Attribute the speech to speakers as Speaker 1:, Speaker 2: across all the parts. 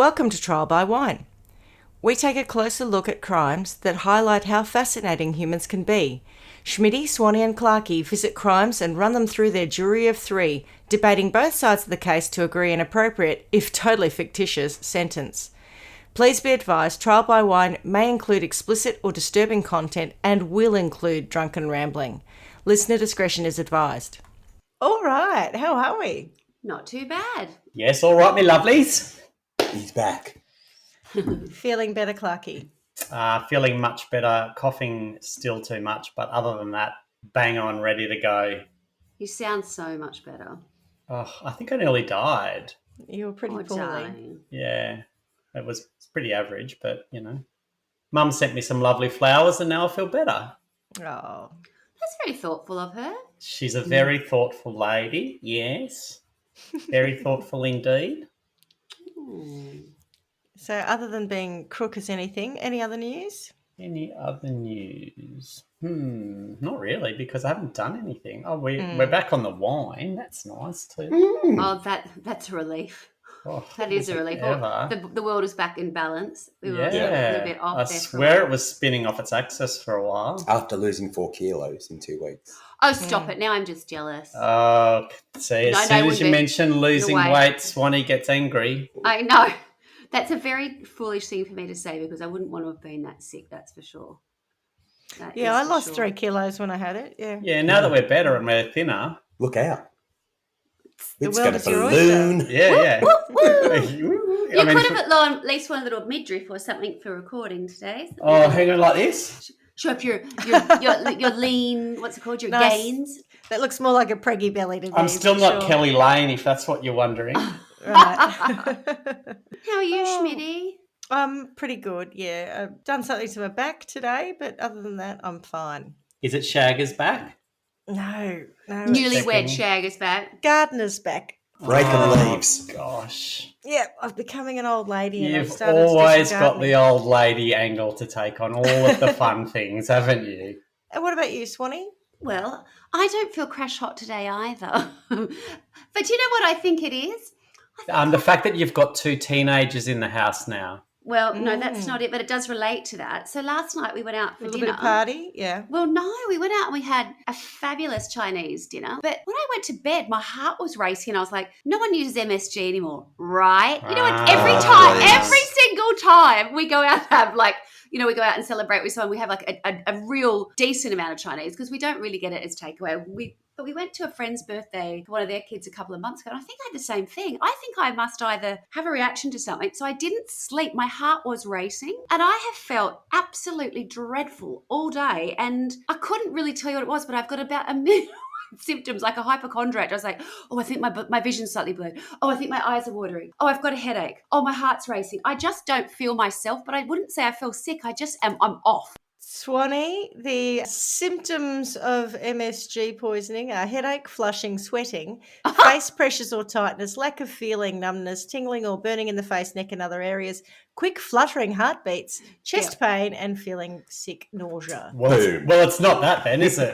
Speaker 1: Welcome to Trial by Wine. We take a closer look at crimes that highlight how fascinating humans can be. Schmidty, Swanee and Clarkey visit crimes and run them through their jury of three, debating both sides of the case to agree an appropriate, if totally fictitious, sentence. Please be advised, Trial by Wine may include explicit or disturbing content and will include drunken rambling. Listener discretion is advised. All right, how are we?
Speaker 2: Not too bad.
Speaker 3: Yes, all right, me lovelies.
Speaker 4: He's back.
Speaker 1: Feeling better, Clarkey?
Speaker 3: Feeling much better. Coughing still too much, but other than that, bang on, ready to go.
Speaker 2: You sound so much better.
Speaker 3: Oh, I think I nearly died.
Speaker 1: You were pretty poorly.
Speaker 2: Darling.
Speaker 3: Yeah, it was pretty average, but, you know. Mum sent me some lovely flowers and now I feel better.
Speaker 1: Oh,
Speaker 2: That's very thoughtful of her.
Speaker 3: She's a very thoughtful lady, yes. Very thoughtful indeed.
Speaker 1: so other than being crook as anything, any other news?
Speaker 3: Any other news? Not really, because I haven't done anything. Oh, we're back on the wine. That's nice too.
Speaker 2: Oh, that's a relief.
Speaker 3: Oh,
Speaker 2: That is a relief. The world is back in balance. We were a little bit off
Speaker 3: I
Speaker 2: there.
Speaker 3: swear it was spinning off its axis for a while.
Speaker 4: After losing 4 kilos in 2 weeks.
Speaker 2: Oh, stop it. Now I'm just jealous.
Speaker 3: Oh, see, as soon as you mention losing weight, Swanee gets angry.
Speaker 2: I know. That's a very foolish thing for me to say because I wouldn't want to have been that sick, that's for sure.
Speaker 1: Yeah, I lost 3 kilos when I had it, yeah.
Speaker 3: Yeah, now that we're better and we're thinner.
Speaker 4: Look out.
Speaker 1: The
Speaker 4: It's
Speaker 1: world
Speaker 4: going
Speaker 1: is
Speaker 4: to
Speaker 1: your
Speaker 4: balloon.
Speaker 3: Yeah.
Speaker 2: You could have at least one little midriff or something for recording today.
Speaker 3: Oh, hang on like this?
Speaker 2: Show up your lean, what's it called, your
Speaker 1: Nice.
Speaker 2: gains.
Speaker 1: That looks more like a preggy belly to me.
Speaker 3: I'm still
Speaker 1: for
Speaker 3: not
Speaker 1: sure.
Speaker 3: Kelly Lane, if that's what you're wondering.
Speaker 1: Right.
Speaker 2: How are you, Schmidty?
Speaker 1: I'm pretty good, yeah. I've done something to my back today, but other than that, I'm fine.
Speaker 3: Is it Shagger's back?
Speaker 1: No.
Speaker 2: Newlywed shag is back.
Speaker 1: Gardener's back.
Speaker 4: Breaking leaves.
Speaker 3: Gosh.
Speaker 1: Yeah, I'm becoming an old lady. And I've
Speaker 3: You've
Speaker 1: started to do
Speaker 3: always
Speaker 1: some
Speaker 3: got the
Speaker 1: gardening.
Speaker 3: old lady angle to take on all of the fun things, haven't you?
Speaker 1: And what about you, Swanee?
Speaker 2: Well, I don't feel crash hot today either. But you know what I think it is?
Speaker 3: The fact that you've got 2 teenagers in the house now.
Speaker 2: Well, no, that's not it, but it does relate to that. So last night we went out for
Speaker 1: A little
Speaker 2: dinner.
Speaker 1: bit of party, yeah.
Speaker 2: Well, no, we went out and we had a fabulous Chinese dinner. But when I went to bed, my heart was racing. I was like, no one uses MSG anymore, right? You know what? Every single time we go out and have we go out and celebrate with someone, we have like a real decent amount of Chinese because we don't really get it as takeaway. But we went to a friend's birthday for one of their kids a couple of months ago, and I think I had the same thing. I think I must either have a reaction to something. So I didn't sleep. My heart was racing, and I have felt absolutely dreadful all day. And I couldn't really tell you what it was, but I've got about a million symptoms, like a hypochondriac. I was like, oh, I think my vision's slightly blurred. Oh, I think my eyes are watering. Oh, I've got a headache. Oh, my heart's racing. I just don't feel myself, but I wouldn't say I feel sick. I just I'm off.
Speaker 1: Swanee, the symptoms of MSG poisoning are headache, flushing, sweating, face pressures or tightness, lack of feeling, numbness, tingling or burning in the face, neck and other areas, quick fluttering heartbeats, chest pain and feeling sick, nausea.
Speaker 3: Well, it's not that then, is it?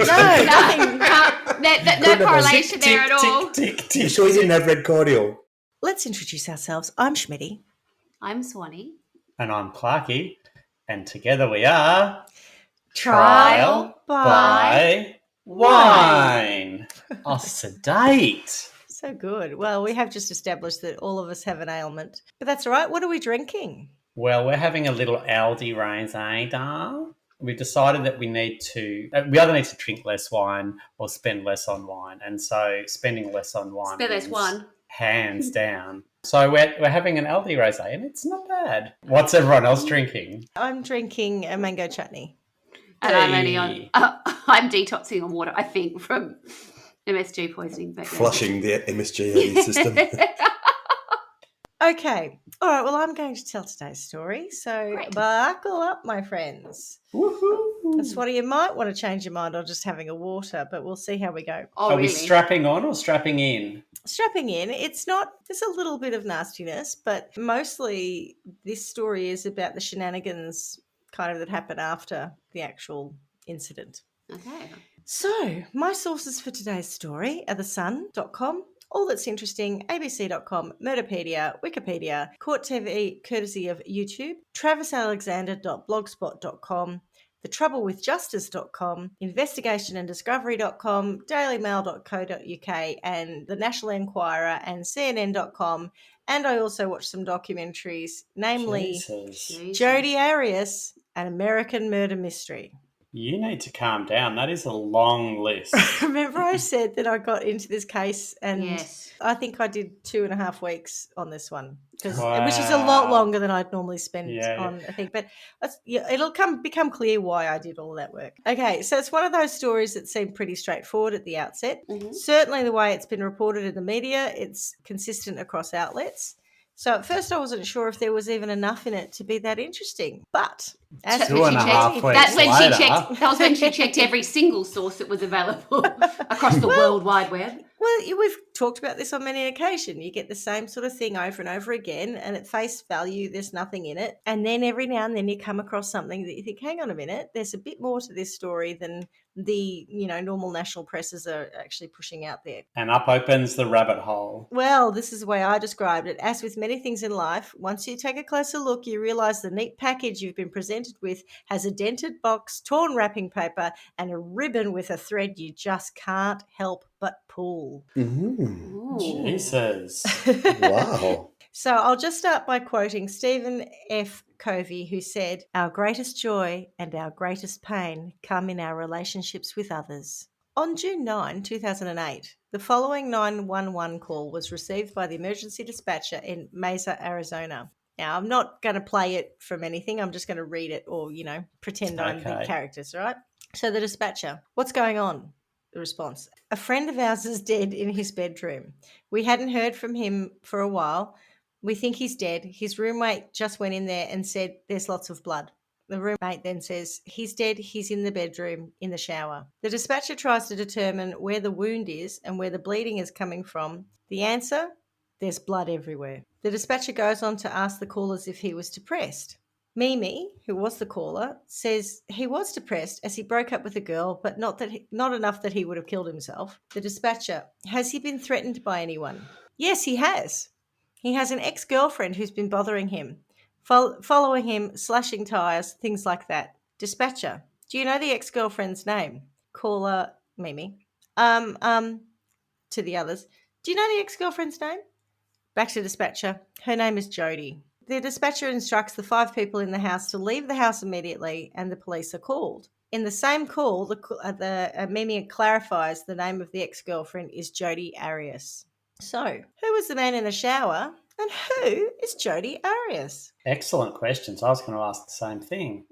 Speaker 2: No correlation there at all.
Speaker 4: You sure you didn't have red cordial?
Speaker 1: Let's introduce ourselves. I'm Schmidty.
Speaker 2: I'm Swanee.
Speaker 3: And I'm Clarkey. And together we are...
Speaker 1: Trial
Speaker 3: by Wine. Oh, sedate.
Speaker 1: So good. Well, we have just established that all of us have an ailment, but that's all right. What are we drinking?
Speaker 3: Well, we're having a little Aldi rosé, darling. We've decided that we either need to drink less wine or spend less on wine. And so spending less on wine
Speaker 2: Spend less
Speaker 3: wins,
Speaker 2: one.
Speaker 3: hands down. So we're having an Aldi rosé and it's not bad. What's everyone else drinking?
Speaker 1: I'm drinking a mango chutney.
Speaker 2: And I'm only on. I'm detoxing on water, I think, from MSG poisoning. But yeah.
Speaker 4: Flushing the MSG system.
Speaker 1: Okay. All right. Well, I'm going to tell today's story. So
Speaker 2: Great.
Speaker 1: buckle up, my friends.
Speaker 3: Woohoo.
Speaker 1: That's what you might want to change your mind on just having a water, but we'll see how we go.
Speaker 2: Oh,
Speaker 3: Are
Speaker 2: really?
Speaker 3: we strapping on or strapping in?
Speaker 1: Strapping in, there's a little bit of nastiness, but mostly this story is about the shenanigans kind of that happen after the actual incident.
Speaker 2: Okay.
Speaker 1: So, my sources for today's story are thesun.com, All That's Interesting, abc.com, Murderpedia, Wikipedia, Court TV, courtesy of YouTube, travisalexander.blogspot.com, thetroublewithjustice.com, investigationanddiscovery.com, dailymail.co.uk, and the National Enquirer and CNN.com. And I also watched some documentaries, namely
Speaker 3: Jesus.
Speaker 1: Jodi Arias, An American Murder Mystery.
Speaker 3: You need to calm down. That is a long list.
Speaker 1: Remember I said that I got into this case and
Speaker 2: Yes.
Speaker 1: I think I did 2.5 weeks on this one,
Speaker 3: Wow.
Speaker 1: which is a lot longer than I'd normally spend
Speaker 3: Yeah.
Speaker 1: on a thing. But it'll become clear why I did all that work. Okay, so it's one of those stories that seemed pretty straightforward at the outset.
Speaker 2: Mhm.
Speaker 1: Certainly the way it's been reported in the media, it's consistent across outlets. So at first I wasn't sure if there was even enough in it to be that interesting. But as
Speaker 2: That's
Speaker 3: Two
Speaker 2: when
Speaker 3: and
Speaker 2: she
Speaker 3: a half
Speaker 2: checked-
Speaker 3: weeks
Speaker 2: That's when
Speaker 3: later.
Speaker 2: she checked. That was when she checked every single source that was available across the World Wide Web.
Speaker 1: Well, we've talked about this on many occasions. You get the same sort of thing over and over again, and at face value, there's nothing in it. And then every now and then you come across something that you think, hang on a minute, there's a bit more to this story than the normal national presses are actually pushing out there.
Speaker 3: And up opens the rabbit hole.
Speaker 1: Well, this is the way I described it. As with many things in life, once you take a closer look, you realise the neat package you've been presented with has a dented box, torn wrapping paper, and a ribbon with a thread you just can't help but pull.
Speaker 4: Mm.
Speaker 2: Ooh.
Speaker 3: Jesus.
Speaker 4: Wow.
Speaker 1: So I'll just start by quoting Stephen F. Covey, who said, "Our greatest joy and our greatest pain come in our relationships with others." On June 9, 2008, the following 911 call was received by the emergency dispatcher in Mesa, Arizona. Now, I'm not going to play it from anything. I'm just going to read it or, pretend I'm the
Speaker 3: Okay.
Speaker 1: characters, right? So the dispatcher, "What's going on?" The response, "A friend of ours is dead in his bedroom. We hadn't heard from him for a while. We think he's dead. His roommate just went in there and said there's lots of blood." The roommate then says, "He's dead. He's in the bedroom, in the shower." The dispatcher tries to determine where the wound is and where the bleeding is coming from. The answer, there's blood everywhere. The dispatcher goes on to ask the callers if he was depressed. Mimi, who was the caller, says he was depressed as he broke up with a girl, but not enough that he would have killed himself. The dispatcher, "Has he been threatened by anyone?" "Yes, he has. He has an ex-girlfriend who's been bothering him, following him, slashing tires, things like that." Dispatcher, "Do you know the ex-girlfriend's name?" Caller, Mimi, to the others, "Do you know the ex-girlfriend's name?" Back to dispatcher, "Her name is Jodi." The dispatcher instructs the 5 people in the house to leave the house immediately, and the police are called. In the same call, Mimi clarifies the name of the ex-girlfriend is Jodi Arias. So, who was the man in the shower, and who is Jodi Arias?
Speaker 3: Excellent questions. I was going to ask the same thing.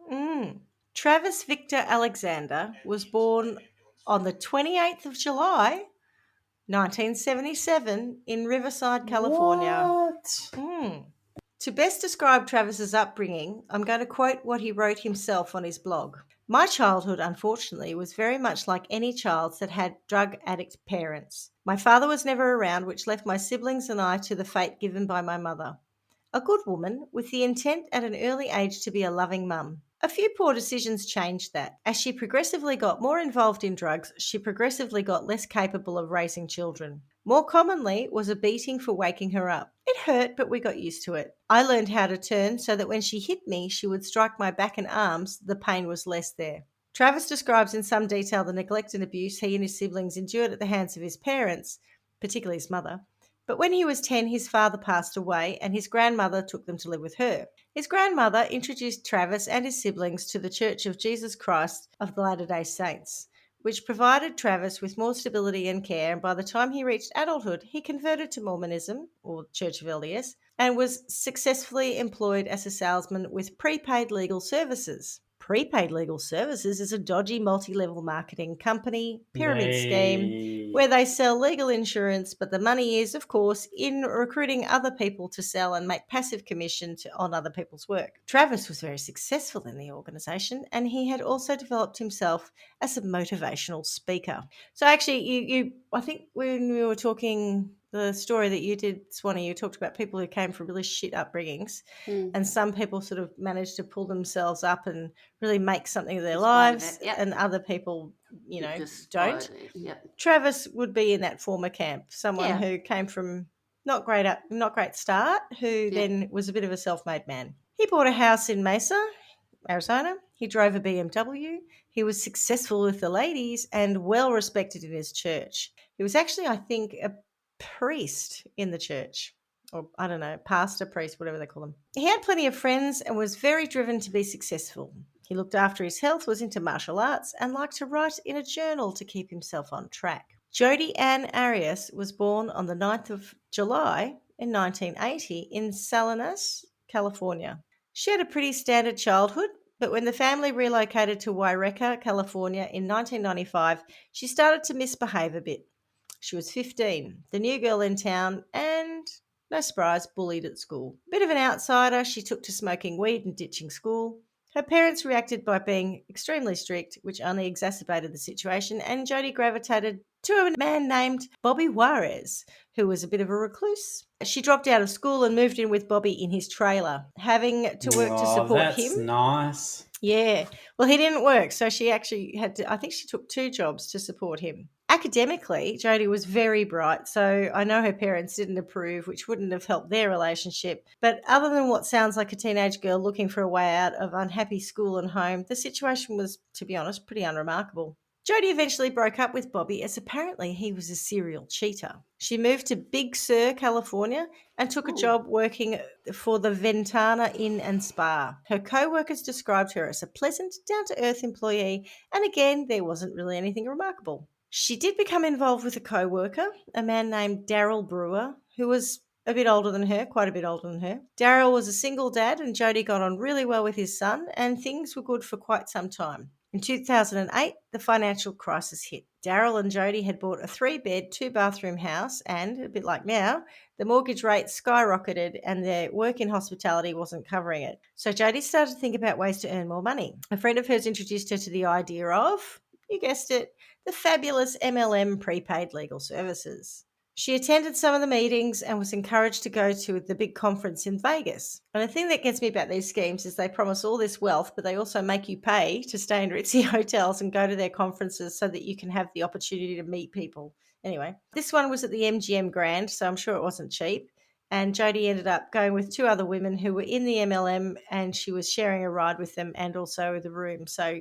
Speaker 1: Travis Victor Alexander was born on the 28th of July, 1977, in Riverside, California.
Speaker 3: What?
Speaker 1: To best describe Travis's upbringing, I'm going to quote what he wrote himself on his blog. "My childhood, unfortunately, was very much like any child's that had drug addict parents. My father was never around, which left my siblings and I to the fate given by my mother. A good woman, with the intent at an early age to be a loving mum. A few poor decisions changed that. As she progressively got more involved in drugs, she progressively got less capable of raising children. More commonly was a beating for waking her up. It hurt, but we got used to it. I learned how to turn so that when she hit me, she would strike my back and arms. The pain was less there." Travis describes in some detail the neglect and abuse he and his siblings endured at the hands of his parents, particularly his mother. But when he was 10, his father passed away and his grandmother took them to live with her. His grandmother introduced Travis and his siblings to the Church of Jesus Christ of the Latter-day Saints, which provided Travis with more stability and care, and by the time he reached adulthood, he converted to Mormonism, or Church of LDS, and was successfully employed as a salesman with prepaid legal services. Prepaid legal services is a dodgy multi-level marketing company pyramid scheme where they sell legal insurance, but the money is, of course, in recruiting other people to sell and make passive commission on other people's work. Travis was very successful in the organisation, and he had also developed himself as a motivational speaker. So actually, I think when we were talking the story that you did, Swanee, you talked about people who came from really shit upbringings, and some people sort of managed to pull themselves up and really make something of their lives, and other people,
Speaker 2: Just
Speaker 1: don't.
Speaker 2: Yep.
Speaker 1: Travis would be in that former camp, someone who came from not great start, who then was a bit of a self-made man. He bought a house in Mesa, Arizona. He drove a BMW. He was successful with the ladies and well respected in his church. He was actually, I think, a priest in the church, or I don't know, pastor, priest, whatever they call them. He had plenty of friends and was very driven to be successful. He looked after his health, was into martial arts, and liked to write in a journal to keep himself on track. Jodi Arias was born on the 9th of July in 1980 in Salinas, California. She had a pretty standard childhood, but when the family relocated to Yreka, California in 1995, she started to misbehave a bit. She was 15, the new girl in town, and, no surprise, bullied at school. Bit of an outsider, she took to smoking weed and ditching school. Her parents reacted by being extremely strict, which only exacerbated the situation, and Jodi gravitated to a man named Bobby Juarez, who was a bit of a recluse. She dropped out of school and moved in with Bobby in his trailer, having to work to support him.
Speaker 3: That's nice.
Speaker 1: Yeah. Well, he didn't work, so she actually had to, I think she took 2 jobs to support him. Academically, Jodi was very bright, so I know her parents didn't approve, which wouldn't have helped their relationship. But other than what sounds like a teenage girl looking for a way out of unhappy school and home, the situation was, to be honest, pretty unremarkable. Jodi eventually broke up with Bobby as apparently he was a serial cheater. She moved to Big Sur, California, and took a job working for the Ventana Inn and Spa. Her co-workers described her as a pleasant, down-to-earth employee, and again, there wasn't really anything remarkable. She did become involved with a co-worker, a man named Daryl Brewer, who was a bit older than her, quite a bit older than her. Daryl was a single dad, and Jodi got on really well with his son, and things were good for quite some time. In 2008, the financial crisis hit. Daryl and Jodi had bought a 3-bed, 2-bathroom house, and, a bit like now, the mortgage rate skyrocketed and their work in hospitality wasn't covering it. So Jodi started to think about ways to earn more money. A friend of hers introduced her to the idea of, you guessed it, the fabulous MLM prepaid legal services. She attended some of the meetings and was encouraged to go to the big conference in Vegas. And the thing that gets me about these schemes is they promise all this wealth, but they also make you pay to stay in ritzy hotels and go to their conferences so that you can have the opportunity to meet people. Anyway, this one was at the MGM Grand, so I'm sure it wasn't cheap. And Jodi ended up going with 2 other women who were in the MLM, and she was sharing a ride with them and also the room. So,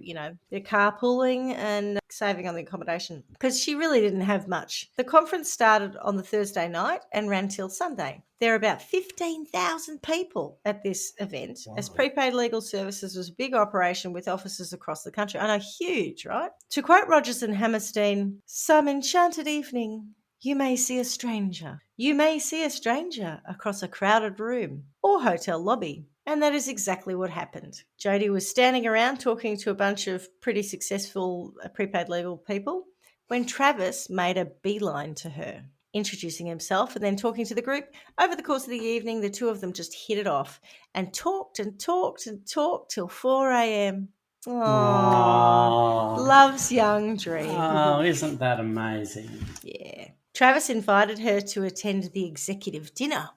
Speaker 1: they're carpooling and saving on the accommodation because she really didn't have much. The conference started on the Thursday night and ran till Sunday. There are about 15,000 people at this event, as prepaid legal services was a big operation with offices across the country. I know, huge, right? To quote Rogers and Hammerstein, "Some enchanted evening, you may see a stranger. You may see a stranger across a crowded room or hotel lobby." And that is exactly what happened. Jodi was standing around talking to a bunch of pretty successful prepaid legal people when Travis made a beeline to her, introducing himself and then talking to the group. Over the course of the evening, the 2 of them just hit it off and talked and talked and talked till 4 a.m. Aww. Love's young dream.
Speaker 3: Oh, isn't that amazing?
Speaker 1: Yeah. Travis invited her to attend the executive dinner.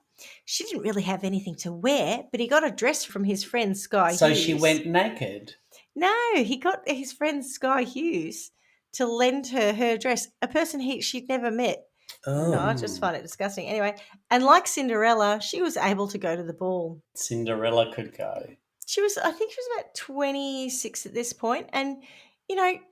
Speaker 1: She didn't really have anything to wear, but he got a dress from his friend Sky Hughes.
Speaker 3: So she went naked?
Speaker 1: No, he got his friend Sky Hughes to lend her dress, a person she'd never met.
Speaker 4: Oh.
Speaker 1: No, I just find it disgusting. Anyway, and like Cinderella, she was able to go to the ball.
Speaker 3: Cinderella could go.
Speaker 1: I think she was about 26 at this point, and,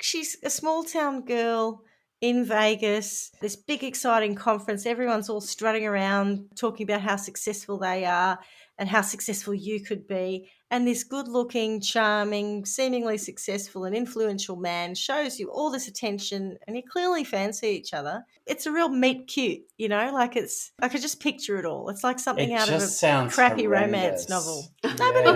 Speaker 1: she's a small town girl in Vegas, this big exciting conference. Everyone's all strutting around talking about how successful they are and how successful you could be. And this good-looking, charming, seemingly successful and influential man shows you all this attention and you clearly fancy each other. It's a real meet cute, I could just picture it all. It's like something out of a crappy romance novel.
Speaker 3: Yeah.
Speaker 1: No, but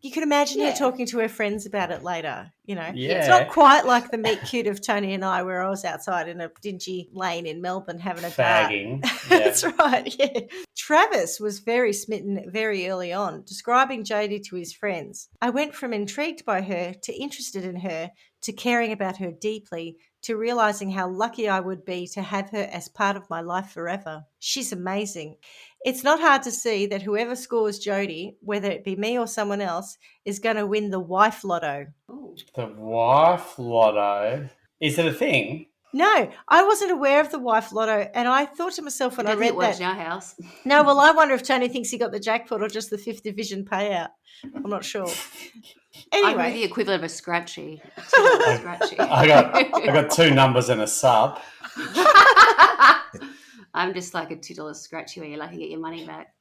Speaker 1: you could imagine her talking to her friends about it later,
Speaker 3: Yeah.
Speaker 1: It's not quite like the meet cute of Tony and I, where I was outside in a dingy lane in Melbourne having a
Speaker 3: fagging.
Speaker 1: Yeah. That's right, yeah. Travis was very smitten very early on, describing Jodi to his friends. "I went from intrigued by her to interested in her to caring about her deeply, to realizing how lucky I would be to have her as part of my life forever. She's amazing. It's not hard to see that whoever scores Jodi, whether it be me or someone else, is going to win the wife lotto.
Speaker 2: Ooh.
Speaker 3: The wife lotto. Is it a thing?
Speaker 1: No, I wasn't aware of the wife lotto, and I thought to myself when I
Speaker 2: don't think
Speaker 1: read
Speaker 2: it works
Speaker 1: that.
Speaker 2: in our house.
Speaker 1: No, well, I wonder if Tony thinks he got the jackpot or just the 5th division payout. I'm not sure.
Speaker 2: I'm
Speaker 1: Anyway,
Speaker 2: the equivalent of a scratchy. Scratchy.
Speaker 3: I got 2 numbers and a sub.
Speaker 2: I'm just like a $2 scratchy where you're lucky to get your money back.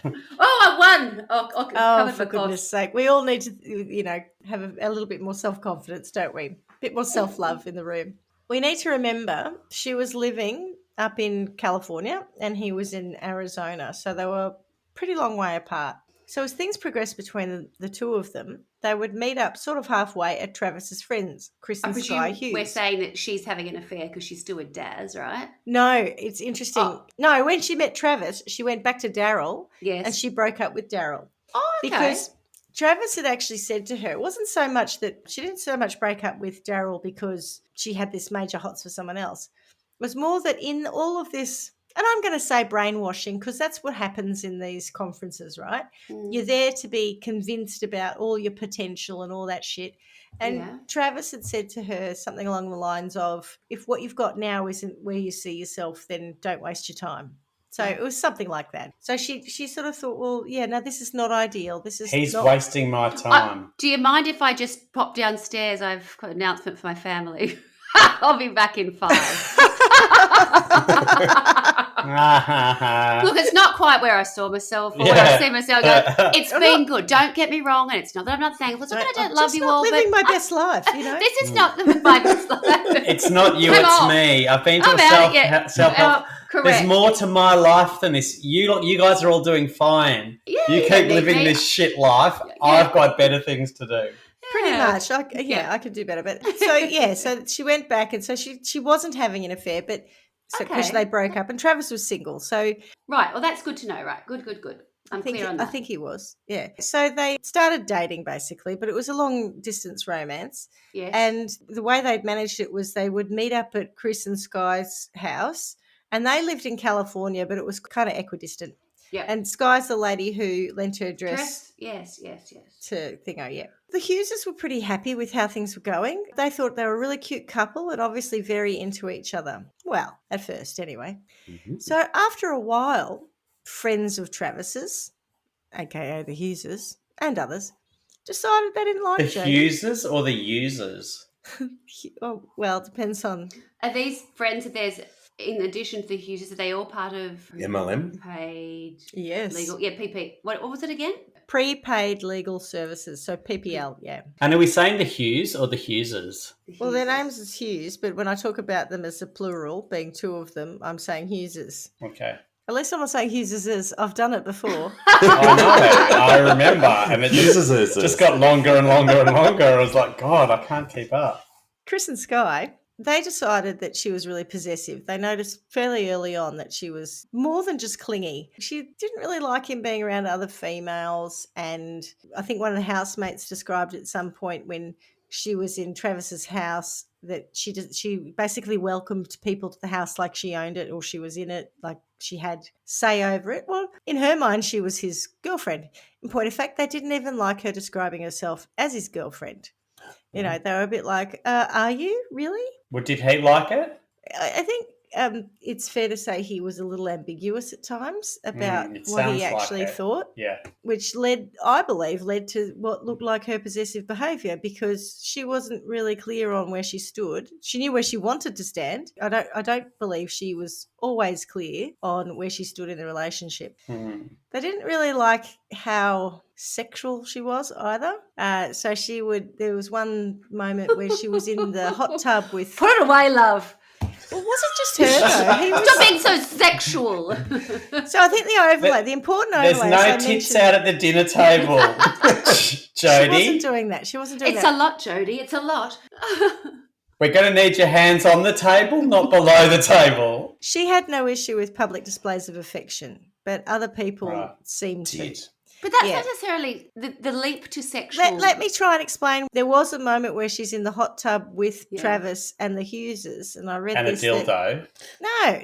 Speaker 2: I won!
Speaker 1: oh,
Speaker 2: Covered
Speaker 1: for
Speaker 2: my
Speaker 1: goodness
Speaker 2: costs.
Speaker 1: sake, we all need to, have a little bit more self-confidence, don't we? A bit more self-love in the room. We need to remember she was living up in California and he was in Arizona, so they were a pretty long way apart. So as things progressed between the two of them, they would meet up sort of halfway at Travis's friends, Chris
Speaker 2: I
Speaker 1: and Sky
Speaker 2: presume
Speaker 1: Hughes.
Speaker 2: we're saying that she's having an affair because she's still with Daz, right?
Speaker 1: No, it's interesting.
Speaker 2: Oh.
Speaker 1: No, when she met Travis, she went back to Daryl
Speaker 2: Yes.
Speaker 1: and she broke up with Daryl.
Speaker 2: Oh, okay.
Speaker 1: Because Travis had actually said to her, it wasn't so much that she didn't so much break up with Daryl because she had this major hots for someone else. It was more that in all of this, and I'm going to say brainwashing because that's what happens in these conferences, right? You're there to be convinced about all your potential and all that shit. And
Speaker 2: Yeah.
Speaker 1: Travis had said to her something along the lines of, if what you've got now isn't where you see yourself, then don't waste your time. So it was something like that. So she sort of thought, well, yeah, no, this is not ideal. This is
Speaker 3: He's
Speaker 1: not
Speaker 3: wasting my time.
Speaker 2: Do you mind if I just pop downstairs? I've got an announcement for my family. I'll be back in 5. Look, it's not quite where I saw myself or where I see myself go, it's been good. Don't get me wrong, and it's not that I'm not thankful. It's not that I don't love you all.
Speaker 1: I'm living
Speaker 2: but
Speaker 1: my best life,
Speaker 2: This is not my best life.
Speaker 3: It's not you,
Speaker 2: Come
Speaker 3: it's
Speaker 2: on.
Speaker 3: me. I've been to
Speaker 2: I'm
Speaker 3: a
Speaker 2: out of
Speaker 3: self-help.
Speaker 2: correct.
Speaker 3: There's more to my life than this. You guys are all doing fine.
Speaker 2: Yeah,
Speaker 3: you
Speaker 2: don't
Speaker 3: keep
Speaker 2: need
Speaker 3: living
Speaker 2: me.
Speaker 3: this shit life.
Speaker 2: Yeah.
Speaker 3: I've got better things to do.
Speaker 1: Pretty
Speaker 2: Yeah.
Speaker 1: much. I could do better. But so she went back and so she wasn't having an affair, but because
Speaker 2: Okay.
Speaker 1: they broke up and Travis was single. So
Speaker 2: Right. Well, that's good to know. Right. Good. I'm clear on that.
Speaker 1: I think he was. Yeah. So they started dating basically, but it was a long distance romance.
Speaker 2: Yes.
Speaker 1: And the way they'd managed it was they would meet up at Chris and Sky's house, and they lived in California, but it was kind of equidistant.
Speaker 2: Yeah.
Speaker 1: And Sky's the lady who lent her dress
Speaker 2: Yes.
Speaker 1: to Thingo, yeah. The Hugheses were pretty happy with how things were going. They thought they were a really cute couple and obviously very into each other. Well, at first anyway.
Speaker 4: Mhm.
Speaker 1: So after a while, friends of Travis's, aka the Hugheses and others, decided they didn't like
Speaker 3: The
Speaker 1: Jodi.
Speaker 3: Hugheses or the users?
Speaker 1: Oh, well, it depends on...
Speaker 2: Are these friends of theirs, in addition to the Hugheses, are they all part of
Speaker 4: MLM?
Speaker 2: paid
Speaker 1: Yes.
Speaker 2: legal? Yeah, PP. What was it again?
Speaker 1: Prepaid legal services, so PPL, yeah.
Speaker 3: And are we saying the Hughes or the Hugheses?
Speaker 1: Well, their names is Hughes, but when I talk about them as a plural, being two of them, I'm saying Hugheses.
Speaker 3: Okay.
Speaker 1: At least I'm not saying Hugheses. I've done it before.
Speaker 3: I know. I remember. And it
Speaker 4: Hugheses.
Speaker 3: just got longer and longer and longer. I was like, God, I can't keep up.
Speaker 1: Chris and Sky, they decided that she was really possessive. They noticed fairly early on that she was more than just clingy. She didn't really like him being around other females. And I think one of the housemates described at some point when she was in Travis's house that she basically welcomed people to the house like she owned it or she was in it, like she had say over it. Well, in her mind, she was his girlfriend. In point of fact, they didn't even like her describing herself as his girlfriend. You know, they were a bit like, are you really?
Speaker 3: Well, did he like it?
Speaker 1: I think it's fair to say he was a little ambiguous at times about
Speaker 3: It
Speaker 1: what he
Speaker 3: sounds like
Speaker 1: actually
Speaker 3: it.
Speaker 1: thought,
Speaker 3: Yeah.
Speaker 1: which led to what looked like her possessive behaviour because she wasn't really clear on where she stood. She knew where she wanted to stand. I don't believe she was always clear on where she stood in the relationship.
Speaker 3: Mm.
Speaker 1: They didn't really like how sexual she was either. So there was one moment where she was in the hot tub with...
Speaker 2: Put it away, love.
Speaker 1: Well, it wasn't just her, though. He was...
Speaker 2: Stop being so sexual.
Speaker 1: So I think the overlay, the important overlay...
Speaker 3: There's no tits out at the dinner table, Jodi.
Speaker 1: She wasn't doing that.
Speaker 2: It's a lot, Jodi. It's a lot.
Speaker 3: We're going to need your hands on the table, not below the table.
Speaker 1: She had no issue with public displays of affection, but other people
Speaker 3: Right.
Speaker 1: seemed to.
Speaker 4: Did.
Speaker 2: But that's
Speaker 1: Yeah.
Speaker 2: not necessarily the leap to sexual.
Speaker 1: Let me try and explain. There was a moment where she's in the hot tub with
Speaker 2: Yeah.
Speaker 1: Travis and the Hugheses, and I read
Speaker 3: And
Speaker 1: this.
Speaker 3: a dildo.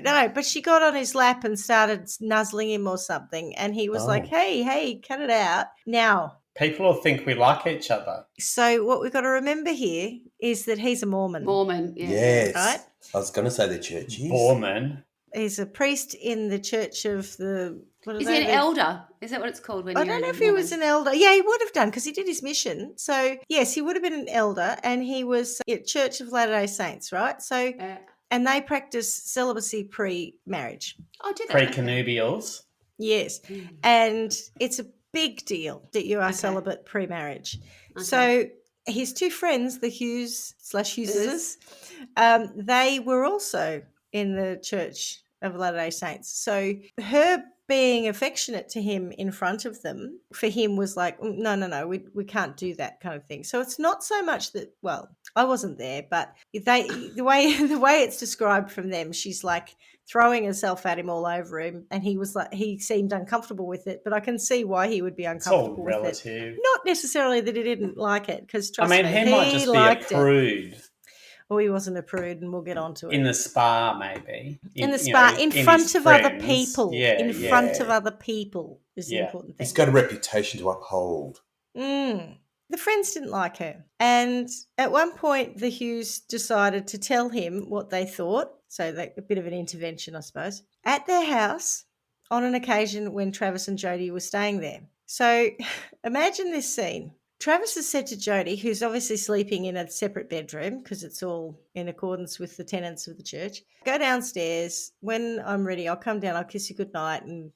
Speaker 1: No, but she got on his lap and started nuzzling him or something, and he was like,
Speaker 4: Oh.
Speaker 1: hey, cut it out. Now,
Speaker 3: People will think we like each other.
Speaker 1: so what we've got to remember here is that he's a Mormon.
Speaker 2: Mormon, yeah.
Speaker 4: Yes.
Speaker 1: Right?
Speaker 4: I was going to say the churches.
Speaker 3: Borman.
Speaker 1: He's a priest in the church of the... What are
Speaker 2: Is
Speaker 1: they?
Speaker 2: he an elder? Is that what it's called when
Speaker 1: I
Speaker 2: you're
Speaker 1: don't
Speaker 2: in
Speaker 1: know
Speaker 2: a
Speaker 1: if he was
Speaker 2: Mormon?
Speaker 1: an elder. Yeah, he would have done because he did his mission. So, yes, he would have been an elder, and he was at Church of Latter-day Saints, right? So, and they practice celibacy pre-marriage.
Speaker 2: Oh, do they?
Speaker 3: Pre-connubials.
Speaker 1: Yes.
Speaker 2: Mm.
Speaker 1: And it's a big deal that you are
Speaker 2: Okay.
Speaker 1: celibate pre-marriage.
Speaker 2: Okay.
Speaker 1: So his two friends, the Hugheses, they were also in the Church of Latter-day Saints. So her being affectionate to him in front of them, for him was like, no, we can't do that kind of thing. So it's not so much that, well, I wasn't there, but the way it's described from them, she's like throwing herself at him all over him, and he seemed uncomfortable with it, but I can see why he would be
Speaker 3: It's all
Speaker 1: uncomfortable with it.
Speaker 3: relative.
Speaker 1: Not necessarily that he didn't like it, because trust me,
Speaker 3: he might just be a
Speaker 1: liked it.
Speaker 3: prude.
Speaker 1: Well, he wasn't a prude, and we'll get on to it.
Speaker 3: In the spa, maybe.
Speaker 1: In the spa, in front of other people.
Speaker 3: Yeah,
Speaker 1: in
Speaker 3: yeah.
Speaker 1: front of other people is the
Speaker 3: Yeah.
Speaker 1: important thing.
Speaker 4: He's got a reputation to uphold.
Speaker 1: The friends didn't like her. And at one point, the Hughes decided to tell him what they thought. So a bit of an intervention, I suppose, at their house on an occasion when Travis and Jodi were staying there. So imagine this scene. Travis has said to Jodi, who's obviously sleeping in a separate bedroom because it's all in accordance with the tenets of the church, go downstairs. When I'm ready, I'll come down, I'll kiss you goodnight, and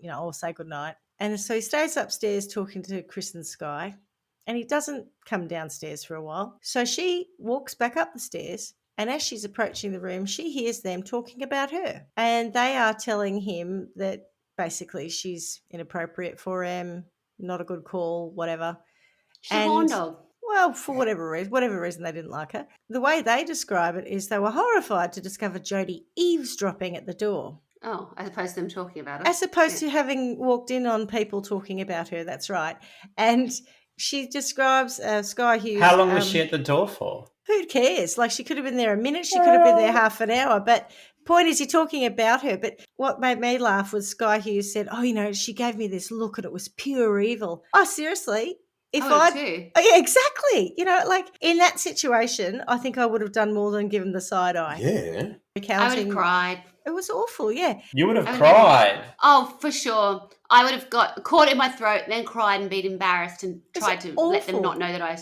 Speaker 1: I'll say goodnight. And so he stays upstairs talking to Chris and Sky, and he doesn't come downstairs for a while. So she walks back up the stairs, and as she's approaching the room, she hears them talking about her. And they are telling him that basically she's inappropriate for him, not a good call, whatever.
Speaker 2: She's a horn dog.
Speaker 1: Well, for whatever reason they didn't like her. The way they describe it is they were horrified to discover Jodi eavesdropping at the door.
Speaker 2: Oh, as opposed to them talking about it.
Speaker 1: As opposed to having walked in on people talking about her, that's right. And she describes Sky Hughes.
Speaker 3: How long was she at the door for?
Speaker 1: Who cares? Like, she could have been there a minute, she could have been there half an hour. But point is, you're talking about her. But what made me laugh was Sky Hughes said, she gave me this look and it was pure evil. Oh, seriously?
Speaker 2: Too.
Speaker 1: Yeah, exactly. Like in that situation, I think I would have done more than give him the side eye.
Speaker 4: Yeah.
Speaker 2: I would have cried.
Speaker 1: It was awful, yeah.
Speaker 3: You would have cried.
Speaker 2: Oh, for sure. I would have got caught in my throat and then cried and been embarrassed and tried to let them not know that I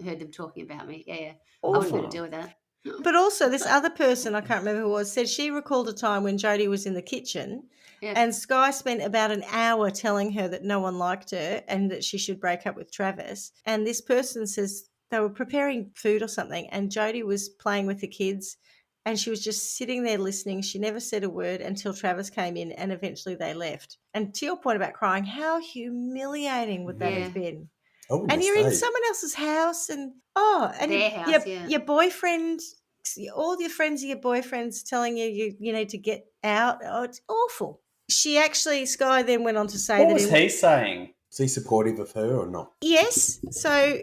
Speaker 2: heard them talking about me. Yeah. I wouldn't be able to deal with that.
Speaker 1: But also this other person, I can't remember who it was, said she recalled a time when Jodi was in the kitchen and Sky spent about an hour telling her that no one liked her and that she should break up with Travis. And this person says they were preparing food or something and Jodi was playing with the kids and she was just sitting there listening. She never said a word until Travis came in and eventually they left. And to your point about crying, how humiliating would that have been? And you're in someone else's house and
Speaker 2: their house,
Speaker 1: your boyfriend, all your friends of your boyfriend's telling you need to get out. Oh, it's awful. Sky then went on to say
Speaker 3: what was he saying?
Speaker 4: Is he supportive of her or not?
Speaker 1: Yes. So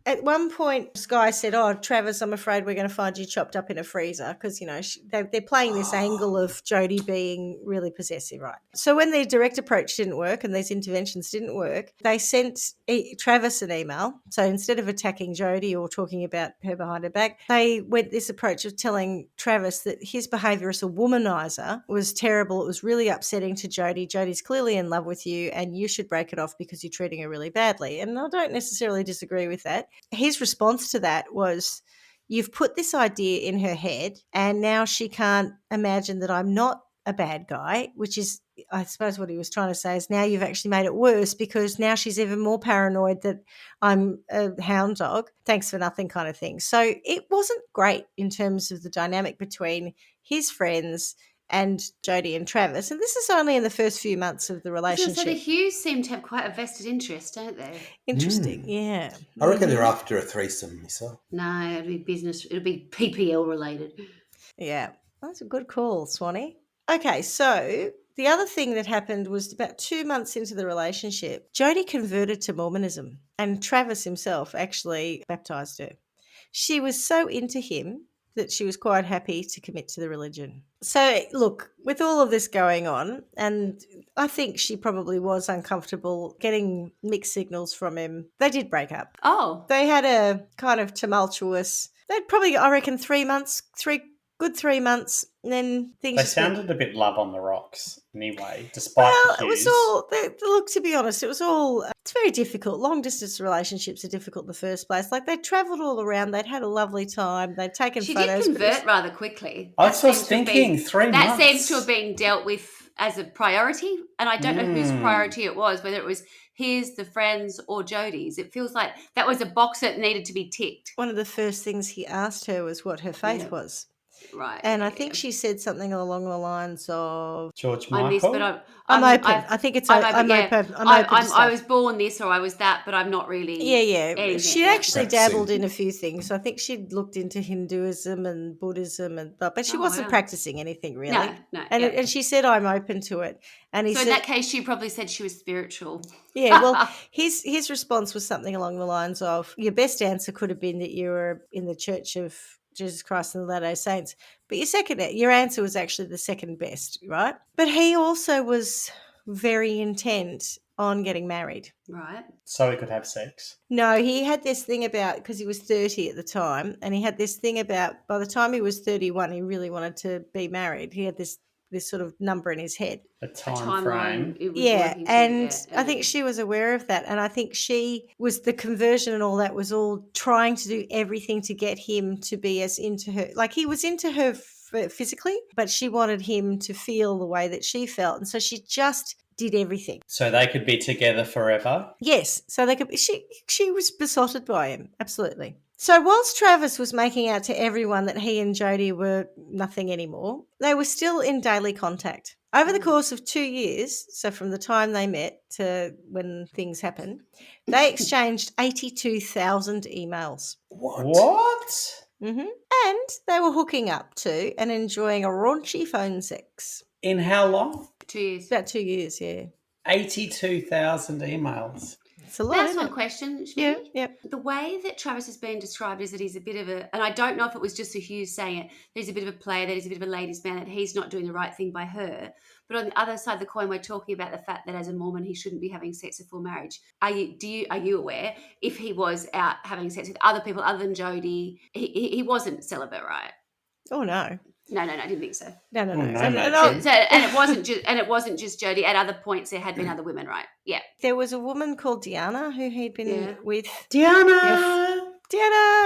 Speaker 1: at one point, Sky said, Travis, I'm afraid we're going to find you chopped up in a freezer because, they're playing this angle of Jodi being really possessive, right? So when the direct approach didn't work and these interventions didn't work, they sent Travis an email. So instead of attacking Jodi or talking about her behind her back, they went this approach of telling Travis that his behaviour as a womanizer was terrible. It was really upsetting to Jodi. Jodi's clearly in love with you and you should break it off because you're treating her really badly. And I don't necessarily disagree with that. His response to that was, you've put this idea in her head and now she can't imagine that I'm not a bad guy, which is, I suppose what he was trying to say is now you've actually made it worse because now she's even more paranoid that I'm a hound dog, thanks for nothing kind of thing. So it wasn't great in terms of the dynamic between his friends and Jodi and Travis. And this is only in the first few months of the relationship.
Speaker 2: So the Hughes seem to have quite a vested interest, don't they?
Speaker 1: Interesting, yeah.
Speaker 4: I reckon they're after a threesome myself.
Speaker 2: No, it'll be business. It'll be PPL related.
Speaker 1: Yeah, that's a good call, Swanee. Okay, so the other thing that happened was about 2 months into the relationship, Jodi converted to Mormonism, and Travis himself actually baptized her. She was so into him that she was quite happy to commit to the religion. So, look, with all of this going on, and I think she probably was uncomfortable getting mixed signals from him, they did break up.
Speaker 2: Oh.
Speaker 1: They had a kind of tumultuous, they'd probably, I reckon, 3 months, good 3 months, and then things
Speaker 3: They
Speaker 1: just went.
Speaker 3: sounded a bit love on the rocks anyway, despite
Speaker 1: Well,
Speaker 3: the
Speaker 1: it was
Speaker 3: cues.
Speaker 1: all, look, to be honest, it was all, it's very difficult. Long distance relationships are difficult in the first place. Like, they'd travelled all around, they'd had a lovely time, they'd taken
Speaker 2: She
Speaker 1: photos.
Speaker 2: did
Speaker 1: but it was-
Speaker 2: convert rather quickly.
Speaker 3: I was
Speaker 2: That seems to have
Speaker 3: thinking,
Speaker 2: been-
Speaker 3: 3 months.
Speaker 2: That seems to have been dealt with as a priority, and I don't know whose priority it was, whether it was his, the friends, or Jodi's. It feels like that was a box that needed to be ticked.
Speaker 1: One of the first things he asked her was what her faith
Speaker 2: Yeah.
Speaker 1: was.
Speaker 2: Right.
Speaker 1: And I
Speaker 2: yeah,
Speaker 1: think
Speaker 2: yeah.
Speaker 1: she said something along the lines of,
Speaker 3: George
Speaker 2: I'm
Speaker 3: Michael.
Speaker 2: this, but
Speaker 1: I'm open. I think it's, I'm open to
Speaker 2: I
Speaker 1: stuff.
Speaker 2: was born this or I was that, but I'm not really.
Speaker 1: Yeah.
Speaker 2: anything.
Speaker 1: She
Speaker 2: Yeah.
Speaker 1: actually
Speaker 4: Practicing.
Speaker 1: dabbled in a few things. I think she'd looked into Hinduism and Buddhism, but she
Speaker 2: Oh,
Speaker 1: wasn't
Speaker 2: wow.
Speaker 1: practicing anything really.
Speaker 2: No.
Speaker 1: And,
Speaker 2: yeah.
Speaker 1: and she said, I'm open to it. And he
Speaker 2: So in
Speaker 1: said,
Speaker 2: that case, she probably said she was spiritual.
Speaker 1: yeah, well, his response was something along the lines of, your best answer could have been that you were in the Church of Jesus Christ and the Latter-day Saints. But your answer was actually the second best, right? But he also was very intent on getting married.
Speaker 2: Right.
Speaker 3: So he could have sex.
Speaker 1: No, he had this thing about, because he was 30 at the time, and he had this thing about by the time he was 31, he really wanted to be married. He had this sort of number in his head.
Speaker 3: A
Speaker 2: A
Speaker 3: time frame.
Speaker 2: timeline. It was
Speaker 1: Yeah,
Speaker 2: working to,
Speaker 1: and
Speaker 2: yeah,
Speaker 1: I think she was aware of that, and I think she was, the conversion and all that was all trying to do everything to get him to be as into her. Like, he was into her physically, but she wanted him to feel the way that she felt, and so she just did everything.
Speaker 3: So they could be together forever.
Speaker 1: Yes, so they could. She was besotted by him, absolutely. So whilst Travis was making out to everyone that he and Jodi were nothing anymore, they were still in daily contact. Over the course of 2 years, so from the time they met to when things happened, they exchanged 82,000 emails.
Speaker 3: What?
Speaker 1: And they were hooking up to and enjoying a raunchy phone sex.
Speaker 3: In how long?
Speaker 2: 2 years.
Speaker 1: About 2 years, yeah.
Speaker 3: 82,000 emails.
Speaker 1: It's a lot,
Speaker 2: That's
Speaker 1: isn't
Speaker 2: one
Speaker 1: it?
Speaker 2: question.
Speaker 1: Yeah,
Speaker 2: Schmidty.
Speaker 1: yeah.
Speaker 2: The way that Travis has been described is that he's a bit of a, and I don't know if it was just a Hughes saying it, that he's a bit of a player, that he's a bit of a ladies' man, that he's not doing the right thing by her. But on the other side of the coin, we're talking about the fact that as a Mormon, he shouldn't be having sex before marriage. Are you aware if he was out having sex with other people other than Jodi, he wasn't celibate, right?
Speaker 1: Oh, no.
Speaker 2: No, I didn't think so.
Speaker 1: No.
Speaker 3: no,
Speaker 1: And
Speaker 3: no.
Speaker 2: So, and it wasn't just Jodi. At other points, there had been other women, right? Yeah.
Speaker 1: there was a woman called Deanna who he'd been
Speaker 2: Yeah.
Speaker 1: with.
Speaker 3: Deanna!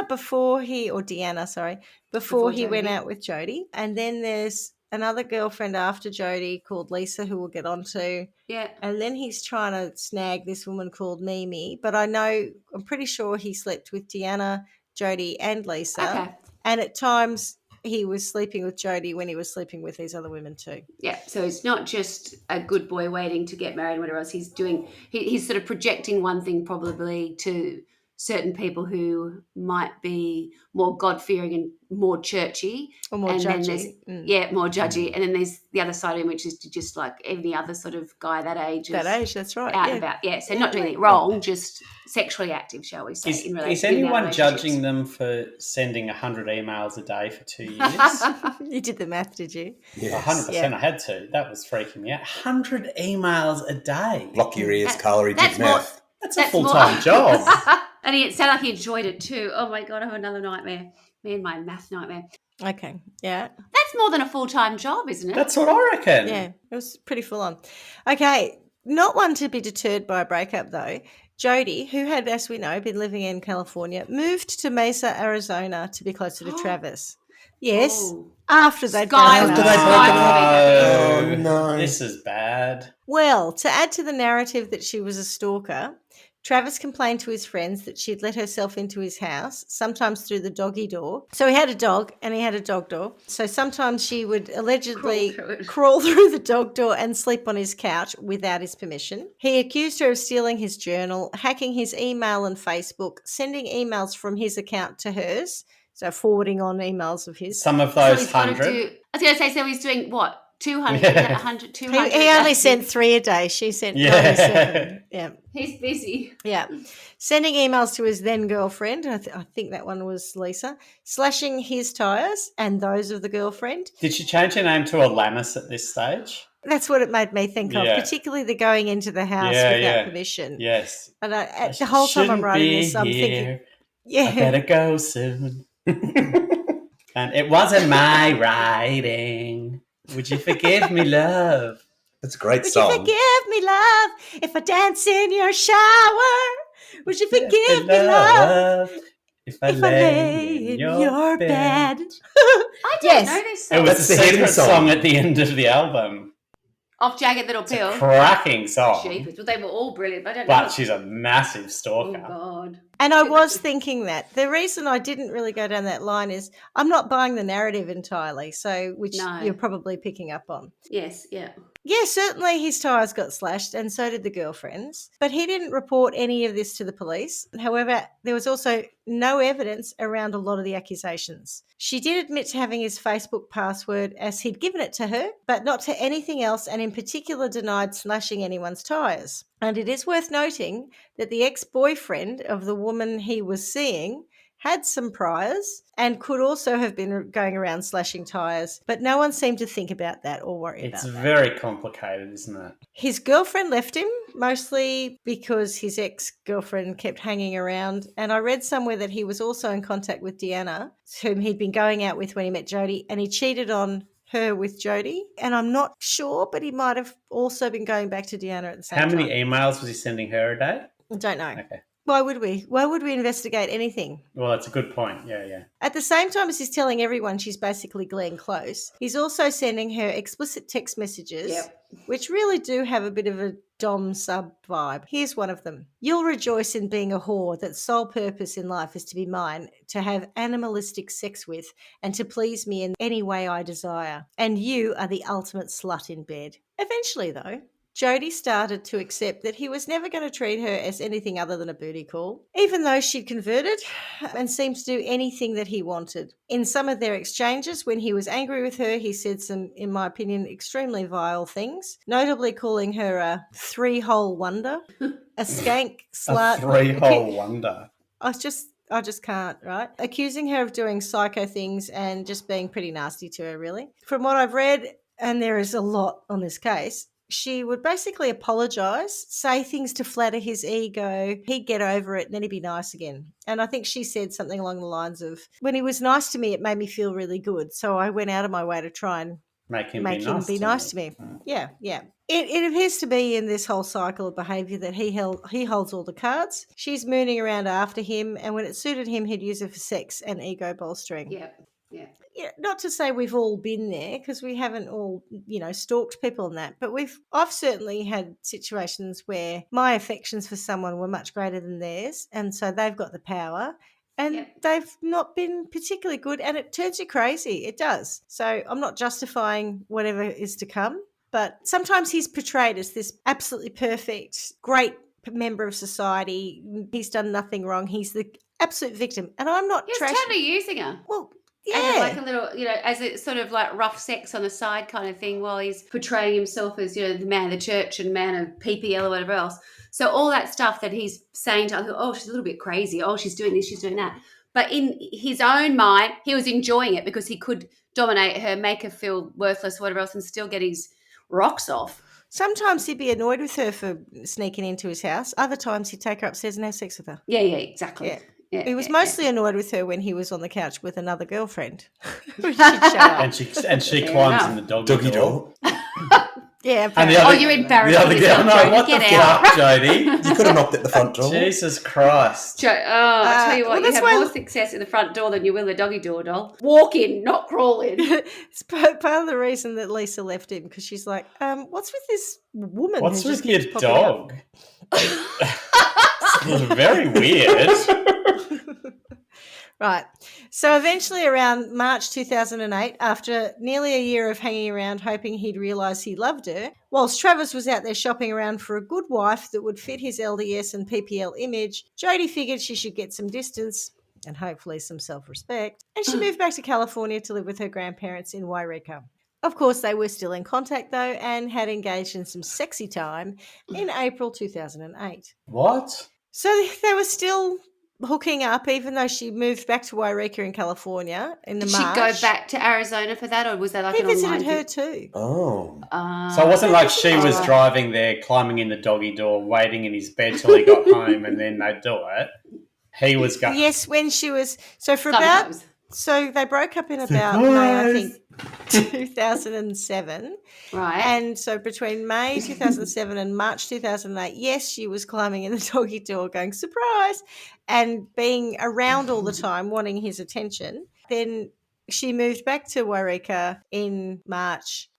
Speaker 1: Before he went
Speaker 2: Jodi.
Speaker 1: out with Jodi. And then there's another girlfriend after Jodi called Lisa, who we'll get onto.
Speaker 2: Yeah.
Speaker 1: And then he's trying to snag this woman called Mimi. But I'm pretty sure he slept with Deanna, Jodi, and Lisa.
Speaker 2: Okay.
Speaker 1: And at times he was sleeping with Jodi when he was sleeping with these other women too.
Speaker 2: Yeah, so it's not just a good boy waiting to get married and whatever else he's doing. He's sort of projecting one thing probably to certain people who might be more God-fearing and more churchy.
Speaker 1: Or more
Speaker 2: and
Speaker 1: judgy.
Speaker 2: then there's, more judgy. And then there's the other side of him, which is just like any other sort of guy that age.
Speaker 1: That age, that's right.
Speaker 2: Out
Speaker 1: yeah.
Speaker 2: and about. Yeah, so not doing anything wrong, just sexually active, shall we say.
Speaker 3: Is anyone judging them for sending 100 emails a day for 2 years?
Speaker 1: You did the math, did you?
Speaker 4: Yes.
Speaker 3: 100%.
Speaker 1: Yeah.
Speaker 3: I had to. That was freaking me out. 100 emails a day.
Speaker 4: Block your ears, Carla. He
Speaker 2: that's
Speaker 4: did
Speaker 2: more-
Speaker 4: math.
Speaker 3: That's a
Speaker 2: That's
Speaker 3: full-time
Speaker 2: more-
Speaker 3: job.
Speaker 2: And it sounded like he enjoyed it too. Oh my God, I have another nightmare. Me and my math nightmare.
Speaker 1: Okay. Yeah.
Speaker 2: That's more than a full-time job, isn't it?
Speaker 3: That's what I reckon.
Speaker 1: Yeah. It was pretty full on. Okay. Not one to be deterred by a breakup, though. Jodi, who had, as we know, been living in California, moved to Mesa, Arizona to be closer to Travis. Yes.
Speaker 2: Oh.
Speaker 1: After they'd
Speaker 2: Sky
Speaker 1: broken
Speaker 2: was
Speaker 1: up.
Speaker 2: they broken up.
Speaker 4: Oh, no.
Speaker 3: This is bad.
Speaker 1: Well, to add to the narrative that she was a stalker, Travis complained to his friends that she'd let herself into his house, sometimes through the doggy door. So he had a dog and he had a dog door. So sometimes she would allegedly crawl through the dog door and sleep on his couch without his permission. He accused her of stealing his journal, hacking his email and Facebook, sending emails from his account to hers, so forwarding on emails of his.
Speaker 3: Some of
Speaker 2: So
Speaker 3: those
Speaker 2: he's got to
Speaker 3: 100.
Speaker 2: do. I was going to say, so he's doing what? 200,
Speaker 3: Yeah.
Speaker 2: 100, 200.
Speaker 1: He only sent 3 a day. She sent
Speaker 3: Yeah.
Speaker 1: only 7. Yeah.
Speaker 2: He's busy.
Speaker 1: Yeah. Sending emails to his then girlfriend, I think that one was Lisa, slashing his tyres and those of the girlfriend.
Speaker 3: Did she change her name to Alanis at this stage?
Speaker 1: That's what it made me think of,
Speaker 3: Yeah.
Speaker 1: particularly the going into the house
Speaker 3: Yeah,
Speaker 1: without
Speaker 3: yeah.
Speaker 1: permission.
Speaker 3: Yes.
Speaker 1: And the whole time I'm
Speaker 3: Shouldn't
Speaker 1: writing
Speaker 3: be
Speaker 1: this, I'm thinking,
Speaker 3: here.
Speaker 1: yeah.
Speaker 3: I better go soon. And it wasn't my writing. Would you forgive me, love?
Speaker 4: It's a great
Speaker 1: Would
Speaker 4: song.
Speaker 1: you forgive me, love, if I dance in your shower? Would you forgive me, love,
Speaker 3: if I
Speaker 1: if I lay in your bed?
Speaker 2: I don't know this
Speaker 3: It
Speaker 2: song.
Speaker 3: was
Speaker 4: That's
Speaker 3: the
Speaker 4: the hidden
Speaker 3: secret
Speaker 4: song.
Speaker 3: song at the end of the album.
Speaker 2: Off Jagged Little
Speaker 3: It's a
Speaker 2: Pill.
Speaker 3: cracking song.
Speaker 2: Jeepers. Well, they were all brilliant. But I don't know.
Speaker 3: But she's a massive
Speaker 2: Oh,
Speaker 3: stalker.
Speaker 2: God.
Speaker 1: And I was thinking that. The reason I didn't really go down that line is I'm not buying the narrative entirely, so which
Speaker 2: No.
Speaker 1: you're probably picking up on.
Speaker 2: Yes, yeah.
Speaker 1: Yeah, certainly his tyres got slashed and so did the girlfriend's, but he didn't report any of this to the police. However, there was also no evidence around a lot of the accusations. She did admit to having his Facebook password as he'd given it to her, but not to anything else, and in particular denied slashing anyone's tyres. And it is worth noting that the ex-boyfriend of the woman he was seeing had some priors and could also have been going around slashing tyres, but no one seemed to think about that or worry
Speaker 3: It's
Speaker 1: about that.
Speaker 3: very complicated, isn't it?
Speaker 1: His girlfriend left him, mostly because his ex-girlfriend kept hanging around. And I read somewhere that he was also in contact with Deanna, whom he'd been going out with when he met Jodi, and he cheated on her with Jodi. And I'm not sure, but he might have also been going back to Deanna at the same
Speaker 3: How
Speaker 1: time.
Speaker 3: many emails was he sending her a day?
Speaker 1: I don't know.
Speaker 3: Okay.
Speaker 1: Why would we? Why would we investigate anything?
Speaker 3: Well, that's a good point. Yeah, yeah.
Speaker 1: At the same time as he's telling everyone she's basically Glenn Close, he's also sending her explicit text messages, which really do have a bit of a Dom sub vibe. Here's one of them. You'll rejoice in being a whore that's sole purpose in life is to be mine, to have animalistic sex with, and to please me in any way I desire. And you are the ultimate slut in bed. Eventually, though, Jodi started to accept that he was never going to treat her as anything other than a booty call, even though she'd converted and seemed to do anything that he wanted. In some of their exchanges, when he was angry with her, he said some, in my opinion, extremely vile things, notably calling her a three-hole wonder, a skank, slut.
Speaker 3: A three-hole wonder.
Speaker 1: I just can't, right? Accusing her of doing psycho things and just being pretty nasty to her, really. From what I've read, and there is a lot on this case, she would basically apologise, say things to flatter his ego, he'd get over it, and then he'd be nice again. And I think she said something along the lines of, when he was nice to me, it made me feel really good. So I went out of my way to try and
Speaker 3: Make him
Speaker 1: be nice to me. Yeah, yeah. It appears to be in this whole cycle of behaviour that he holds all the cards. She's mooning around after him, and when it suited him, he'd use her for sex and ego bolstering.
Speaker 2: Yeah, yeah.
Speaker 1: Yeah, not to say we've all been there because we haven't all, stalked people and that, but I've certainly had situations where my affections for someone were much greater than theirs, and so they've got the power, and they've not been particularly good, and it turns you crazy. It does. So I'm not justifying whatever is to come, but sometimes he's portrayed as this absolutely perfect, great member of society. He's done nothing wrong. He's the absolute victim, and I'm not.
Speaker 2: He's totally using her.
Speaker 1: Well. Yeah.
Speaker 2: As like a little, as a sort of like rough sex on the side kind of thing while he's portraying himself as, the man of the church and man of PPL or whatever else. So all that stuff that he's saying to her, oh, she's a little bit crazy. Oh, she's doing this, she's doing that. But in his own mind, he was enjoying it because he could dominate her, make her feel worthless or whatever else and still get his rocks off.
Speaker 1: Sometimes he'd be annoyed with her for sneaking into his house. Other times he'd take her upstairs and have sex with her.
Speaker 2: Yeah, exactly.
Speaker 1: Yeah.
Speaker 2: Yeah,
Speaker 1: he was mostly annoyed with her when he was on the couch with another girlfriend. She'd show up.
Speaker 3: And she climbs in the doggy door.
Speaker 1: Yeah.
Speaker 3: And the other,
Speaker 2: you're embarrassing
Speaker 3: the other girl,
Speaker 2: yourself,
Speaker 3: no, what
Speaker 2: Jodi.
Speaker 3: the
Speaker 2: Get out.
Speaker 3: fuck, Jodi?
Speaker 4: You could have knocked at the front door.
Speaker 3: Jesus Christ.
Speaker 2: I tell you what,
Speaker 1: well,
Speaker 2: you
Speaker 1: that's
Speaker 2: have
Speaker 1: why-
Speaker 2: more success in the front door than you will the doggy door, doll. Walk in, not crawl in.
Speaker 1: It's part of the reason that Lisa left him because she's like, what's with this woman?
Speaker 3: What's
Speaker 1: who
Speaker 3: with
Speaker 1: just
Speaker 3: your
Speaker 1: keeps popping up?"
Speaker 3: dog? Very weird.
Speaker 1: Right. So eventually around March 2008, after nearly a year of hanging around hoping he'd realise he loved her, whilst Travis was out there shopping around for a good wife that would fit his LDS and PPL image, Jodi figured she should get some distance and hopefully some self-respect, and she moved back to California to live with her grandparents in Wairika. Of course, they were still in contact, though, and had engaged in some sexy time in April 2008.
Speaker 3: What?
Speaker 1: So they were still hooking up, even though she moved back to Wairika in California in the
Speaker 2: Did
Speaker 1: March.
Speaker 2: she go back to Arizona for that, or was that like
Speaker 1: He
Speaker 2: an online
Speaker 1: visited her
Speaker 2: thing?
Speaker 1: too.
Speaker 4: Oh.
Speaker 3: So it wasn't like she
Speaker 1: Oh.
Speaker 3: was driving there, climbing in the doggy door, waiting in his bed till he got home, and then they'd do it. He was going.
Speaker 1: Yes, when she was so for
Speaker 2: Sometimes.
Speaker 1: about so they broke up in about May, I think, 2007.
Speaker 2: Right.
Speaker 1: And so between May 2007 and March 2008, yes, she was climbing in the doggy door going, surprise, and being around all the time, wanting his attention. Then she moved back to Wairika in March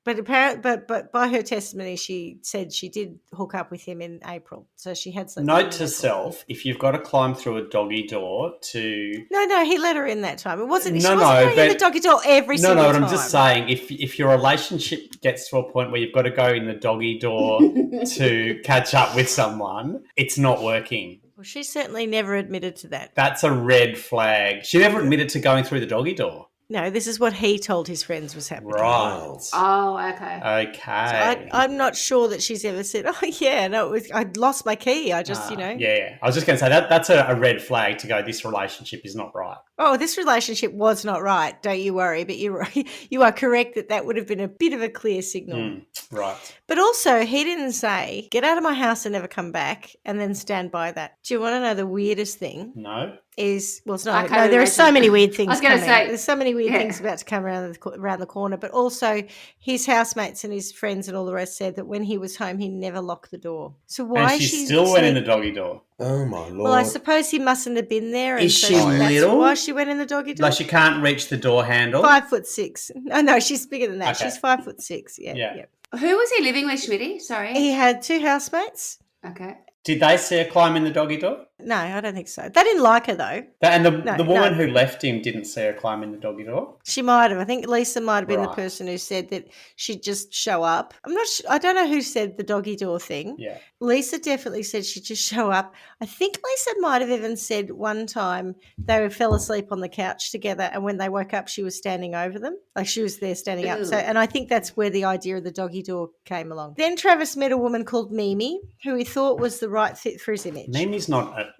Speaker 1: but by her testimony, she said she did hook up with him in April. So she had slept with him
Speaker 3: Note
Speaker 1: in
Speaker 3: to
Speaker 1: April.
Speaker 3: self: if you've got to climb through a doggy door to
Speaker 1: No, he let her in that time. It wasn't. She
Speaker 3: No,
Speaker 1: wasn't
Speaker 3: no,
Speaker 1: going in the
Speaker 3: but-
Speaker 1: doggy door every
Speaker 3: no,
Speaker 1: single
Speaker 3: no. But
Speaker 1: time.
Speaker 3: I'm just saying, if your relationship gets to a point where you've got to go in the doggy door to catch up with someone, it's not working.
Speaker 1: Well, she certainly never admitted to that.
Speaker 3: That's a red flag. She never admitted to going through the doggy door.
Speaker 1: No, this is what he told his friends was happening.
Speaker 3: Right.
Speaker 2: Oh, okay.
Speaker 3: Okay.
Speaker 1: So I'm not sure that she's ever said, "Oh yeah, no, I lost my key. I just,
Speaker 3: Yeah. I was just going to say that's a red flag to go. This relationship is not right.
Speaker 1: Oh, this relationship was not right. Don't you worry." But you are correct that would have been a bit of a clear signal.
Speaker 3: Right.
Speaker 1: But also, he didn't say, "Get out of my house and never come back," and then stand by that. Do you want to know the weirdest thing?
Speaker 3: No.
Speaker 1: It's
Speaker 2: I
Speaker 1: not.
Speaker 2: can't
Speaker 1: No, there are so
Speaker 2: imagine.
Speaker 1: many weird things.
Speaker 2: I was gonna
Speaker 1: coming.
Speaker 2: say,
Speaker 1: There's so many weird
Speaker 2: yeah.
Speaker 1: things about to come around the corner. But also, his housemates and his friends and all the rest said that when he was home, he never locked the door. So why
Speaker 3: And she
Speaker 1: she
Speaker 3: still went in the doggy door.
Speaker 4: Oh, my Lord.
Speaker 1: Well, I suppose he mustn't have been there. And
Speaker 3: Is
Speaker 1: so
Speaker 3: she
Speaker 1: that's
Speaker 3: little?
Speaker 1: why she went in the doggy door.
Speaker 3: Like she can't reach the door handle.
Speaker 1: 5'6". No, she's bigger than that.
Speaker 3: Okay.
Speaker 1: She's 5'6". Yeah.
Speaker 3: Yeah.
Speaker 2: Who was he living with, Schmidty? Sorry.
Speaker 1: He had 2 housemates.
Speaker 2: Okay.
Speaker 3: Did they see her climb in the doggy door?
Speaker 1: No, I don't think so. They didn't like her though.
Speaker 3: And the
Speaker 1: No,
Speaker 3: woman
Speaker 1: no.
Speaker 3: who left him didn't see her climb in the doggy door?
Speaker 1: She might have. I think Lisa might have been the
Speaker 3: Right.
Speaker 1: person who said that she'd just show up. I'm not sure. I don't know who said the doggy door thing.
Speaker 3: Yeah.
Speaker 1: Lisa definitely said she'd just show up. I think Lisa might have even said one time they fell asleep on the couch together, and when they woke up, she was standing over them. Like she was there standing up. So,
Speaker 2: Ew.
Speaker 1: and I think that's where the idea of the doggy door came along. Then Travis met a woman called Mimi, who he thought was the right fit for his image.
Speaker 3: Mimi's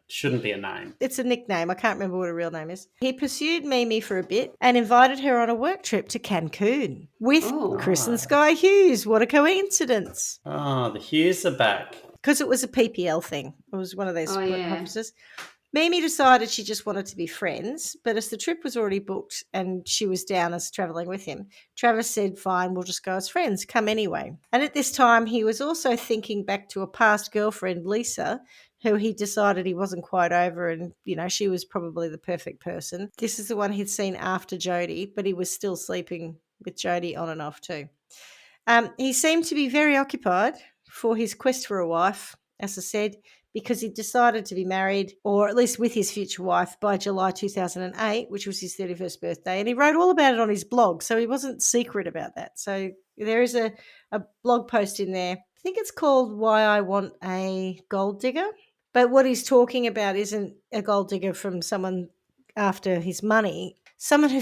Speaker 3: shouldn't be a name.
Speaker 1: It's a nickname. I can't remember what her real name is. He pursued Mimi for a bit and invited her on a work trip to Cancun with
Speaker 2: Oh.
Speaker 1: Chris and Sky Hughes. What a coincidence.
Speaker 3: Oh, the Hughes are back.
Speaker 1: Because it was a PPL thing. It was one of those
Speaker 2: Oh,
Speaker 1: work
Speaker 2: yeah.
Speaker 1: conferences. Mimi decided she just wanted to be friends, but as the trip was already booked and she was down as travelling with him, Travis said, fine, we'll just go as friends, come anyway. And at this time, he was also thinking back to a past girlfriend, Lisa, who he decided he wasn't quite over and, she was probably the perfect person. This is the one he'd seen after Jodi, but he was still sleeping with Jodi on and off too. He seemed to be very occupied for his quest for a wife, as I said, because he decided to be married, or at least with his future wife, by July 2008, which was his 31st birthday. And he wrote all about it on his blog, so he wasn't secret about that. So there is a blog post in there. I think it's called Why I Want a Gold Digger. But what he's talking about isn't a gold digger from someone after his money, someone who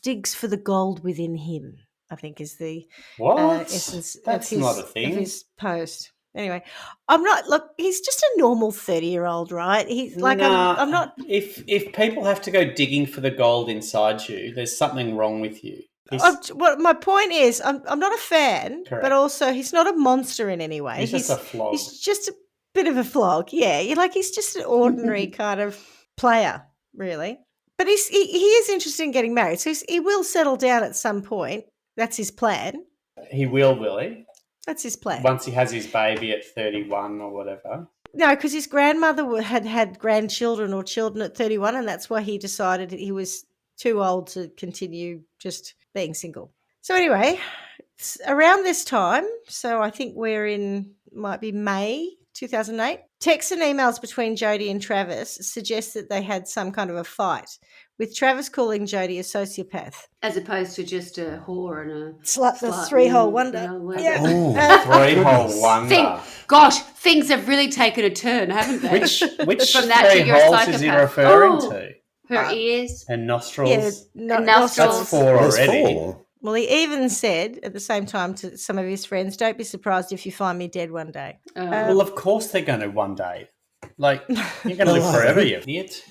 Speaker 1: digs for the gold within him, I think is the
Speaker 3: What?
Speaker 1: essence
Speaker 3: That's
Speaker 1: of
Speaker 3: not a thing.
Speaker 1: of his post. Anyway, he's just a normal 30-year-old, right? He's like,
Speaker 3: Nah,
Speaker 1: I'm not.
Speaker 3: If people have to go digging for the gold inside you, there's something wrong with you.
Speaker 1: What my point is, I'm not a fan,
Speaker 3: Correct.
Speaker 1: but also he's not a monster in any way.
Speaker 3: He's just a flog.
Speaker 1: He's just a bit of a flog, yeah. He's just an ordinary kind of player, really. But he is interested in getting married, so he will settle down at some point. That's his plan.
Speaker 3: He will he?
Speaker 1: That's his plan.
Speaker 3: Once he has his baby at 31 or whatever.
Speaker 1: No, because his grandmother had grandchildren or children at 31, and that's why he decided he was too old to continue just being single. So anyway, it's around this time, so I think might be May 2008, texts and emails between Jodi and Travis suggest that they had some kind of a fight, with Travis calling Jodi a sociopath.
Speaker 2: As opposed to just a whore and a
Speaker 1: The three-hole wonder. Yeah.
Speaker 4: Oh,
Speaker 3: Three-hole wonder.
Speaker 2: Gosh, things have really taken a turn, haven't they?
Speaker 3: Which
Speaker 2: From that to
Speaker 3: three
Speaker 2: you're a
Speaker 3: holes is he
Speaker 2: psychopath.
Speaker 3: referring
Speaker 2: Oh.
Speaker 3: to?
Speaker 2: Her ears.
Speaker 3: And nostrils?
Speaker 1: Yeah,
Speaker 2: And nostrils.
Speaker 3: That's four
Speaker 4: there's
Speaker 3: already.
Speaker 4: 4.
Speaker 1: Well, he even said at the same time to some of his friends, don't be surprised if you find me dead one day.
Speaker 3: Well, of course they're going to one day. Like, you're going to live
Speaker 4: Hello.
Speaker 3: forever, you idiot.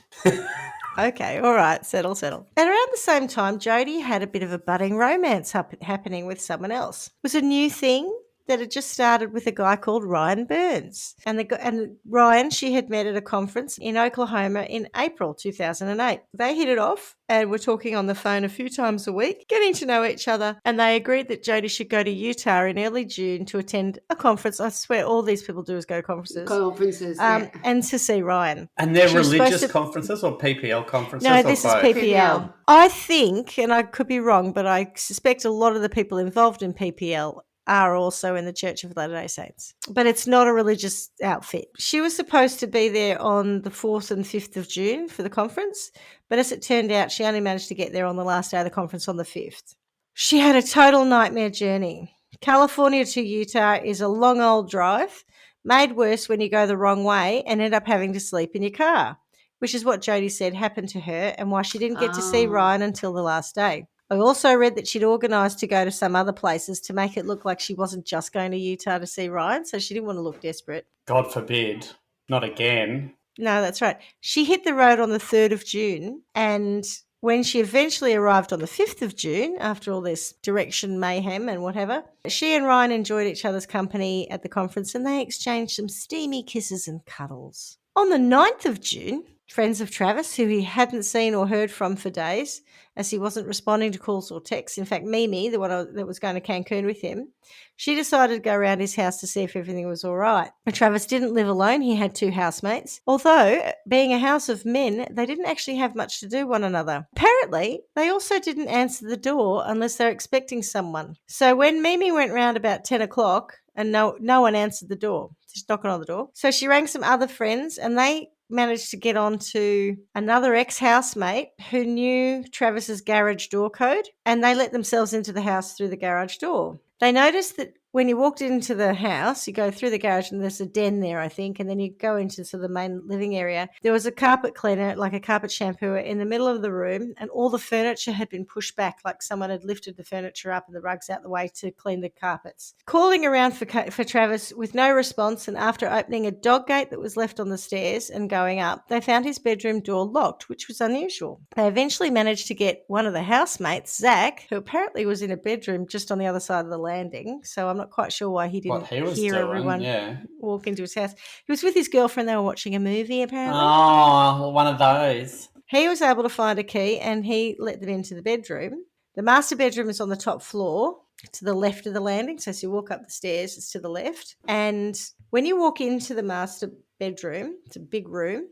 Speaker 1: Okay, all right, settle. And around the same time, Jodi had a bit of a budding romance happening with someone else. It was a new thing that had just started with a guy called Ryan Burns. And Ryan, she had met at a conference in Oklahoma in April 2008. They hit it off and were talking on the phone a few times a week, getting to know each other. And they agreed that Jodi should go to Utah in early June to attend a conference. I swear all these people do is go to conferences. And to see Ryan.
Speaker 3: And they're
Speaker 1: She was
Speaker 3: religious
Speaker 1: supposed to-
Speaker 3: conferences or PPL conferences?
Speaker 1: No,
Speaker 3: or
Speaker 1: this is
Speaker 3: both?
Speaker 1: PPL. I think, and I could be wrong, but I suspect a lot of the people involved in PPL are also in the Church of Latter-day Saints. But it's not a religious outfit. She was supposed to be there on the 4th and 5th of June for the conference, but as it turned out, she only managed to get there on the last day of the conference on the 5th. She had a total nightmare journey. California to Utah is a long old drive, made worse when you go the wrong way and end up having to sleep in your car, which is what Jodi said happened to her and why she didn't get to see Ryan until the last day. I also read that she'd organised to go to some other places to make it look like she wasn't just going to Utah to see Ryan, so she didn't want to look desperate.
Speaker 3: God forbid. Not again.
Speaker 1: No, that's right. She hit the road on the 3rd of June, and when she eventually arrived on the 5th of June, after all this direction mayhem and whatever, she and Ryan enjoyed each other's company at the conference and they exchanged some steamy kisses and cuddles. On the 9th of June, friends of Travis, who he hadn't seen or heard from for days, as he wasn't responding to calls or texts. In fact, Mimi, the one that was going to Cancun with him, she decided to go around his house to see if everything was all right. But Travis didn't live alone. He had 2 housemates. Although, being a house of men, they didn't actually have much to do one another. Apparently, they also didn't answer the door unless they were expecting someone. So when Mimi went round about 10 o'clock and no one answered the door, just knocking on the door. So she rang some other friends and they managed to get on to another ex-housemate who knew Travis's garage door code, and they let themselves into the house through the garage door. They noticed that when you walked into the house, you go through the garage and there's a den there, I think, and then you go into sort of the main living area. There was a carpet cleaner, like a carpet shampooer, in the middle of the room, and all the furniture had been pushed back, like someone had lifted the furniture up and the rugs out the way to clean the carpets. Calling around for Travis with no response, and after opening a dog gate that was left on the stairs and going up, they found his bedroom door locked, which was unusual. They eventually managed to get one of the housemates, Zach, who apparently was in a bedroom just on the other side of the landing, so I'm not quite sure why he didn't hear everyone walk into his house. He was with his girlfriend. They were watching a movie, apparently.
Speaker 3: Oh, one of those.
Speaker 1: He was able to find a key and he let them into the bedroom. The master bedroom is on the top floor to the left of the landing. So as you walk up the stairs, it's to the left. And when you walk into the master bedroom, it's a big room,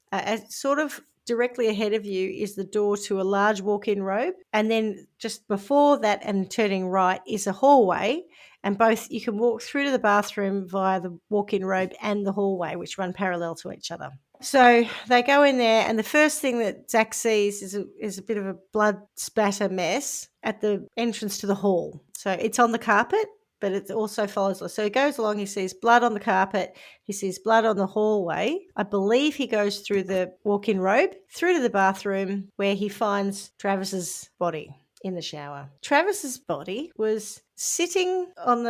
Speaker 1: sort of directly ahead of you is the door to a large walk-in robe. And then just before that and turning right is a hallway. And both you can walk through to the bathroom via the walk-in robe and the hallway, which run parallel to each other. So they go in there, and the first thing that Zach sees is a bit of a blood spatter mess at the entrance to the hall. So it's on the carpet, but it also follows. So he goes along, he sees blood on the carpet, he sees blood on the hallway. I believe he goes through the walk-in robe, through to the bathroom where he finds Travis's body in the shower. Travis's body was sitting in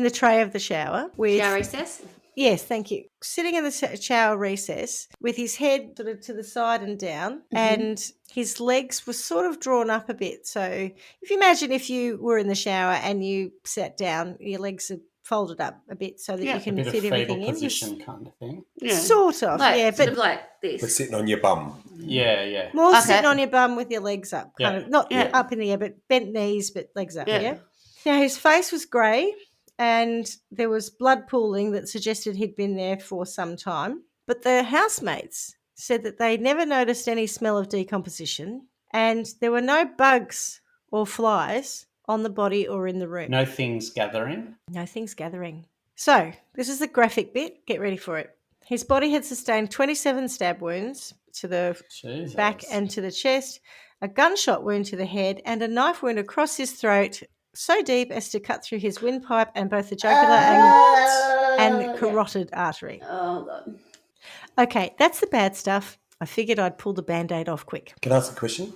Speaker 1: the tray of the shower with
Speaker 2: Shower recess?
Speaker 1: Yes, thank you. Sitting in the shower recess with his head sort of to the side and down, and his legs were sort of drawn up a bit. So if you imagine if you were in the shower and you sat down, your legs are folded up a bit so that you can fit everything in.
Speaker 3: Position kind of thing.
Speaker 2: Yeah.
Speaker 1: Sort of,
Speaker 2: Sort
Speaker 1: but
Speaker 2: of like this.
Speaker 4: But sitting on your bum.
Speaker 3: Yeah.
Speaker 1: more sitting on your bum with your legs up, kind of not
Speaker 2: Yeah.
Speaker 1: up in the air, but bent knees, but legs up.
Speaker 2: Yeah.
Speaker 1: Yeah. Now his face was grey, and there was blood pooling that suggested he'd been there for some time. But the housemates said that they never noticed any smell of decomposition, and there were no bugs or flies on the body or in the room.
Speaker 3: No things gathering.
Speaker 1: No things gathering. So, this is the graphic bit. Get ready for it. His body had sustained 27 stab wounds to the
Speaker 3: Jesus.
Speaker 1: back and to the chest, a gunshot wound to the head, and a knife wound across his throat so deep as to cut through his windpipe and both the jugular and carotid artery.
Speaker 2: Oh, God.
Speaker 1: Okay, that's the bad stuff. I figured I'd pull the Band-Aid off quick.
Speaker 4: Can I ask a question?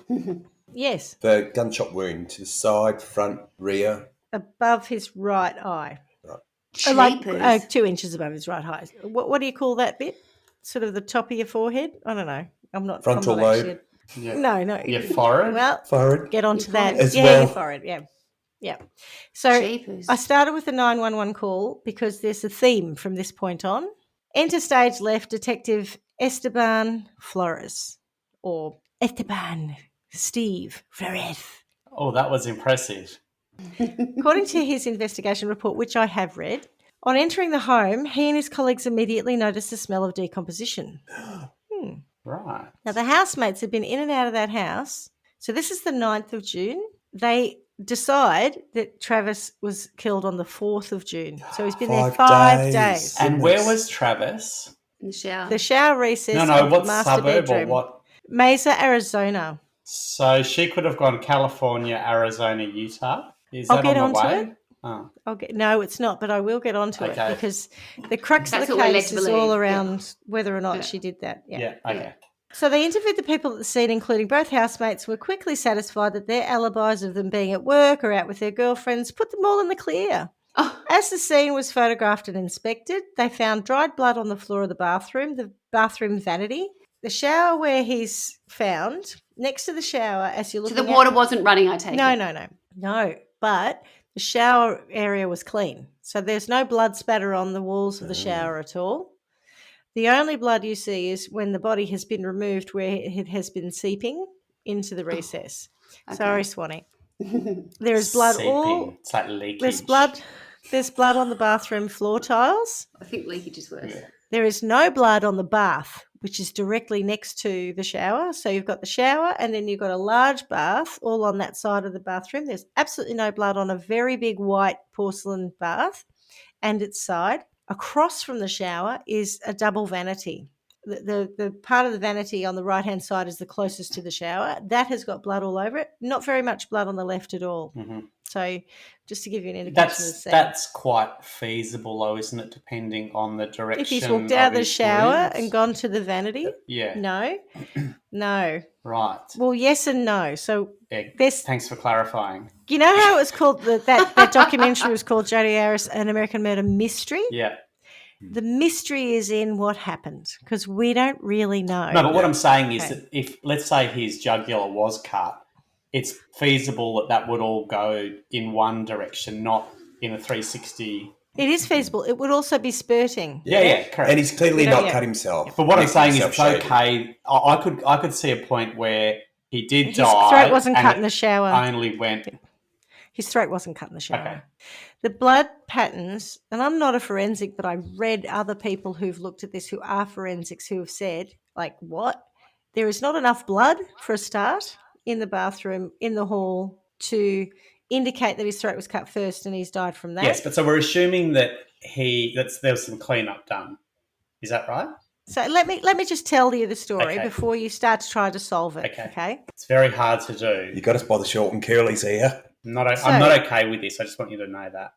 Speaker 1: Yes,
Speaker 4: The gunshot wound to the side, front, rear.
Speaker 1: above his right eye.
Speaker 4: Right.
Speaker 2: Cheapers.
Speaker 1: 2 inches above his right eye. What do you call that bit? Sort of the top of your forehead? I don't know.
Speaker 4: Frontal
Speaker 1: I'm not actually.
Speaker 4: lobe.
Speaker 1: No.
Speaker 3: Your forehead?
Speaker 1: Well,
Speaker 4: Forehead.
Speaker 1: get onto
Speaker 2: Your
Speaker 1: that.
Speaker 2: forehead.
Speaker 4: As
Speaker 1: Your
Speaker 4: well.
Speaker 1: forehead. Yeah. So
Speaker 2: Cheapers.
Speaker 1: I started with the 911 call because there's a theme from this point on. Enter stage left, Detective Esteban Flores, or Esteban Steve Flores.
Speaker 3: Oh, that was impressive.
Speaker 1: According to his investigation report, which I have read, on entering the home, he and his colleagues immediately noticed the smell of decomposition.
Speaker 3: Right.
Speaker 1: Now, the housemates had been in and out of that house. So this is the 9th of June. They decide that Travis was killed on the 4th of June. So he's been there
Speaker 4: 5
Speaker 1: 5
Speaker 4: days.
Speaker 1: days.
Speaker 3: And where was Travis?
Speaker 2: In the shower.
Speaker 1: The shower recess
Speaker 3: No,
Speaker 1: of the
Speaker 3: what
Speaker 1: master
Speaker 3: suburb
Speaker 1: bedroom.
Speaker 3: or what?
Speaker 1: Mesa, Arizona.
Speaker 3: So she could have gone California, Arizona, Utah. Is
Speaker 1: I'll
Speaker 3: that
Speaker 1: get
Speaker 3: on the
Speaker 1: onto
Speaker 3: way?
Speaker 1: it.
Speaker 3: Oh.
Speaker 1: No, it's not, but I will get onto it
Speaker 3: Okay.
Speaker 1: because the crux
Speaker 2: That's
Speaker 1: of the
Speaker 2: what we're led
Speaker 1: case
Speaker 2: to
Speaker 1: is all
Speaker 2: believe.
Speaker 1: around whether or not
Speaker 2: Yeah.
Speaker 1: she did that.
Speaker 3: Yeah. Okay.
Speaker 1: So they interviewed the people at the scene, including both housemates, were quickly satisfied that their alibis of them being at work or out with their girlfriends put them all in the clear.
Speaker 2: Oh,
Speaker 1: As the scene was photographed and inspected, they found dried blood on the floor of the bathroom vanity, the shower where he's found, next to the shower as you're
Speaker 2: so
Speaker 1: looking
Speaker 2: the water wasn't running, I take
Speaker 1: No,
Speaker 2: it.
Speaker 1: no. But the shower area was clean. So there's no blood spatter on the walls of the shower at all. The only blood you see is when the body has been removed where it has been seeping into the recess.
Speaker 2: Okay.
Speaker 1: Sorry, Swanee. There is blood
Speaker 3: Seeping. It's like leakage.
Speaker 1: There's blood on the bathroom floor tiles.
Speaker 2: I think leakage is worse.
Speaker 3: Yeah.
Speaker 1: There is no blood on the bath, which is directly next to the shower. So you've got the shower and then you've got a large bath all on that side of the bathroom. There's absolutely no blood on a very big white porcelain bath and its side. Across from the shower is a double vanity. The part of the vanity on the right-hand side is the closest to the shower. That has got blood all over it. Not very much blood on the left at all.
Speaker 3: Mm-hmm.
Speaker 1: So just to give you an indication of the scene.
Speaker 3: That's quite feasible, though, isn't it? Depending on the direction.
Speaker 1: If he's walked out of the
Speaker 3: his
Speaker 1: shower
Speaker 3: wounds.
Speaker 1: and gone to the vanity,
Speaker 3: Yeah.
Speaker 1: no.
Speaker 3: Right.
Speaker 1: Well, yes and no. So
Speaker 3: Yeah.
Speaker 1: there's,
Speaker 3: Thanks for clarifying.
Speaker 1: you know how it was called, that documentary was called Jodi Arias, An American Murder Mystery?
Speaker 3: Yeah.
Speaker 1: The mystery is in what happened because we don't really know.
Speaker 3: No, but what I'm saying is
Speaker 1: Okay.
Speaker 3: that if, let's say, his jugular was cut, it's feasible that would all go in one direction, not in a 360.
Speaker 1: It is feasible. It would also be spurting.
Speaker 3: Yeah, correct.
Speaker 4: And he's clearly
Speaker 1: You know,
Speaker 4: not
Speaker 1: yeah.
Speaker 4: cut himself.
Speaker 3: But what I'm
Speaker 4: Making
Speaker 3: saying is
Speaker 4: himself
Speaker 3: it's
Speaker 4: shady.
Speaker 3: okay. I could see a point where he did
Speaker 1: His
Speaker 3: die.
Speaker 1: throat wasn't
Speaker 3: and
Speaker 1: cut in
Speaker 3: it
Speaker 1: the shower.
Speaker 3: Only went.
Speaker 1: His throat wasn't cut in the shower.
Speaker 3: Okay.
Speaker 1: The blood patterns, and I'm not a forensic, but I read other people who've looked at this who are forensics who have said, like, what? There is not enough blood for a start in the bathroom, in the hall, to indicate that his throat was cut first and he's died from that.
Speaker 3: Yes, but so we're assuming that there was some cleanup done. Is that right?
Speaker 1: So let me just tell you the story
Speaker 3: Okay.
Speaker 1: before you start to try to solve it.
Speaker 3: Okay.
Speaker 1: Okay.
Speaker 3: It's very hard to do.
Speaker 4: You got us by the short and curlies here.
Speaker 3: I'm not okay with this. I just want you to know that.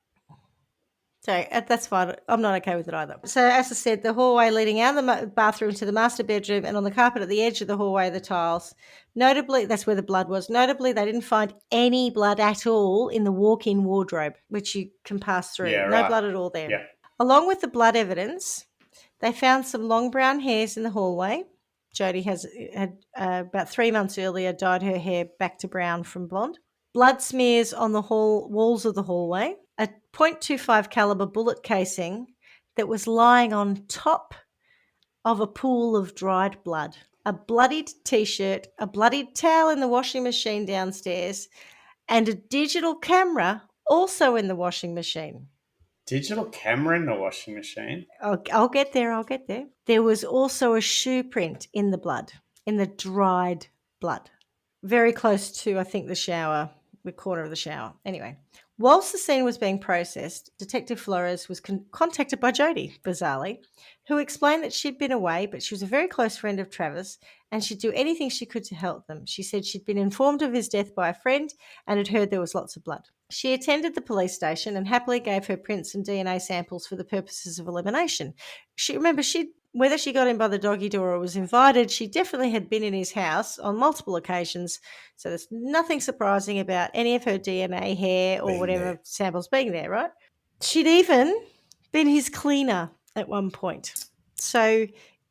Speaker 1: So that's fine. I'm not okay with it either. So as I said, the hallway leading out of the bathroom to the master bedroom, and on the carpet at the edge of the hallway, the tiles. Notably, that's where the blood was. Notably, they didn't find any blood at all in the walk-in wardrobe, which you can pass through.
Speaker 3: Yeah,
Speaker 1: No
Speaker 3: right.
Speaker 1: blood at all there.
Speaker 3: Yeah.
Speaker 1: Along with the blood evidence, they found some long brown hairs in the hallway. Jodi had about 3 months earlier dyed her hair back to brown from blonde. Blood smears on the walls of the hallway. A .25 caliber bullet casing that was lying on top of a pool of dried blood. A bloodied T-shirt, a bloodied towel in the washing machine downstairs, and a digital camera also in the washing machine.
Speaker 3: Digital camera in the washing machine.
Speaker 1: I'll get there. There was also a shoe print in the blood, in the dried blood, very close to, I think, the corner of the shower. Anyway, whilst the scene was being processed, Detective Flores was contacted by Jodi, bizarrely, who explained that she'd been away, but she was a very close friend of Travis and she'd do anything she could to help them. She said she'd been informed of his death by a friend and had heard there was lots of blood. She attended the police station and happily gave her prints and DNA samples for the purposes of elimination. She'd whether she got in by the doggy door or was invited, she definitely had been in his house on multiple occasions. So there's nothing surprising about any of her DNA, hair, or
Speaker 4: Being
Speaker 1: whatever
Speaker 4: there.
Speaker 1: samples being there, right? She'd even been his cleaner at one point. So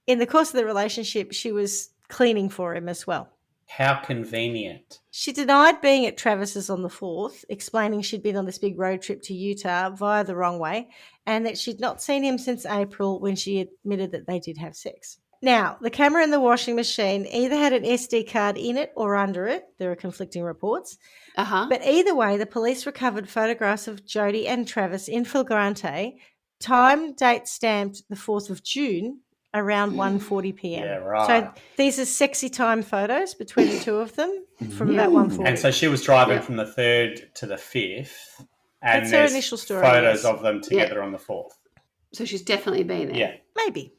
Speaker 1: in the course of the relationship, she was cleaning for him as well.
Speaker 3: How convenient.
Speaker 1: She denied being at Travis's on the 4th, explaining she'd been on this big road trip to Utah via the wrong way and that she'd not seen him since April when she admitted that they did have sex. Now, the camera in the washing machine either had an SD card in it or under it. There are conflicting reports.
Speaker 2: Uh-huh.
Speaker 1: But either way, the police recovered photographs of Jodi and Travis in flagrante, time date stamped the 4th of June, around 1:40 p.m.
Speaker 3: Yeah, right.
Speaker 1: So these are sexy time photos between the two of them from about 1:40.
Speaker 3: And so she was driving
Speaker 2: Yeah.
Speaker 3: from the 3rd to the 5th. And
Speaker 1: That's her
Speaker 3: there's
Speaker 1: initial story,
Speaker 3: photos
Speaker 1: yes.
Speaker 3: of them together on the 4th.
Speaker 2: So she's definitely been there.
Speaker 3: Yeah.
Speaker 1: Maybe.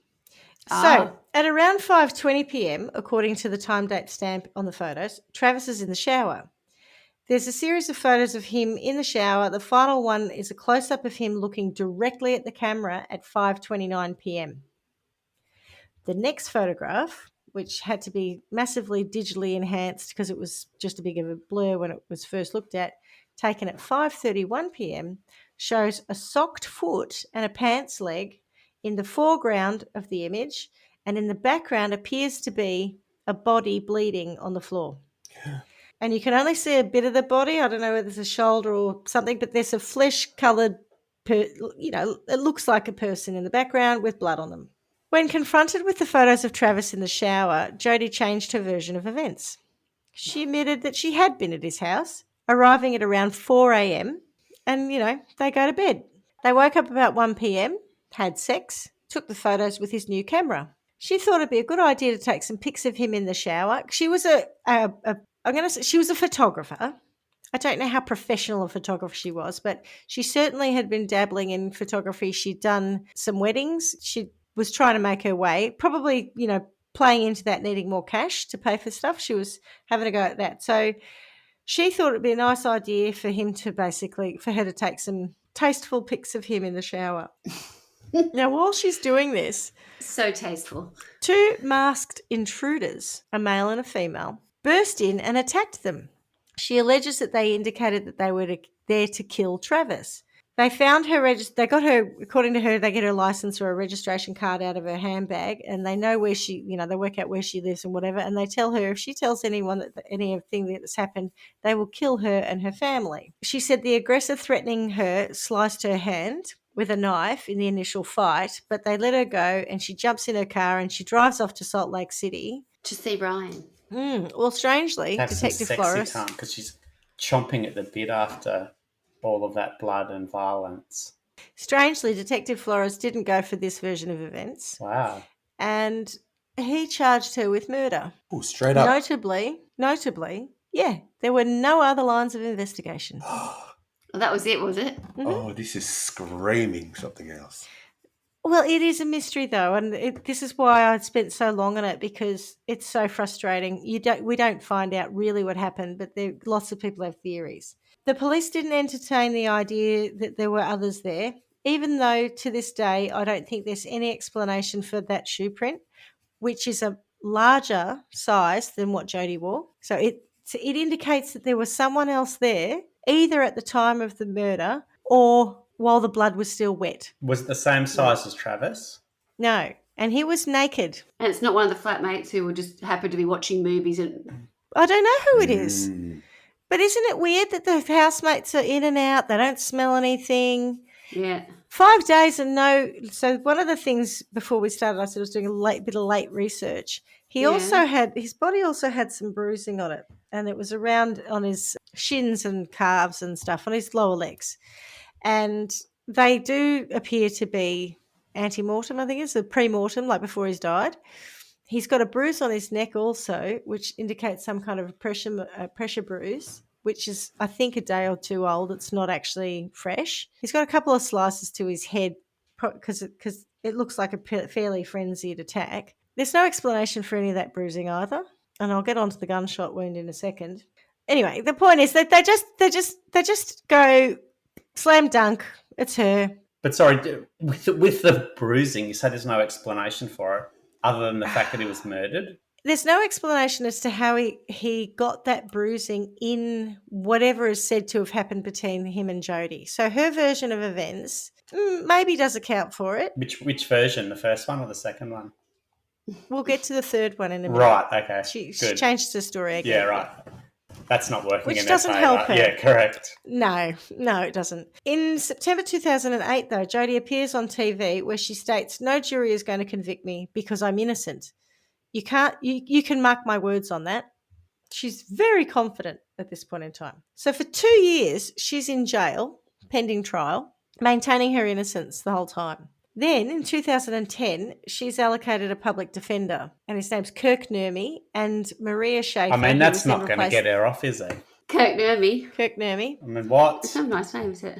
Speaker 2: Ah.
Speaker 1: So at around 5:20 p.m., according to the time date stamp on the photos, Travis is in the shower. There's a series of photos of him in the shower. The final one is a close-up of him looking directly at the camera at 5:29 p.m. The next photograph, which had to be massively digitally enhanced because it was just a big of a blur when it was first looked at, taken at 5:31 p.m., shows a socked foot and a pants leg in the foreground of the image, and in the background appears to be a body bleeding on the floor. And you can only see a bit of the body. I don't know whether it's a shoulder or something, but there's a flesh-coloured, it looks like a person in the background with blood on them. When confronted with the photos of Travis in the shower, Jodi changed her version of events. She admitted that she had been at his house, arriving at around 4 a.m., and, they go to bed. They woke up about 1 p.m., had sex, took the photos with his new camera. She thought it'd be a good idea to take some pics of him in the shower. She was she was a photographer. I don't know how professional a photographer she was, but she certainly had been dabbling in photography. She'd done some weddings. She was trying to make her way, probably, playing into that, needing more cash to pay for stuff. She was having a go at that. So she thought it'd be a nice idea for her to take some tasteful pics of him in the shower. Now, while she's doing this,
Speaker 2: So tasteful.
Speaker 1: 2 masked intruders, a male and a female, burst in and attacked them. She alleges that they indicated that they were there to kill Travis. They found her, they got her, according to her, they get her license or a registration card out of her handbag, and they know where she, they work out where she lives and whatever, and they tell her if she tells anyone that anything that's happened, they will kill her and her family. She said the aggressor threatening her sliced her hand with a knife in the initial fight, but they let her go, and she jumps in her car and she drives off to Salt Lake City.
Speaker 2: To see Ryan.
Speaker 1: Well, strangely,
Speaker 3: Have some
Speaker 1: Detective
Speaker 3: sexy
Speaker 1: Flores...
Speaker 3: time because she's chomping at the bit after all of that blood and violence.
Speaker 1: Strangely, Detective Flores didn't go for this version of events.
Speaker 3: Wow.
Speaker 1: And he charged her with murder.
Speaker 4: Oh, straight up.
Speaker 1: Notably, yeah, there were no other lines of investigation.
Speaker 2: Well, that was it, was it?
Speaker 4: Oh, this is screaming something else.
Speaker 1: Well, it is a mystery, though, and this is why I spent so long on it, because it's so frustrating. We don't find out really what happened, but lots of people have theories. The police didn't entertain the idea that there were others there, even though to this day I don't think there's any explanation for that shoe print, which is a larger size than what Jodi wore. So it indicates that there was someone else there, either at the time of the murder or while the blood was still wet.
Speaker 3: Was it the same size as Travis?
Speaker 1: No, and he was naked.
Speaker 2: And it's not one of the flatmates who would just happen to be watching movies and...
Speaker 1: I don't know who it is. But isn't it weird that the housemates are in and out, they don't smell anything?
Speaker 2: Yeah.
Speaker 1: 5 days and no... So one of the things before we started, I said I was doing a bit of late research. His body also had some bruising on it, and it was around on his shins and calves and stuff, on his lower legs. And they do appear to be ante-mortem, I think it's a pre-mortem, like before he's died. He's got a bruise on his neck also, which indicates some kind of a pressure bruise, which is, I think, a day or two old. It's not actually fresh. He's got a couple of slices to his head because it looks like a fairly frenzied attack. There's no explanation for any of that bruising either, and I'll get onto the gunshot wound in a second. Anyway, the point is that they just go slam dunk. It's her.
Speaker 3: But sorry, with the bruising, you say there's no explanation for it other than the fact that he was murdered?
Speaker 1: There's no explanation as to how he got that bruising in whatever is said to have happened between him and Jodi. So her version of events maybe does account for it.
Speaker 3: Which version? The first one or the second one?
Speaker 1: We'll get to the third one in a minute.
Speaker 3: Right, okay.
Speaker 1: She
Speaker 3: Good.
Speaker 1: changed the story again.
Speaker 3: Yeah, right. That's not working
Speaker 1: Which
Speaker 3: in their
Speaker 1: doesn't
Speaker 3: favour.
Speaker 1: help her.
Speaker 3: Yeah, correct.
Speaker 1: No, it doesn't. In September 2008, though, Jodi appears on TV where she states, "No jury is going to convict me because I'm innocent. You can't. You can mark my words on that." She's very confident at this point in time. So for 2 years, she's in jail, pending trial, maintaining her innocence the whole time. Then in 2010, she's allocated a public defender, and his name's Kirk Nurmi and Maria Schaefer.
Speaker 3: I mean, that's not going to get her off, is it?
Speaker 2: Kirk Nurmi.
Speaker 1: Kirk Nurmi.
Speaker 3: I mean, what?
Speaker 2: It's a nice name, is it?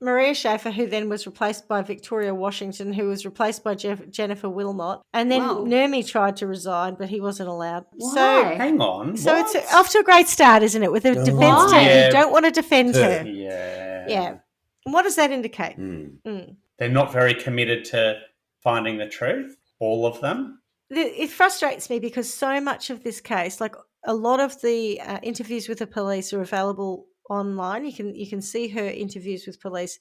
Speaker 1: Maria Schaefer, who then was replaced by Victoria Washington, who was replaced by Jennifer Wilmot. And then Nurmi tried to resign, but he wasn't allowed.
Speaker 2: Why?
Speaker 1: So,
Speaker 3: hang on.
Speaker 1: So
Speaker 3: what?
Speaker 1: it's off to a great start, isn't it? With a defence team who don't want to defend her.
Speaker 3: Yeah.
Speaker 1: Yeah. And what does that indicate?
Speaker 3: They're not very committed to finding the truth, all of them.
Speaker 1: It frustrates me because so much of this case, like a lot of the interviews with the police are available online. You can see her interviews with police.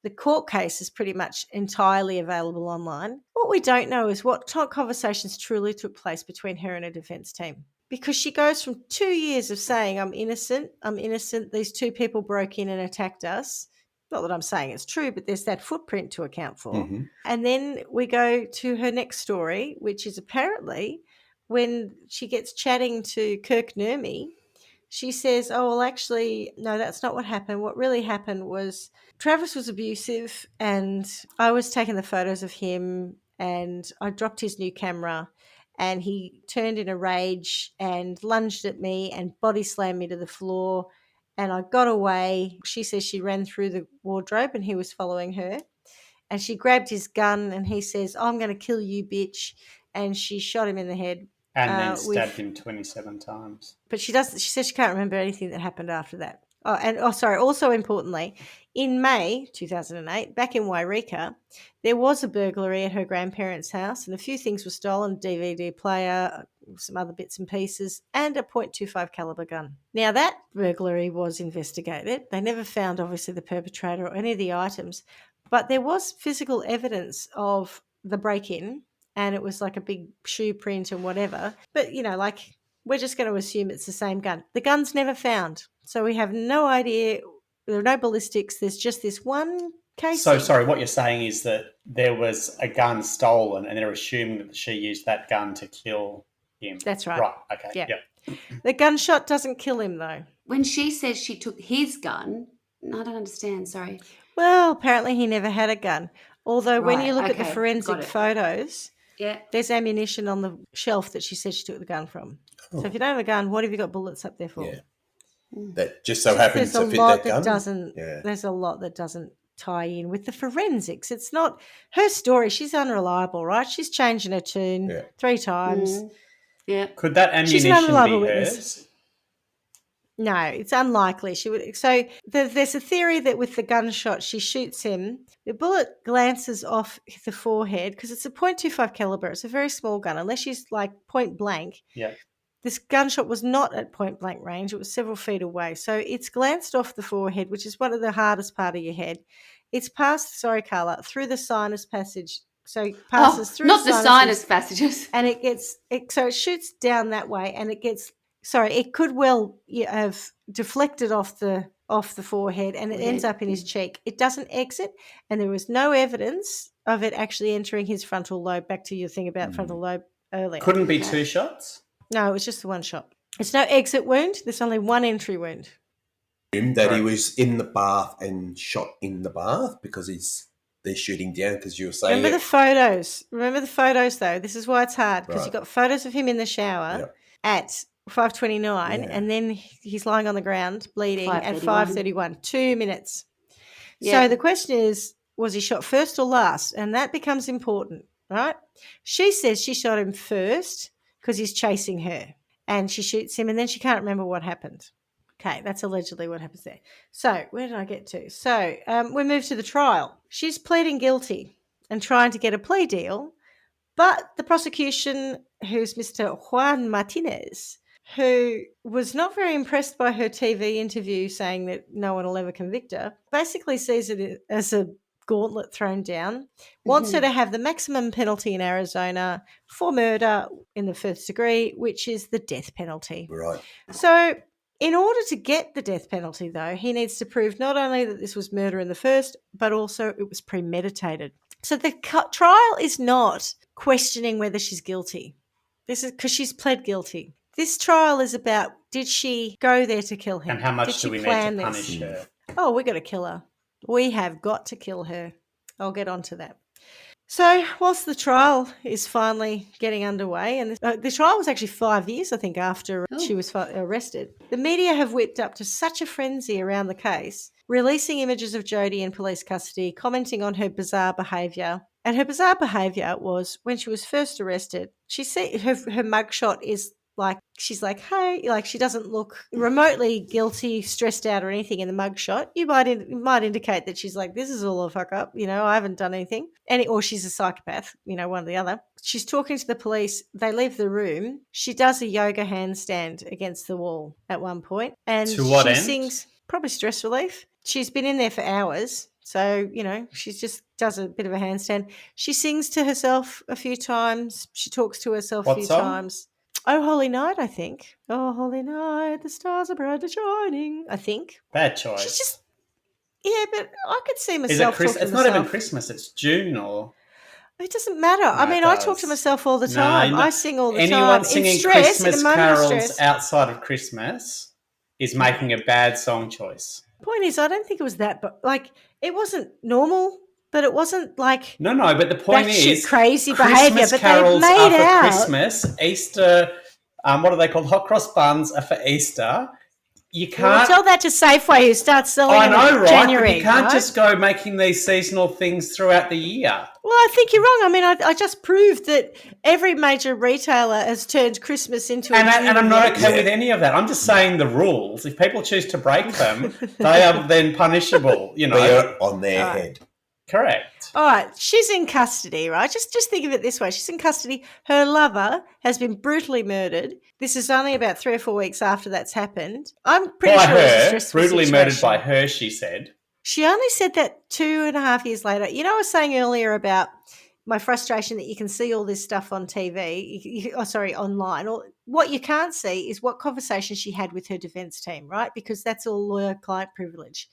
Speaker 1: The court case is pretty much entirely available online. What we don't know is what conversations truly took place between her and her defence team. Because she goes from 2 years of saying, I'm innocent, these two people broke in and attacked us. Not that I'm saying it's true, but there's that footprint to account for.
Speaker 4: Mm-hmm.
Speaker 1: And then we go to her next story, which is apparently when she gets chatting to Kirk Nurmi, she says, oh, well, actually, no, that's not what happened. What really happened was Travis was abusive and I was taking the photos of him and I dropped his new camera and he turned in a rage and lunged at me and body slammed me to the floor and I got away. She says she ran through the wardrobe and he was following her and she grabbed his gun and he says, I'm going to kill you, bitch. And she shot him in the head.
Speaker 3: And then stabbed him 27 times.
Speaker 1: But she says she can't remember anything that happened after that. Also importantly, in May 2008, back in Wairika, there was a burglary at her grandparents' house and a few things were stolen, a DVD player, some other bits and pieces, and a .25 caliber gun. Now, that burglary was investigated. They never found, obviously, the perpetrator or any of the items, but there was physical evidence of the break-in, and it was like a big shoe print and whatever. But, we're just going to assume it's the same gun. The gun's never found. So we have no idea. There are no ballistics. There's just this one case.
Speaker 3: So, sorry, what you're saying is that there was a gun stolen and they're assuming that she used that gun to kill him.
Speaker 1: That's right.
Speaker 3: Right, okay.
Speaker 1: Yeah.
Speaker 3: Yep.
Speaker 1: The gunshot doesn't kill him, though.
Speaker 2: When she says she took his gun, I don't understand, sorry.
Speaker 1: Well, apparently he never had a gun. Although when you look at the forensic photos, there's ammunition on the shelf that she said she took the gun from. Oh. So if you don't have a gun, what have you got bullets up there for?
Speaker 4: Yeah. That just so happens to fit that gun.
Speaker 1: There's a lot that doesn't tie in with the forensics. It's not her story. She's unreliable, right? She's changing her tune 3 times.
Speaker 2: Mm. Yeah.
Speaker 3: Could that ammunition be hers?
Speaker 1: No, it's unlikely. She would. So there's a theory that with the gunshot, she shoots him. The bullet glances off the forehead because it's a .25 caliber. It's a very small gun, unless she's like point blank.
Speaker 3: Yeah.
Speaker 1: This gunshot was not at point blank range. It was several feet away. So it's glanced off the forehead, which is one of the hardest part of your head. It's passed, sorry, Carla, through the sinus passage. So it passes through
Speaker 2: not the sinus passages.
Speaker 1: And so it shoots down that way and it gets, it could well have deflected off the forehead and it ends up in his cheek. It doesn't exit and there was no evidence of it actually entering his frontal lobe. Back to your thing about frontal lobe earlier.
Speaker 3: Couldn't be 2 shots?
Speaker 1: No, it was just the one shot. It's no exit wound. There's only one entry wound.
Speaker 4: That he was in the bath and shot in the bath because they're shooting down because you were saying
Speaker 1: Remember the photos, though. This is why it's hard because you've got photos of him in the shower at 5:29 and then he's lying on the ground bleeding at 5:31. 2 minutes. So the question is, was he shot first or last? And that becomes important, right? She says she shot him first because he's chasing her and she shoots him and then she can't remember what happened.
Speaker 5: Okay, that's allegedly what happens there. So where did I get to? So we move to the trial. She's pleading guilty and trying to get a plea deal, but the prosecution, who's Mr. Juan Martinez, who was not very impressed by her TV interview saying that no one will ever convict her, basically sees it as a gauntlet thrown down, wants her to have the maximum penalty in Arizona for murder in the first degree, which is the death penalty.
Speaker 4: Right.
Speaker 5: So in order to get the death penalty, though, he needs to prove not only that this was murder in the first, but also it was premeditated. So the trial is not questioning whether she's guilty. This is because she's pled guilty. This trial is about, did she go there to kill him?
Speaker 3: And how much do we need to punish her?
Speaker 5: Oh, we got to kill her. We have got to kill her. I'll get on to that. So whilst the trial is finally getting underway, and the trial was actually 5 years, I think, after she was arrested, the media have whipped up to such a frenzy around the case, releasing images of Jodi in police custody, commenting on her bizarre behaviour. And her bizarre behaviour was when she was first arrested, her mugshot is like, she's like, hey, like she doesn't look remotely guilty, stressed out or anything in the mugshot. You might indicate that she's like, this is all a fuck up, I haven't done anything. Or she's a psychopath, one or the other. She's talking to the police. They leave the room. She does a yoga handstand against the wall at one point. And
Speaker 3: to what end?
Speaker 5: Sings, probably stress relief. She's been in there for hours. So, she just does a bit of a handstand. She sings to herself a few times. She talks to herself a few times. Oh, Holy Night, I think. Oh, Holy Night, the stars are brightly shining, I think.
Speaker 3: Bad choice.
Speaker 5: She's just, but I could see myself talking to myself.
Speaker 3: It's not even Christmas, it's June or...
Speaker 5: It doesn't matter. I talk to myself all the time. I sing all the time.
Speaker 3: Anyone singing Christmas carols outside of Christmas is making a bad song choice.
Speaker 5: Point is, I don't think it was that, but it wasn't normal. But it wasn't like
Speaker 3: no. But the point is,
Speaker 5: crazy
Speaker 3: Christmas
Speaker 5: behaviour. But
Speaker 3: carols
Speaker 5: they made
Speaker 3: are for
Speaker 5: out
Speaker 3: Christmas. Easter, what are they called? Hot cross buns are for Easter. You can't
Speaker 5: tell that to Safeway, who starts selling them in January.
Speaker 3: But you can't just go making these seasonal things throughout the year.
Speaker 5: Well, I think you're wrong. I just proved that every major retailer has turned Christmas into
Speaker 3: and I'm not okay with any of that. I'm just saying the rules. If people choose to break them, they are then punishable.
Speaker 4: They're on their head.
Speaker 3: Correct.
Speaker 5: All right, she's in custody, right? Just think of it this way. She's in custody. Her lover has been brutally murdered. This is only about 3 or 4 weeks after that's happened. I'm pretty sure it's a stressful
Speaker 3: brutally
Speaker 5: situation.
Speaker 3: Murdered by her, she said.
Speaker 5: She only said that 2.5 years later. I was saying earlier about my frustration that you can see all this stuff on TV, online. Or what you can't see is what conversation she had with her defence team, right? Because that's all lawyer-client privilege.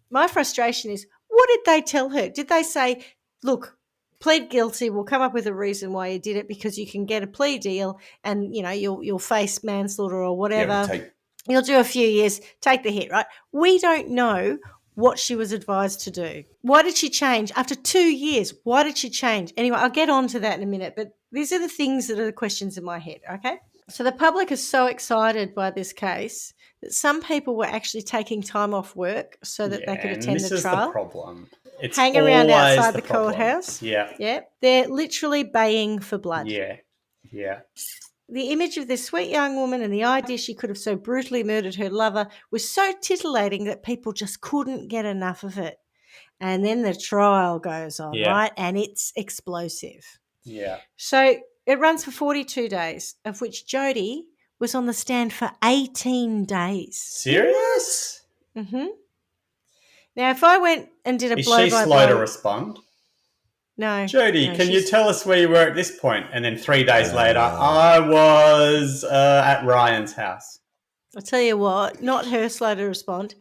Speaker 5: My frustration is, what did they tell her? Did they say, look, plead guilty, we'll come up with a reason why you did it because you can get a plea deal and, you'll face manslaughter or whatever. You'll do a few years, take the hit, right? We don't know what she was advised to do. Why did she change? After 2 years, why did she change? Anyway, I'll get on to that in a minute, but these are the things that are the questions in my head, okay? So the public is so excited by this case that some people were actually taking time off work so that they could attend the trial.
Speaker 3: This is the problem. It's
Speaker 5: hang around outside the courthouse.
Speaker 3: Yeah.
Speaker 5: Yeah. They're literally baying for blood.
Speaker 3: Yeah.
Speaker 5: The image of this sweet young woman and the idea she could have so brutally murdered her lover was so titillating that people just couldn't get enough of it. And then the trial goes on, right? And it's explosive.
Speaker 3: Yeah.
Speaker 5: So it runs for 42 days, of which Jodi was on the stand for 18 days.
Speaker 3: Serious?
Speaker 5: Mm-hmm. Now, if I went and did a blow-by-blow...
Speaker 3: Is she slow to respond?
Speaker 5: No.
Speaker 3: Jodi, can you tell us where you were at this point? And then 3 days later, I was at Ryan's house.
Speaker 5: I'll tell you what, not her slow to respond.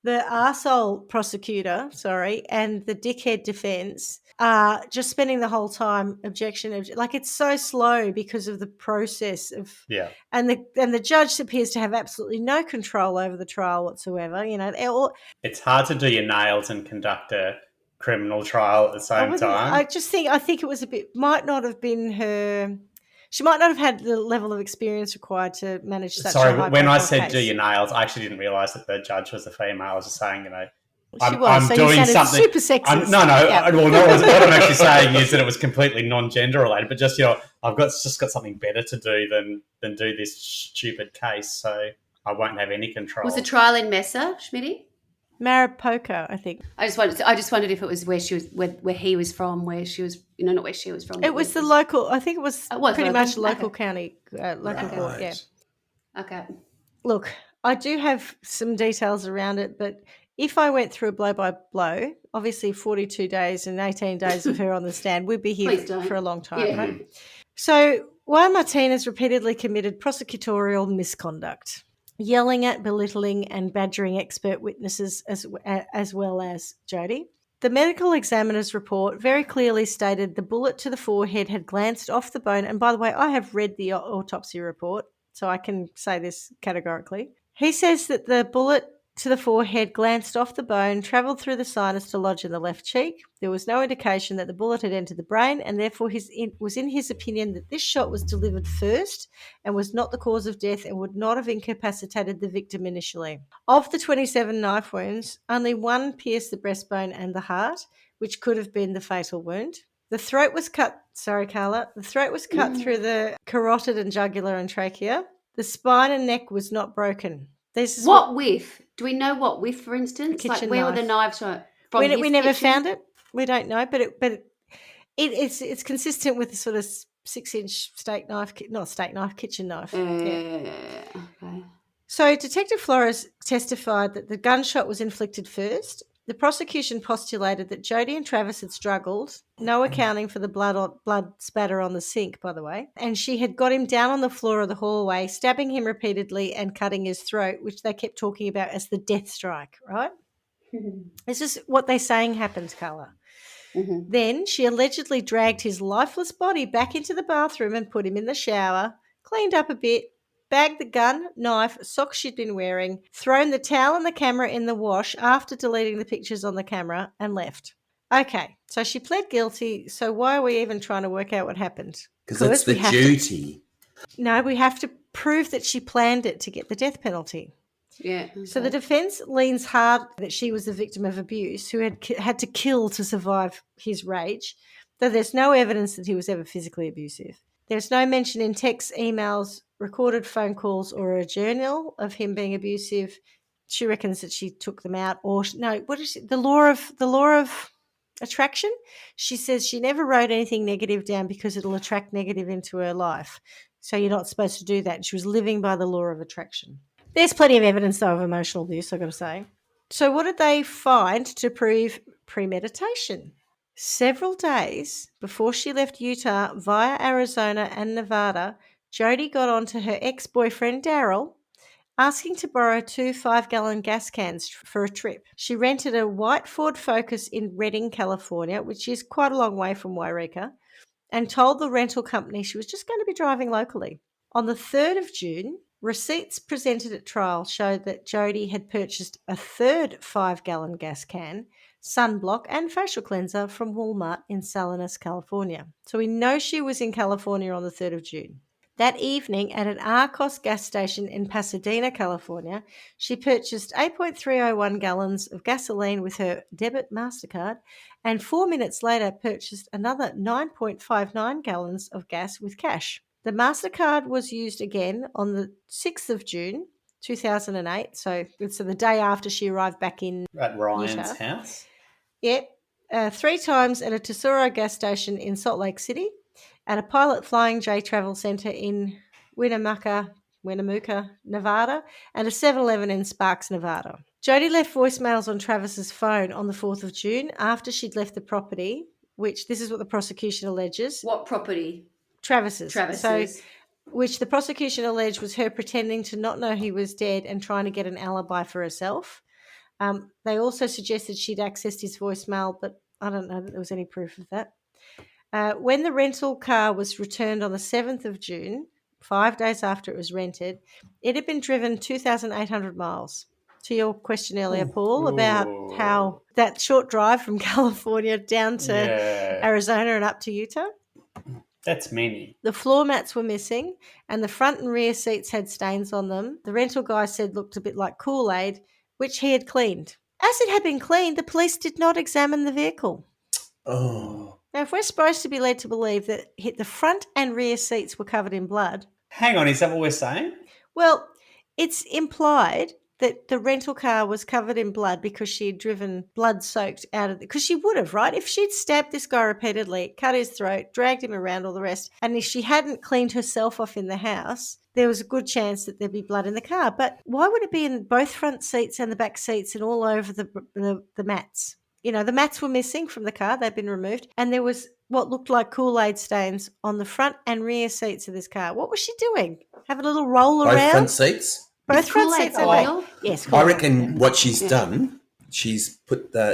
Speaker 5: The arsehole prosecutor, and the dickhead defence are just spending the whole time objection. Like, it's so slow because of the process of and the judge appears to have absolutely no control over the trial whatsoever.
Speaker 3: It's hard to do your nails and conduct a criminal trial at the same time.
Speaker 5: I think it was might not have been her. She might not have had the level of experience required to manage such a high-profile
Speaker 3: when I said
Speaker 5: case.
Speaker 3: do your nails, I actually didn't realise that the judge was a female. I was just saying,
Speaker 5: I'm doing something. Super sexist.
Speaker 3: What I'm actually saying is that it was completely non-gender related, but just I've got something better to do than do this stupid case. So I won't have any control.
Speaker 2: Was the trial in Mesa, Schmidty?
Speaker 5: Maripoca, I think.
Speaker 2: I just wondered if it was where she was, where he was from, where she was, not where she was from.
Speaker 5: It was the local. I think it was pretty
Speaker 2: local.
Speaker 5: much local
Speaker 2: Okay.
Speaker 5: county, local court. Yeah.
Speaker 2: Okay.
Speaker 5: Look, I do have some details around it, but if I went through a blow by blow, obviously 42 days and 18 days of her on the stand, we'd be here
Speaker 2: Please don't.
Speaker 5: for a long time,
Speaker 2: Yeah.
Speaker 5: right? So Juan Martinez repeatedly committed prosecutorial misconduct, yelling at, belittling and badgering expert witnesses as well as Jodi. The medical examiner's report very clearly stated the bullet to the forehead had glanced off the bone. And by the way, I have read the autopsy report, so I can say this categorically. He says that the bullet to the forehead glanced off the bone, travelled through the sinus to lodge in the left cheek. There was no indication that the bullet had entered the brain, and therefore was in his opinion that this shot was delivered first and was not the cause of death and would not have incapacitated the victim initially. Of the 27 knife wounds, only one pierced the breastbone and the heart, which could have been the fatal wound. The throat was cut, sorry, Carla, the throat was cut through the carotid and jugular and trachea. The spine and neck was not broken. This is
Speaker 2: What with? Do we know what with, for instance?
Speaker 5: Kitchen
Speaker 2: Like, where were the
Speaker 5: knife.
Speaker 2: knives from?
Speaker 5: We never found it. We don't know, but it's consistent with the sort of 6-inch steak knife, not steak knife, kitchen knife.
Speaker 2: Okay.
Speaker 5: So Detective Flores testified that the gunshot was inflicted first. The prosecution postulated that Jodi and Travis had struggled, no accounting for the blood spatter on the sink, by the way, and she had got him down on the floor of the hallway, stabbing him repeatedly and cutting his throat, which they kept talking about as the death strike, right? It's just what they're saying happened, Carla.
Speaker 2: Mm-hmm.
Speaker 5: Then she allegedly dragged his lifeless body back into the bathroom and put him in the shower, cleaned up a bit, bagged the gun, knife, socks she'd been wearing, thrown the towel and the camera in the wash after deleting the pictures on the camera, and left. Okay, so she pled guilty, so why are we even trying to work out what happened?
Speaker 4: Because that's the duty.
Speaker 5: No, we have to prove that she planned it to get the death penalty.
Speaker 2: Yeah. Okay.
Speaker 5: So the defence leans hard that she was the victim of abuse who had to kill to survive his rage, though there's no evidence that he was ever physically abusive. There's no mention in texts, emails, recorded phone calls or a journal of him being abusive. She reckons that she took them out, or no, what is it? The law of attraction? She says she never wrote anything negative down because it'll attract negative into her life. So you're not supposed to do that. She was living by the law of attraction. There's plenty of evidence, though, of emotional abuse, I've got to say. So what did they find to prove premeditation? Several days before she left Utah via Arizona and Nevada, Jodi got on to her ex-boyfriend, Daryl, asking to borrow 2 5-gallon gas cans for a trip. She rented a white Ford Focus in Redding, California, which is quite a long way from Wairika, and told the rental company she was just going to be driving locally. On the 3rd of June, receipts presented at trial showed that Jodi had purchased a third 5-gallon gas can, sunblock and facial cleanser from Walmart in Salinas, California. So we know she was in California on the 3rd of June. That evening at an Arcos gas station in Pasadena, California, she purchased 8.301 gallons of gasoline with her debit MasterCard and 4 minutes later purchased another 9.59 gallons of gas with cash. The MasterCard was used again on the 6th of June, 2008, so the day after she arrived back in
Speaker 3: At Ryan's
Speaker 5: Utah.
Speaker 3: house?
Speaker 5: Yep, 3 times at a Tesoro gas station in Salt Lake City, at a Pilot Flying J Travel Center in Winnemucca, Nevada, and a 7-Eleven in Sparks, Nevada. Jodi left voicemails on Travis's phone on the 4th of June after she'd left the property, which this is what the prosecution alleges.
Speaker 2: What property?
Speaker 5: Travis's. So,
Speaker 2: Travis's.
Speaker 5: which the prosecution alleged was her pretending to not know he was dead and trying to get an alibi for herself. They also suggested she'd accessed his voicemail, but I don't know that there was any proof of that. When the rental car was returned on the 7th of June, 5 days after it was rented, it had been driven 2,800 miles. To your question earlier, Paul, about how that short drive from California down to Arizona and up to Utah.
Speaker 3: That's many.
Speaker 5: The floor mats were missing and the front and rear seats had stains on them. The rental guy said looked a bit like Kool-Aid, which he had cleaned. As it had been cleaned, the police did not examine the vehicle.
Speaker 4: Oh.
Speaker 5: Now, if we're supposed to be led to believe that the front and rear seats were covered in blood.
Speaker 3: Hang on, is that what we're saying?
Speaker 5: Well, it's implied that the rental car was covered in blood because she had driven blood-soaked out of it. Because she would have, right? If she'd stabbed this guy repeatedly, cut his throat, dragged him around, all the rest, and if she hadn't cleaned herself off in the house, there was a good chance that there'd be blood in the car. But why would it be in both front seats and the back seats and all over the mats? You know, the mats were missing from the car. They'd been removed. And there was what looked like Kool-Aid stains on the front and rear seats of this car. What was she doing? Having a little roll
Speaker 4: Both
Speaker 5: around?
Speaker 4: front seats?
Speaker 5: Both front
Speaker 2: Kool-Aid
Speaker 5: seats. And back.
Speaker 2: oil?
Speaker 5: Yes,
Speaker 4: I
Speaker 5: Kool-Aid.
Speaker 4: reckon what she's done, she's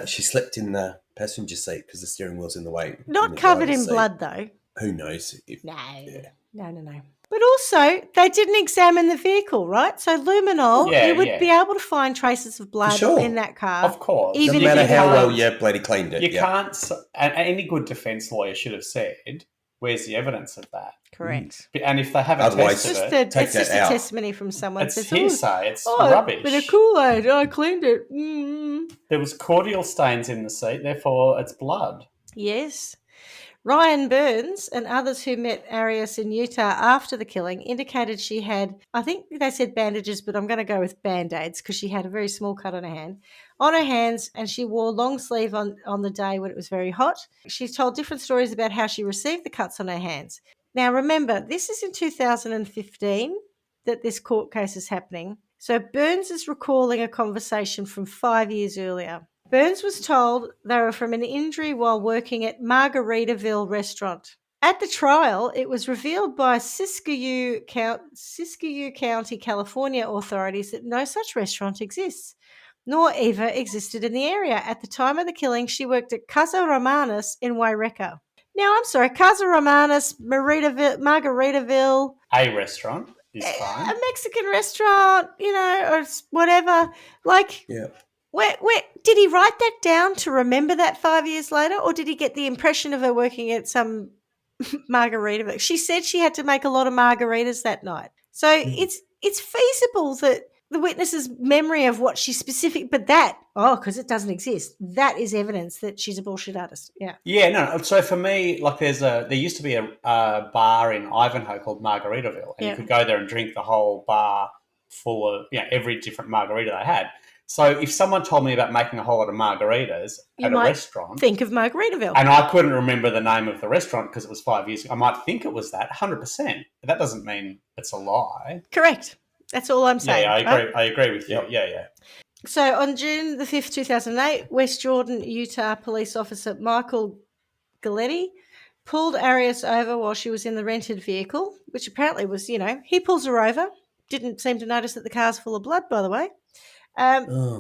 Speaker 4: she slept in the passenger seat because the steering wheel's in the way.
Speaker 5: Not covered in blood, though.
Speaker 4: Who knows?
Speaker 5: No. No. But also, they didn't examine the vehicle, right? So luminol, you would be able to find traces of blood in that car.
Speaker 3: Of course.
Speaker 4: Doesn't matter how well you bloody cleaned it.
Speaker 3: You can't, and any good defence lawyer should have said, where's the evidence of that?
Speaker 5: Correct.
Speaker 3: And if they haven't tested
Speaker 5: it's just a testimony from someone.
Speaker 3: It's hearsay. It's
Speaker 5: rubbish.
Speaker 3: rubbish.
Speaker 5: Bit of Kool-Aid. I cleaned it. Mm.
Speaker 3: There was cordial stains in the seat, therefore it's blood.
Speaker 5: Yes. Ryan Burns and others who met Arias in Utah after the killing indicated she had, I think they said bandages, but I'm going to go with Band-Aids because she had a very small cut on her hands, and she wore long sleeve on the day when it was very hot. She's told different stories about how she received the cuts on her hands. Now, remember, this is in 2015 that this court case is happening. So Burns is recalling a conversation from 5 years earlier. Burns was told they were from an injury while working at Margaritaville restaurant. At the trial, it was revealed by Siskiyou County, California authorities that no such restaurant exists, nor ever existed in the area. At the time of the killing, she worked at Casa Romanes in Waireka. Now, I'm sorry, Casa Romanes, Margaritaville.
Speaker 3: A restaurant is fine.
Speaker 5: A Mexican restaurant, or whatever. Where did he write that down to remember that 5 years later, or did he get the impression of her working at some margarita? She said she had to make a lot of margaritas that night. So it's feasible that the witness's memory of what she but because it doesn't exist, that is evidence that she's a bullshit artist. Yeah.
Speaker 3: Yeah, no. So for me, there used to be a bar in Ivanhoe called Margaritaville, and you could go there and drink the whole bar full of every different margarita they had. So if someone told me about making a whole lot of margaritas at a restaurant,
Speaker 5: think of Margaritaville,
Speaker 3: and I couldn't remember the name of the restaurant because it was 5 years ago, I might think it was that 100%. But that doesn't mean it's a lie.
Speaker 5: Correct. That's all I'm saying.
Speaker 3: Yeah, I agree. Right? I agree with you.
Speaker 4: Yep.
Speaker 3: Yeah.
Speaker 5: So on June the 5th, 2008, West Jordan, Utah police officer Michael Galletti pulled Arias over while she was in the rented vehicle, which apparently was, he pulls her over. Didn't seem to notice that the car's full of blood, by the way.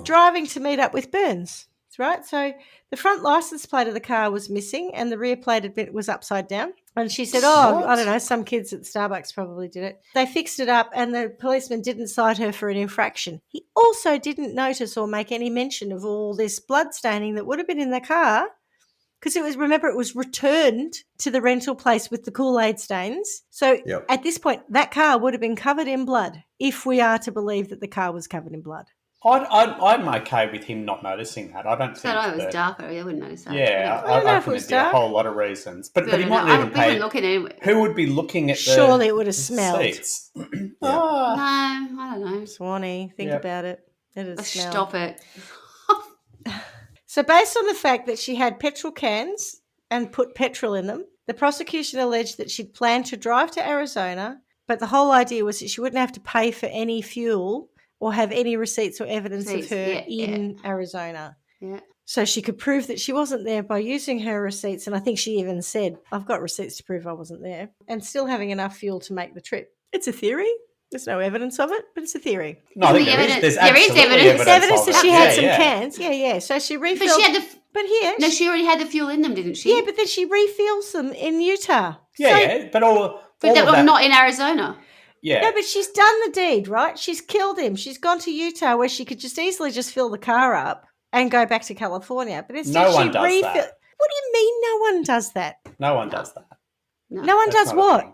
Speaker 5: Driving to meet up with Burns, right? So the front license plate of the car was missing and the rear plate was upside down. And she said, I don't know, some kids at Starbucks probably did it. They fixed it up and the policeman didn't cite her for an infraction. He also didn't notice or make any mention of all this blood staining that would have been in the car because it was returned to the rental place with the Kool-Aid stains. So at this point, that car would have been covered in blood if we are to believe that the car was covered in blood.
Speaker 3: I'm okay with him not noticing that. I don't think
Speaker 2: it was darker. I wouldn't notice that.
Speaker 3: Yeah,
Speaker 5: I don't know if it was dark.
Speaker 3: A whole lot of reasons. But he might even pay. Who would be looking at the
Speaker 5: Surely it would have smelled.
Speaker 3: Seats?
Speaker 2: No, I don't know.
Speaker 5: Swanee, think about it. It is smell.
Speaker 2: Stop it.
Speaker 5: So based on the fact that she had petrol cans and put petrol in them, the prosecution alleged that she'd planned to drive to Arizona, but the whole idea was that she wouldn't have to pay for any fuel or have any receipts or evidence of her in Arizona.
Speaker 2: Yeah.
Speaker 5: So she could prove that she wasn't there by using her receipts, and I think she even said, I've got receipts to prove I wasn't there, and still having enough fuel to make the trip. It's a theory. There's no evidence of it, but it's a theory.
Speaker 3: No, I think there is evidence.
Speaker 5: There's evidence that she had some cans. Yeah. So she refilled.
Speaker 2: But she had
Speaker 5: but
Speaker 2: she already had the fuel in them, didn't she?
Speaker 5: Yeah, but then she refills them in Utah.
Speaker 3: But
Speaker 2: that not in Arizona.
Speaker 3: Yeah.
Speaker 5: No, but she's done the deed, right? She's killed him. She's gone to Utah where she could just easily fill the car up and go back to California. But instead
Speaker 3: no one does that.
Speaker 5: What do you mean no one does that?
Speaker 3: No one does that.
Speaker 5: No one does what?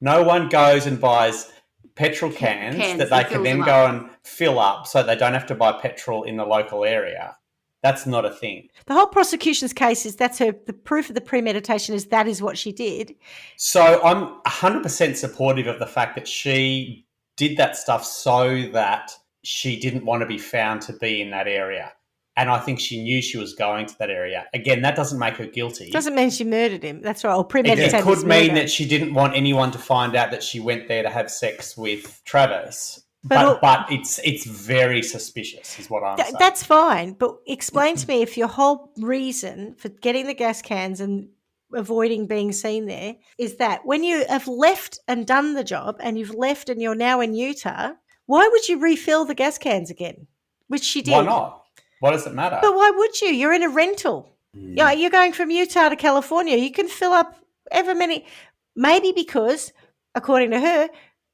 Speaker 3: No one goes and buys petrol cans that they can then go and fill up so they don't have to buy petrol in the local area. That's not a thing.
Speaker 5: The whole prosecution's case is the proof of the premeditation is that is what she did.
Speaker 3: So I'm 100% supportive of the fact that she did that stuff so that she didn't want to be found to be in that area. And I think she knew she was going to that area. Again, that doesn't make her guilty.
Speaker 5: Doesn't mean she murdered him. That's right. Or premeditated
Speaker 3: It could mean
Speaker 5: murder.
Speaker 3: that she didn't want anyone to find out that she went there to have sex with Travis. But it's very suspicious is what I'm saying.
Speaker 5: That's fine. But explain to me if your whole reason for getting the gas cans and avoiding being seen there is that when you have left and done the job and you've left and you're now in Utah, why would you refill the gas cans again? Which she did.
Speaker 3: Why not? What does it matter?
Speaker 5: But why would you? You're in a rental. Yeah, you're going from Utah to California. You can fill up ever many. Maybe because, according to her,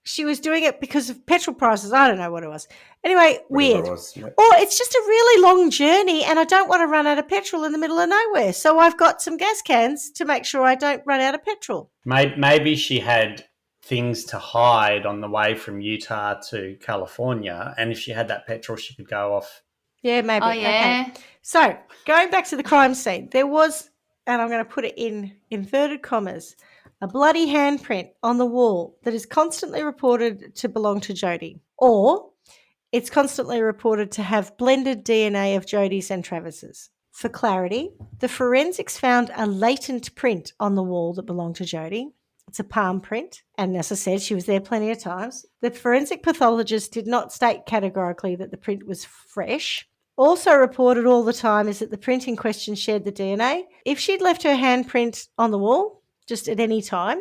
Speaker 5: she was doing it because of petrol prices. I don't know what it was. Anyway, weird. Or it's just a really long journey and I don't want to run out of petrol in the middle of nowhere. So I've got some gas cans to make sure I don't run out of petrol.
Speaker 3: Maybe she had things to hide on the way from Utah to California. And if she had that petrol, she could go off.
Speaker 5: Yeah, maybe.
Speaker 2: Oh, yeah.
Speaker 5: Okay. So going back to the crime scene, there was, and I'm going to put it in inverted commas, a bloody handprint on the wall that is constantly reported to belong to Jodi, or it's constantly reported to have blended DNA of Jodi's and Travis's. For clarity, the forensics found a latent print on the wall that belonged to Jodi. It's a palm print, and as I said, she was there plenty of times. The forensic pathologist did not state categorically that the print was fresh. Also reported all the time is that the print in question shared the DNA. If she'd left her handprint on the wall, just at any time,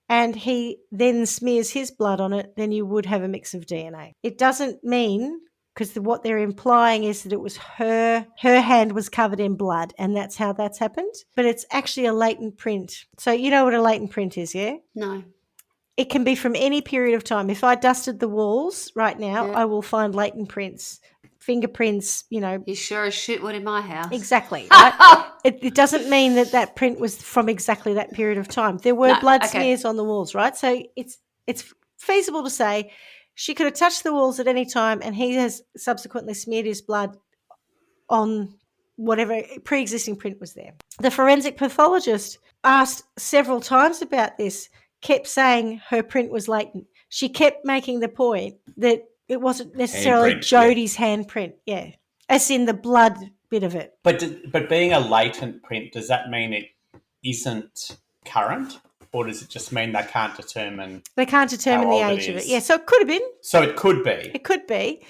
Speaker 5: and he then smears his blood on it, then you would have a mix of DNA. It doesn't mean, because what they're implying is that it was her hand was covered in blood, and that's how that's happened. But it's actually a latent print. So you know what a latent print is, yeah?
Speaker 2: No.
Speaker 5: It can be from any period of time. If I dusted the walls right now, I will find latent prints, fingerprints, you know.
Speaker 2: You sure as shit would in my house.
Speaker 5: Exactly. Right? It doesn't mean that print was from exactly that period of time. There were blood smears on the walls, right? So it's feasible to say she could have touched the walls at any time and he has subsequently smeared his blood on whatever pre-existing print was there. The forensic pathologist asked several times about this, kept saying her print was latent. She kept making the point that it wasn't necessarily Jodi's handprint, as in the blood bit of it.
Speaker 3: But being a latent print, does that mean it isn't current, or does it just mean they can't determine?
Speaker 5: They can't determine the age of it. Yeah, so it could have been.
Speaker 3: So it could be.
Speaker 5: It could be.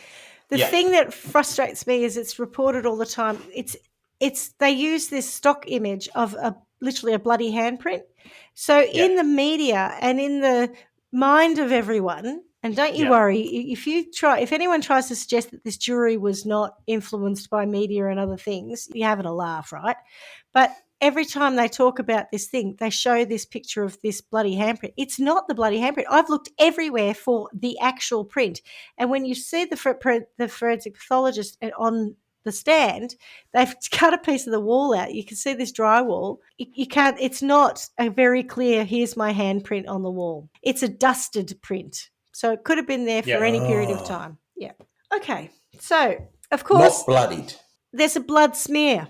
Speaker 5: The thing that frustrates me is it's reported all the time. It's they use this stock image of literally a bloody handprint. So in the media and in the mind of everyone. And don't you worry, if anyone tries to suggest that this jury was not influenced by media and other things, you're having a laugh, right? But every time they talk about this thing, they show this picture of this bloody handprint. It's not the bloody handprint. I've looked everywhere for the actual print. And when you see the forensic pathologist on the stand, they've cut a piece of the wall out. You can see this drywall. It's not a very clear, here's my handprint on the wall. It's a dusted print. So it could have been there for any period of time. Yeah. Okay. So, of course.
Speaker 4: Not bloodied.
Speaker 5: There's a blood smear,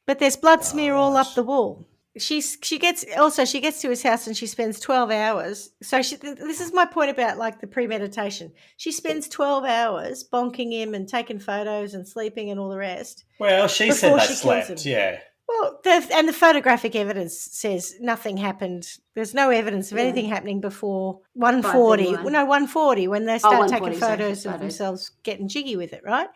Speaker 5: but there's blood smear all up the wall. She gets to his house and she spends 12 hours. So this is my point about like the premeditation. She spends 12 hours bonking him and taking photos and sleeping and all the rest.
Speaker 3: Well, she said they slept, yeah.
Speaker 5: Well, the photographic evidence says nothing happened. There's no evidence of anything happening before 1:40. 1:40 when they start taking photos of themselves getting jiggy with it, right?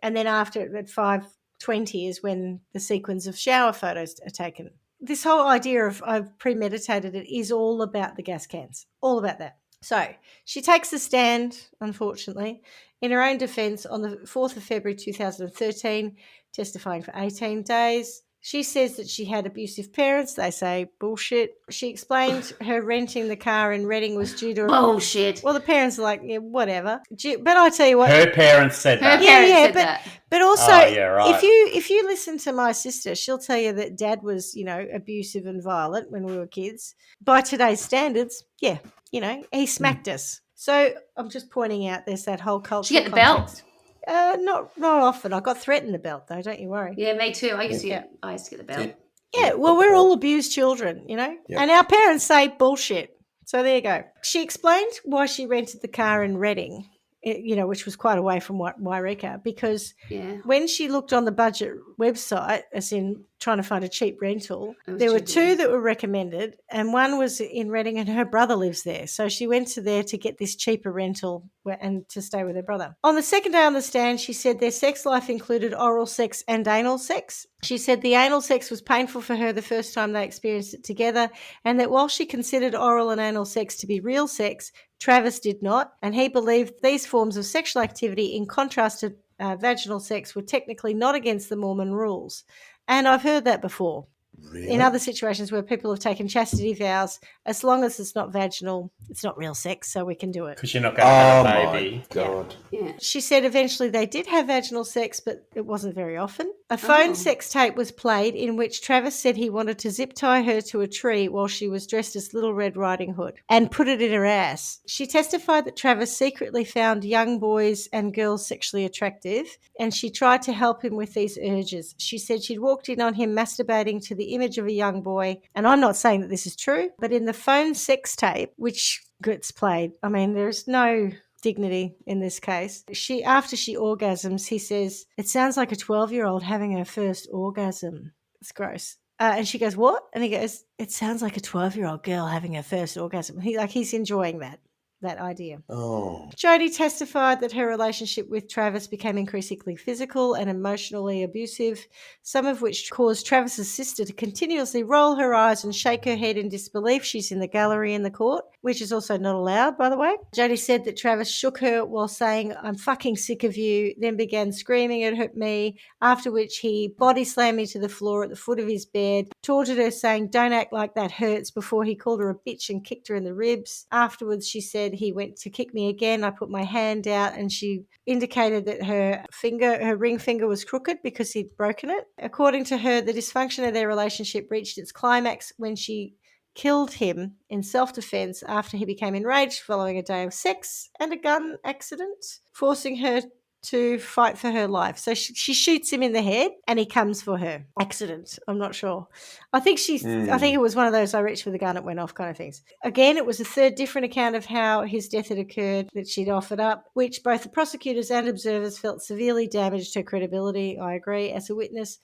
Speaker 5: And then after at 5:20 is when the sequence of shower photos are taken. This whole idea of I've premeditated it is all about the gas cans, all about that. So she takes the stand, unfortunately, in her own defence on the 4th of February 2013, testifying for 18 days. She says that she had abusive parents. They say bullshit. She explained her renting the car in Reading was due to
Speaker 2: bullshit.
Speaker 5: Well, the parents are like, yeah, whatever. But I tell you what,
Speaker 3: her parents said that.
Speaker 5: But also, if you listen to my sister, she'll tell you that Dad was, abusive and violent when we were kids. By today's standards, he smacked us. So I'm just pointing out there's that whole culture.
Speaker 2: Did you get the belt?
Speaker 5: Not often. I got threatened the belt though. Don't you worry.
Speaker 2: Yeah, me too. I used to get the belt.
Speaker 5: Yeah, well, we're all abused children, and our parents say bullshit. So there you go. She explained why she rented the car in Reading, which was quite away from Wairika, because when she looked on the budget website, as in trying to find a cheap rental, there were two that were recommended, and one was in Reading, and her brother lives there. So she went to there to get this cheaper rental and to stay with her brother. On the second day on the stand, she said their sex life included oral sex and anal sex. She said the anal sex was painful for her the first time they experienced it together, and that while she considered oral and anal sex to be real sex, Travis did not, and he believed these forms of sexual activity, in contrast to vaginal sex, were technically not against the Mormon rules. And I've heard that before.
Speaker 4: Really?
Speaker 5: In other situations where people have taken chastity vows, as long as it's not vaginal, it's not real sex, so we can do it.
Speaker 3: Because you're not going to have a baby.
Speaker 4: My God.
Speaker 2: Yeah.
Speaker 5: She said eventually they did have vaginal sex, but it wasn't very often. A phone sex tape was played in which Travis said he wanted to zip tie her to a tree while she was dressed as Little Red Riding Hood and put it in her ass. She testified that Travis secretly found young boys and girls sexually attractive, and she tried to help him with these urges. She said she'd walked in on him masturbating to the image of a young boy, and I'm not saying that this is true, but in the phone sex tape, which gets played, I mean, there's no dignity in this case. After she orgasms, he says, "It sounds like a 12-year-old having her first orgasm." It's gross. And she goes, "What?" And he goes, "It sounds like a 12-year-old girl having her first orgasm." He's enjoying that idea.
Speaker 4: Oh.
Speaker 5: Jodi testified that her relationship with Travis became increasingly physical and emotionally abusive, some of which caused Travis's sister to continuously roll her eyes and shake her head in disbelief. She's in the gallery in the court, which is also not allowed, by the way. Jodi said that Travis shook her while saying, "I'm fucking sick of you," then began screaming at me, after which he body slammed me to the floor at the foot of his bed, taunted her saying, "Don't act like that hurts," before he called her a bitch and kicked her in the ribs. Afterwards, she said he went to kick me again. I put my hand out and she indicated that her ring finger was crooked because he'd broken it. According to her, the dysfunction of their relationship reached its climax when she killed him in self-defense after he became enraged following a day of sex and a gun accident, forcing her to fight for her life. So she shoots him in the head and he comes for her. Accident, I'm not sure. I think it was one of those I reached for the gun, it went off kind of things. Again, it was a third different account of how his death had occurred that she'd offered up, which both the prosecutors and observers felt severely damaged her credibility. I agree. As a witness,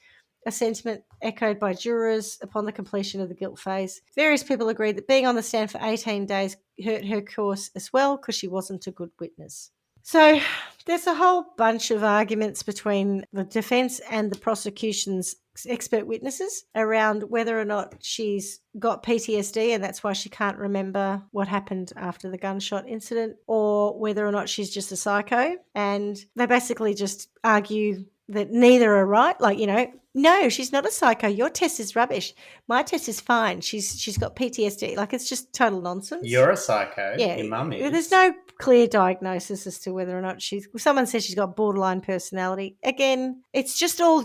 Speaker 5: a sentiment echoed by jurors upon the completion of the guilt phase. Various people agreed that being on the stand for 18 days hurt her cause as well because she wasn't a good witness. So there's a whole bunch of arguments between the defence and the prosecution's expert witnesses around whether or not she's got PTSD and that's why she can't remember what happened after the gunshot incident, or whether or not she's just a psycho. And they basically just argue that neither are right. Like, no, she's not a psycho. Your test is rubbish. My test is fine. She's got PTSD. Like, it's just total nonsense.
Speaker 3: You're a psycho.
Speaker 5: Yeah.
Speaker 3: Your mum is.
Speaker 5: There's no clear diagnosis as to whether or not someone says she's got borderline personality. Again, it's just all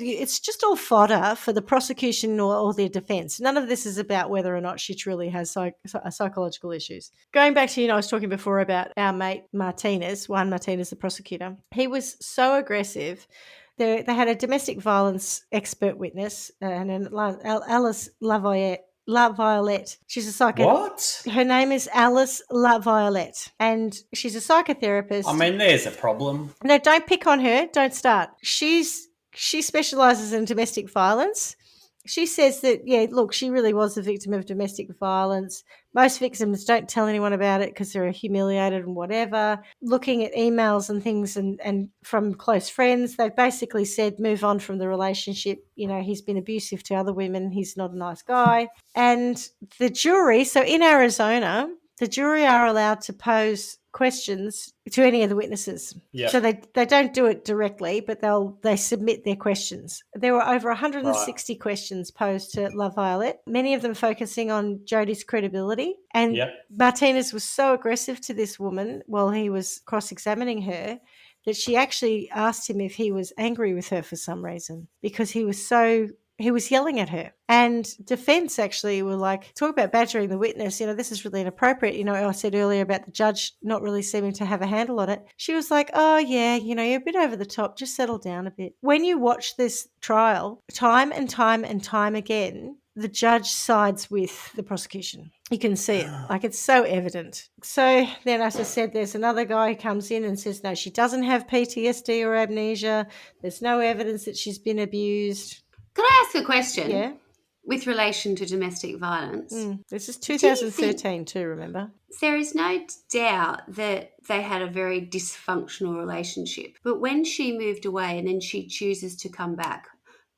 Speaker 5: fodder for the prosecution or their defense. None of this is about whether or not she truly has psychological issues. Going back to, I was talking before about our mate Martinez, Juan Martinez, the prosecutor. He was so aggressive. They had a domestic violence expert witness, and Alice LaViolette. She's a psycho.
Speaker 3: What?
Speaker 5: Her name is Alice LaViolette, and she's a psychotherapist.
Speaker 3: I mean, there's a problem.
Speaker 5: No, don't pick on her. Don't start. She specialises in domestic violence. She says that, she really was the victim of domestic violence. Most victims don't tell anyone about it because they're humiliated and whatever. Looking at emails and things and from close friends, they've basically said, move on from the relationship. He's been abusive to other women. He's not a nice guy. And the jury, so in Arizona, the jury are allowed to pose questions to any of the witnesses.
Speaker 3: Yep.
Speaker 5: So they don't do it directly, but they submit their questions. There were over 160 questions posed to LaViolette, many of them focusing on Jodi's credibility. And Martinez was so aggressive to this woman while he was cross-examining her that she actually asked him if he was angry with her for some reason, because he was yelling at her. And defense actually were like, talk about badgering the witness, this is really inappropriate. I said earlier about the judge not really seeming to have a handle on it. She was like, oh yeah, you're a bit over the top, just settle down a bit. When you watch this trial, time and time and time again, the judge sides with the prosecution. You can see it. Like, it's so evident. So then, as I said, there's another guy who comes in and says, no, she doesn't have PTSD or amnesia. There's no evidence that she's been abused.
Speaker 2: Could I ask a question?
Speaker 5: Yeah.
Speaker 2: With relation to domestic violence.
Speaker 5: This is 2013 too, remember?
Speaker 2: There is no doubt that they had a very dysfunctional relationship. But when she moved away and then she chooses to come back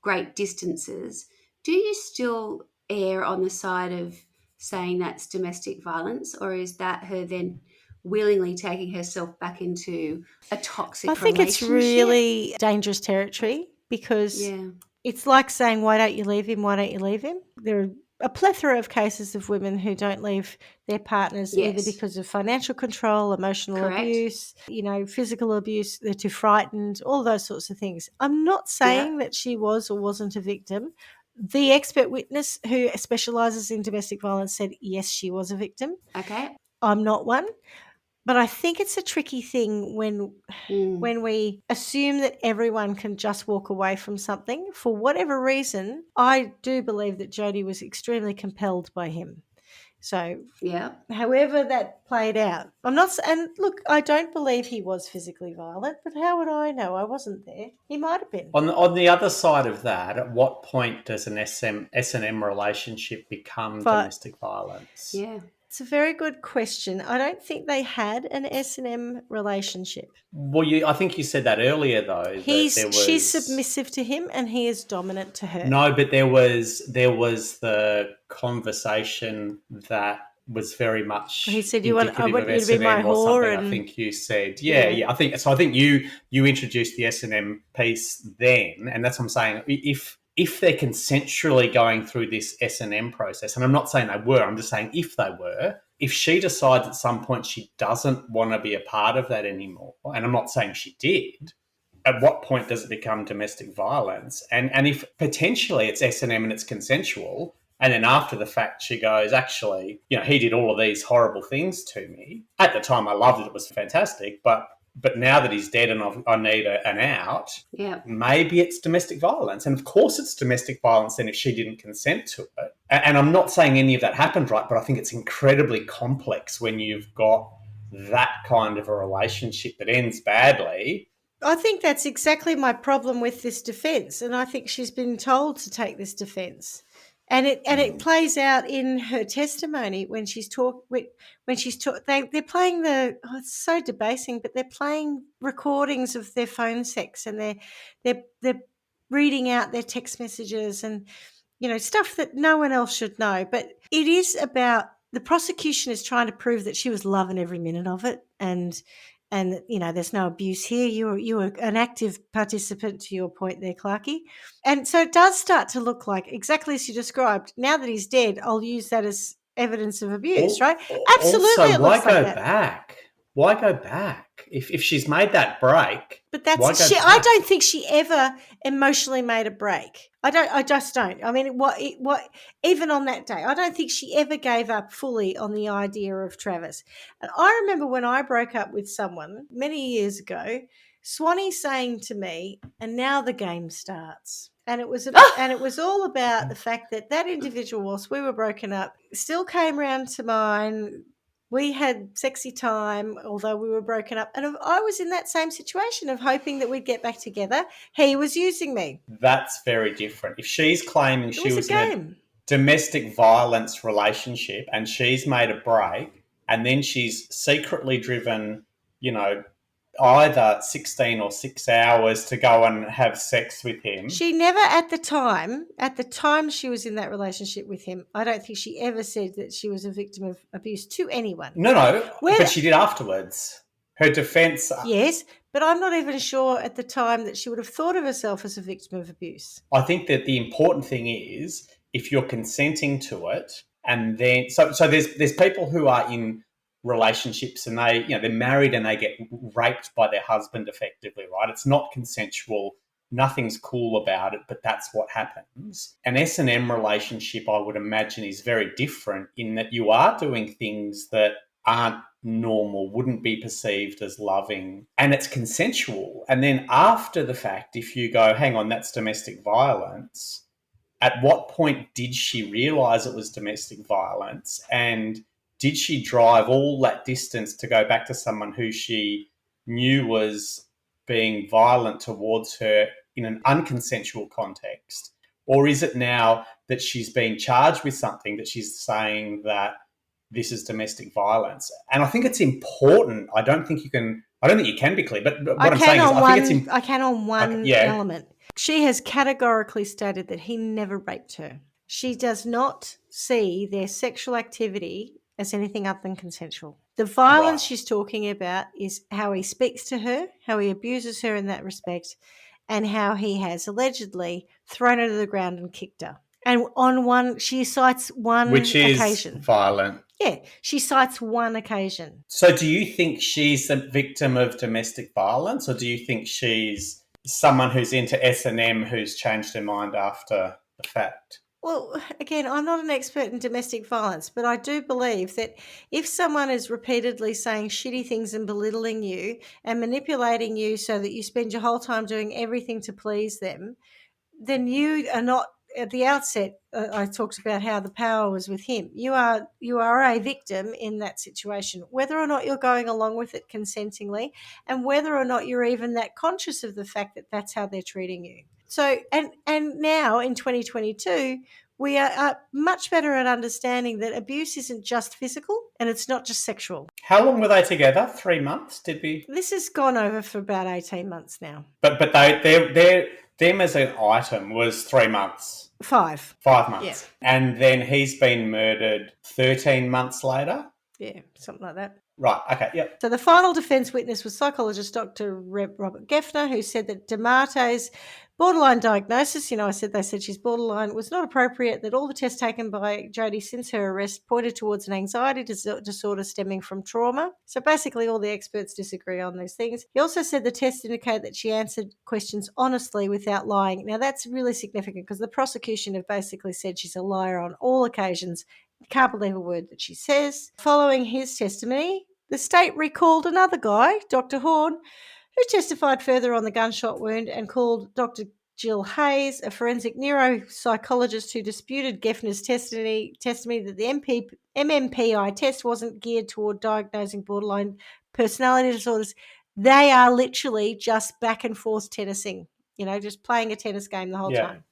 Speaker 2: great distances, do you still err on the side of saying that's domestic violence, or is that her then willingly taking herself back into a toxic relationship?
Speaker 5: I think it's really dangerous territory because it's like saying, why don't you leave him? Why don't you leave him? There are a plethora of cases of women who don't leave their partners either because of financial control, emotional abuse, physical abuse, they're too frightened, all those sorts of things. I'm not saying that she was or wasn't a victim. The expert witness who specialises in domestic violence said, yes, she was a victim.
Speaker 2: Okay.
Speaker 5: I'm not one. But I think it's a tricky thing when we assume that everyone can just walk away from something. For whatever reason, I do believe that Jodi was extremely compelled by him. So, however that played out, and look, I don't believe he was physically violent, but how would I know? I wasn't there. He might have been.
Speaker 3: On the other side of that, at what point does an S&M relationship become domestic violence?
Speaker 5: Yeah. It's a very good question. I don't think they had an S&M relationship.
Speaker 3: Well, I think you said that earlier, though.
Speaker 5: She's submissive to him and he is dominant to her.
Speaker 3: No, but there was the conversation that was very much.
Speaker 5: He said, I want you to be my whore.
Speaker 3: I think you said, yeah. I think so. I think you introduced the S&M piece then, and that's what I'm saying. If they're consensually going through this S&M process, and I'm not saying they were, I'm just saying if they were, if she decides at some point she doesn't want to be a part of that anymore, and I'm not saying she did, at what point does it become domestic violence? And if potentially it's S&M and it's consensual, and then after the fact she goes, actually, he did all of these horrible things to me. At the time I loved it, it was fantastic, but now that he's dead and I need an out, maybe it's domestic violence. And of course it's domestic violence then if she didn't consent to it. And I'm not saying any of that happened, right? But I think it's incredibly complex when you've got that kind of a relationship that ends badly.
Speaker 5: I think that's exactly my problem with this defence. And I think she's been told to take this defence. And it plays out in her testimony when she's they're playing it's so debasing, but they're playing recordings of their phone sex and they're reading out their text messages and stuff that no one else should know. But it is about the prosecution is trying to prove that she was loving every minute of it and there's no abuse here. You were an active participant, to your point there, Clarkie. And so it does start to look like, exactly as you described, now that he's dead, I'll use that as evidence of abuse, right? Absolutely.
Speaker 3: Also, why go back? Why go back? If she's made that break,
Speaker 5: but I don't think she ever emotionally made a break. I just don't. I mean, what even on that day, I don't think she ever gave up fully on the idea of Travis. And I remember when I broke up with someone many years ago, Swanee saying to me, "And now the game starts." And it was all about the fact that individual, whilst we were broken up, still came round to mine. We had sexy time, although we were broken up. And I was in that same situation of hoping that we'd get back together. He was using me.
Speaker 3: That's very different. If she's claiming she was in a domestic violence relationship and she's made a break and then she's secretly driven, either 16 or 6 hours to go and have sex with him.
Speaker 5: She never at the time she was in that relationship with him, I don't think she ever said that she was a victim of abuse to anyone.
Speaker 3: No, but she did afterwards. Her defence...
Speaker 5: Yes, but I'm not even sure at the time that she would have thought of herself as a victim of abuse.
Speaker 3: I think that the important thing is if you're consenting to it and then... So there's people who are in relationships and they're married and they get raped by their husband effectively, right? It's not consensual. Nothing's cool about it, but that's what happens. An S&M relationship, I would imagine, is very different in that you are doing things that aren't normal, wouldn't be perceived as loving, and it's consensual. And then after the fact, if you go, hang on, that's domestic violence, at what point did she realise it was domestic violence, and did she drive all that distance to go back to someone who she knew was being violent towards her in an unconsensual context? Or is it now that she's been charged with something that she's saying that this is domestic violence? And I think it's important. I don't think you can be clear, but what I'm saying is I think it's
Speaker 5: I can on one element. She has categorically stated that he never raped her. She does not see their sexual activity as anything other than consensual. The violence she's talking about is how he speaks to her, how he abuses her in that respect, and how he has allegedly thrown her to the ground and kicked her. And she cites one
Speaker 3: which is
Speaker 5: occasion.
Speaker 3: Violent.
Speaker 5: Yeah, she cites one occasion.
Speaker 3: So do you think she's a victim of domestic violence, or do you think she's someone who's into S&M who's changed her mind after the fact?
Speaker 5: Well, again, I'm not an expert in domestic violence, but I do believe that if someone is repeatedly saying shitty things and belittling you and manipulating you so that you spend your whole time doing everything to please them, then you are not, at the outset, I talked about how the power was with him. You are a victim in that situation, whether or not you're going along with it consentingly, and whether or not you're even that conscious of the fact that that's how they're treating you. So, and now in 2022, we are much better at understanding that abuse isn't just physical and it's not just sexual.
Speaker 3: How long were they together? 3 months? Did we?
Speaker 5: This has gone over for about 18 months now.
Speaker 3: But them as an item was 3 months.
Speaker 5: 5.
Speaker 3: 5 months.
Speaker 5: Yeah.
Speaker 3: And then he's been murdered 13 months later?
Speaker 5: Yeah, something like that.
Speaker 3: Right, okay, yep.
Speaker 5: So the final defence witness was psychologist Dr. Robert Geffner, who said that DeMarte's borderline diagnosis, they said she's borderline, was not appropriate, that all the tests taken by Jodi since her arrest pointed towards an anxiety disorder stemming from trauma. So basically all the experts disagree on those things. He also said the tests indicate that she answered questions honestly without lying. Now that's really significant because the prosecution have basically said she's a liar on all occasions. Can't believe a word that she says. Following his testimony, the state recalled another guy, Dr. Horn, who testified further on the gunshot wound and called Dr. Jill Hayes, a forensic neuropsychologist who disputed Geffner's testimony that the MMPI test wasn't geared toward diagnosing borderline personality disorders. They are literally just back and forth tennising, just playing a tennis game the whole time.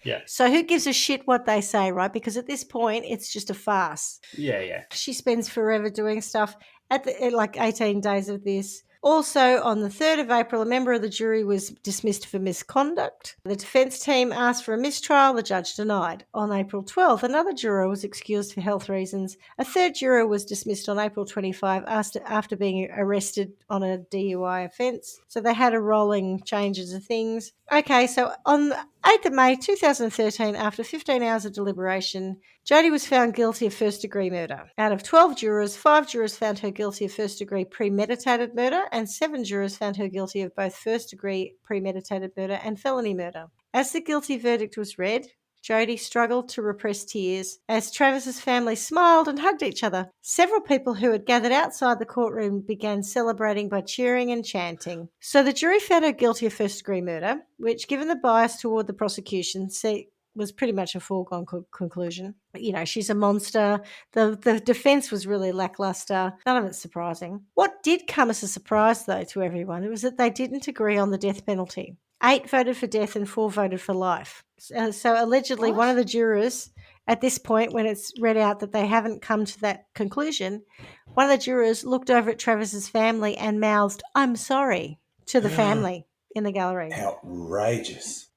Speaker 3: Yeah.
Speaker 5: So who gives a shit what they say, right? Because at this point, it's just a farce.
Speaker 3: Yeah.
Speaker 5: She spends forever doing stuff at 18 days of this. Also, on the 3rd of April, a member of the jury was dismissed for misconduct. The defence team asked for a mistrial. The judge denied. On April 12th, another juror was excused for health reasons. A third juror was dismissed on April 25 after being arrested on a DUI offence. So they had a rolling changes of things. Okay, so on 8th of May 2013, after 15 hours of deliberation, Jodi was found guilty of first-degree murder. Out of 12 jurors, 5 jurors found her guilty of first-degree premeditated murder, and 7 jurors found her guilty of both first-degree premeditated murder and felony murder. As the guilty verdict was read, Jodi struggled to repress tears as Travis's family smiled and hugged each other. Several people who had gathered outside the courtroom began celebrating by cheering and chanting. So the jury found her guilty of first-degree murder, which, given the bias toward the prosecution, was pretty much a foregone conclusion. She's a monster. The defence was really lackluster. None of it's surprising. What did come as a surprise, though, to everyone was that they didn't agree on the death penalty. 8 voted for death and 4 voted for life. So allegedly one of the jurors, at this point when it's read out that they haven't come to that conclusion, one of the jurors looked over at Travis's family and mouthed, "I'm sorry," to the family in the gallery.
Speaker 4: Outrageous.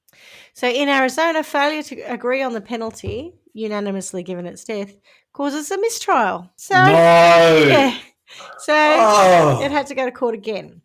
Speaker 5: So in Arizona, failure to agree on the penalty, unanimously given its death, causes a mistrial. So,
Speaker 3: No!
Speaker 5: Yeah. So it had to go to court again.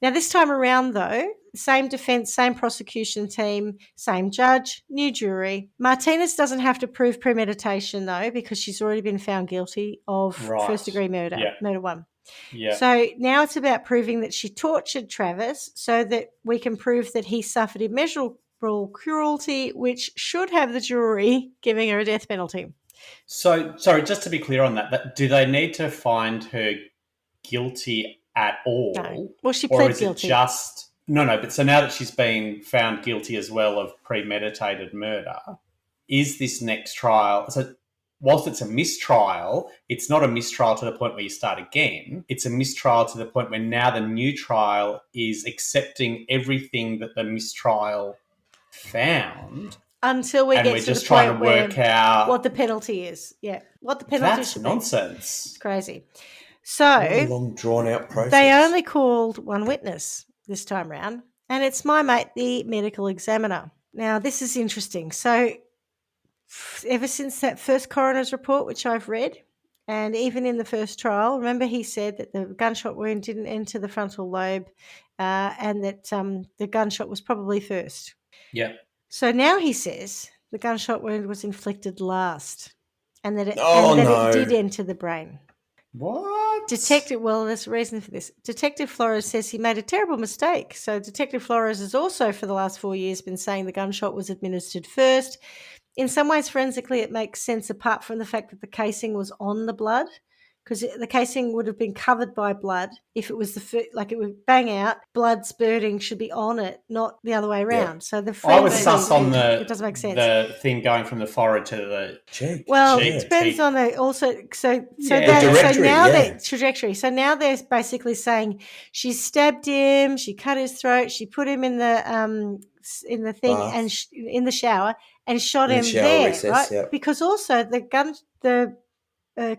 Speaker 5: Now, this time around, though, same defence, same prosecution team, same judge, new jury. Martinez doesn't have to prove premeditation, though, because she's already been found guilty of first-degree murder, murder 1.
Speaker 3: Yeah.
Speaker 5: So now it's about proving that she tortured Travis so that we can prove that he suffered immeasurable cruelty, which should have the jury giving her a death penalty.
Speaker 3: So, sorry, just to be clear on that, do they need to find her guilty at all?
Speaker 5: No. Well, she pled guilty.
Speaker 3: No, but so now that she's been found guilty as well of premeditated murder, is this next trial? So whilst it's a mistrial, it's not a mistrial to the point where you start again. It's a mistrial to the point where now the new trial is accepting everything that the mistrial found.
Speaker 5: Until we
Speaker 3: and
Speaker 5: get
Speaker 3: we're
Speaker 5: to
Speaker 3: just
Speaker 5: the
Speaker 3: trying
Speaker 5: point
Speaker 3: to work out
Speaker 5: what the penalty is. Yeah, what the penalty
Speaker 3: that's
Speaker 5: should
Speaker 3: nonsense.
Speaker 5: be. It's crazy. So
Speaker 4: What a long, drawn-out process.
Speaker 5: they only called one witness this time round, and it's my mate, the medical examiner. Now, this is interesting. So ever since that first coroner's report, which I've read, and even in the first trial, remember he said that the gunshot wound didn't enter the frontal lobe and that the gunshot was probably first.
Speaker 3: Yeah.
Speaker 5: So now he says the gunshot wound was inflicted last and that it did enter the brain.
Speaker 3: What?
Speaker 5: Well, there's a reason for this. Detective Flores says he made a terrible mistake. So Detective Flores has also for the last 4 years been saying the gunshot was administered first. In some ways, forensically, it makes sense apart from the fact that the casing was on the blood, because the casing would have been covered by blood if it was it would bang out, blood spurting should be on it, not the other way around. Yeah. So
Speaker 3: I was sus on
Speaker 5: it doesn't make sense.
Speaker 3: The thing going from the forehead to the
Speaker 4: cheek.
Speaker 5: Well,
Speaker 3: cheek,
Speaker 5: it depends on the also. So
Speaker 4: the
Speaker 5: trajectory. So now they're basically saying she stabbed him, she cut his throat, she put him in the thing
Speaker 4: Bath.
Speaker 5: and in the shower and shot him
Speaker 4: shower
Speaker 5: there,
Speaker 4: recess,
Speaker 5: right?
Speaker 4: Yep.
Speaker 5: Because also the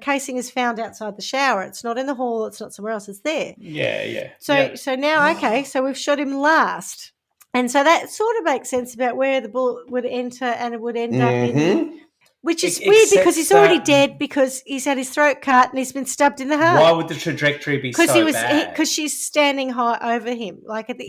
Speaker 5: casing is found outside the shower. It's not in the hall. It's not somewhere else. It's there.
Speaker 3: Yeah.
Speaker 5: So now, okay, so we've shot him last. And so that sort of makes sense about where the bullet would enter and it would end up in, which is weird because he's already dead because he's had his throat cut and he's been stabbed in the heart.
Speaker 3: Why would the trajectory be so bad?
Speaker 5: Because she's standing high over him. Like at the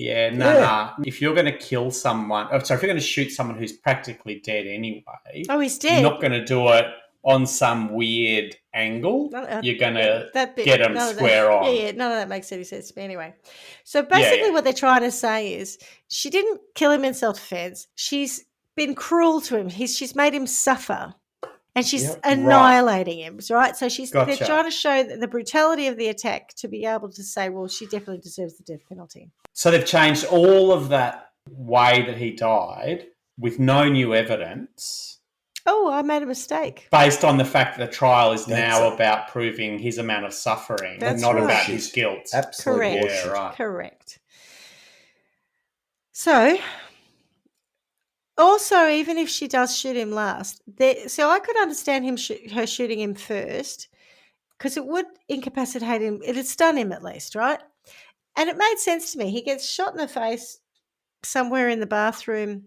Speaker 3: If you're going to kill someone, if you're going to shoot someone who's practically dead anyway,
Speaker 5: he's dead.
Speaker 3: You're not going to do it on some weird angle. You're going to get them square on.
Speaker 5: Yeah, none of that makes any sense to me anyway. So basically what they're trying to say is she didn't kill him in self-defense. She's been cruel to him. She's made him suffer. And she's annihilating him, right? So they're trying to show the brutality of the attack to be able to say, well, she definitely deserves the death penalty.
Speaker 3: So they've changed all of that way that he died with no new evidence.
Speaker 5: Oh, I made a mistake.
Speaker 3: Based on the fact that the trial is now about proving his amount of suffering and not about his guilt.
Speaker 4: Absolutely.
Speaker 5: Correct.
Speaker 3: Yeah, right.
Speaker 5: Correct. So... also, even if she does shoot him last, so I could understand her shooting him first because it would incapacitate him. It'd stun him at least, right? And it made sense to me. He gets shot in the face somewhere in the bathroom.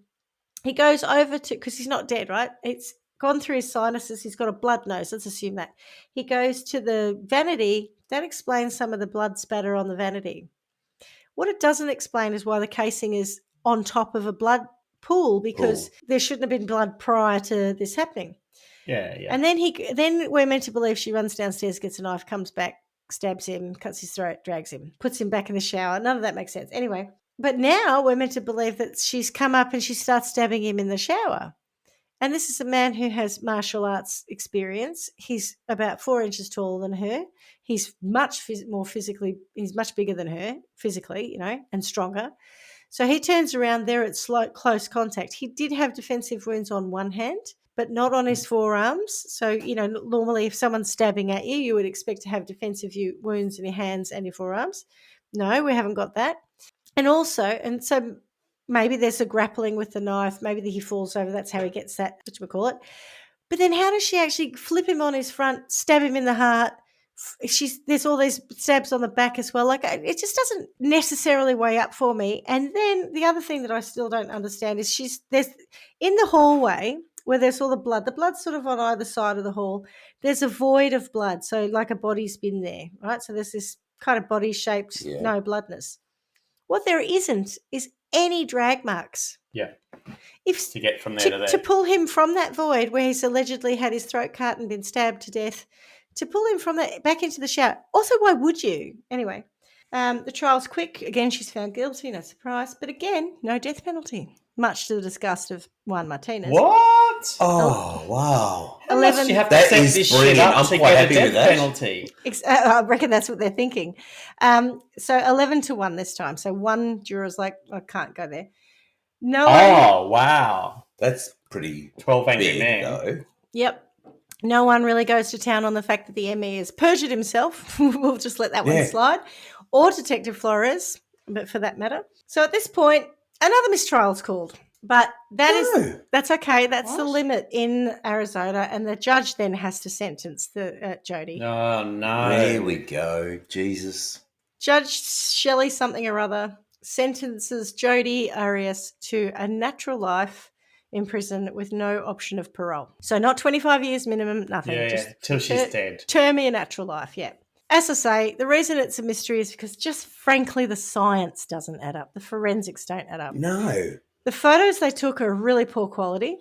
Speaker 5: He goes over to, because he's not dead, right? It's gone through his sinuses. He's got a blood nose. Let's assume that. He goes to the vanity. That explains some of the blood spatter on the vanity. What it doesn't explain is why the casing is on top of a blood pool because there shouldn't have been blood prior to this happening.
Speaker 3: Yeah.
Speaker 5: And then we're meant to believe she runs downstairs, gets a knife, comes back, stabs him, cuts his throat, drags him, puts him back in the shower. None of that makes sense. Anyway, but now we're meant to believe that she's come up and she starts stabbing him in the shower. And this is a man who has martial arts experience. He's about 4 inches taller than her. He's much more physically, he's much bigger than her physically, and stronger. So he turns around there at close contact. He did have defensive wounds on one hand, but not on his forearms. So, normally if someone's stabbing at you, you would expect to have defensive wounds in your hands and your forearms. No, we haven't got that. And so maybe there's a grappling with the knife. Maybe he falls over. That's how he gets that, whatchamacallit. But then how does she actually flip him on his front, stab him in the heart? There's all these stabs on the back as well. Like it just doesn't necessarily weigh up for me. And then the other thing that I still don't understand is there's in the hallway where there's all the blood's sort of on either side of the hall. There's a void of blood, so like a body's been there, right? So there's this kind of body shaped no bloodness. What there isn't is any drag marks.
Speaker 3: Yeah. To get from there to there.
Speaker 5: To pull him from that void where he's allegedly had his throat cut and been stabbed to death. To pull him from that back into the shower. Also, why would you? Anyway, the trial's quick. Again, she's found guilty, no surprise. But again, no death penalty, much to the disgust of Juan Martinez.
Speaker 3: What?
Speaker 4: Oh, wow.
Speaker 5: 11.
Speaker 3: You have to set this shit up
Speaker 4: I'm
Speaker 3: to
Speaker 4: quite
Speaker 3: get a
Speaker 4: happy with
Speaker 3: death
Speaker 4: that.
Speaker 3: penalty.
Speaker 5: I reckon that's what they're thinking. So 11-1 this time. So one juror's like, I can't go there. No.
Speaker 3: Oh, wow.
Speaker 4: That's pretty
Speaker 3: 12 Angry
Speaker 4: big,
Speaker 3: Men.
Speaker 4: though.
Speaker 5: Yep. No one really goes to town on the fact that the ME has perjured himself. We'll just let that one slide. Or Detective Flores, but for that matter. So at this point, another mistrial's called. But that's okay. That's the limit in Arizona, and the judge then has to sentence the Jodi.
Speaker 3: Oh, no.
Speaker 4: There we go. Jesus.
Speaker 5: Judge Shelley something or other sentences Jodi Arias to a natural life in prison with no option of parole. So not 25 years minimum, nothing.
Speaker 3: Yeah, till she's dead.
Speaker 5: Term me a natural life, yeah. As I say, the reason it's a mystery is because just frankly the science doesn't add up. The forensics don't add up.
Speaker 4: No.
Speaker 5: The photos they took are really poor quality.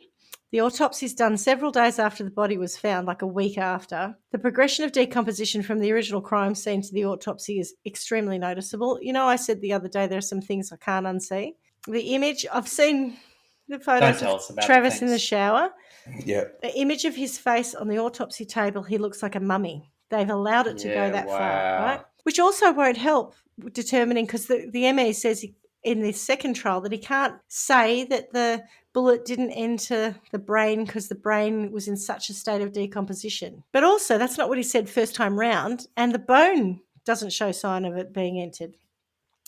Speaker 5: The autopsy's done several days after the body was found, like a week after. The progression of decomposition from the original crime scene to the autopsy is extremely noticeable. You know, I said the other day there are some things I can't unsee. The image, I've seen the photos of Travis in the shower.
Speaker 4: Yeah.
Speaker 5: The image of his face on the autopsy table, he looks like a mummy. They've allowed it to go that far, right? Which also won't help determining, because the ME says in this second trial that he can't say that the bullet didn't enter the brain because the brain was in such a state of decomposition. But also, that's not what he said first time round, and the bone doesn't show sign of it being entered.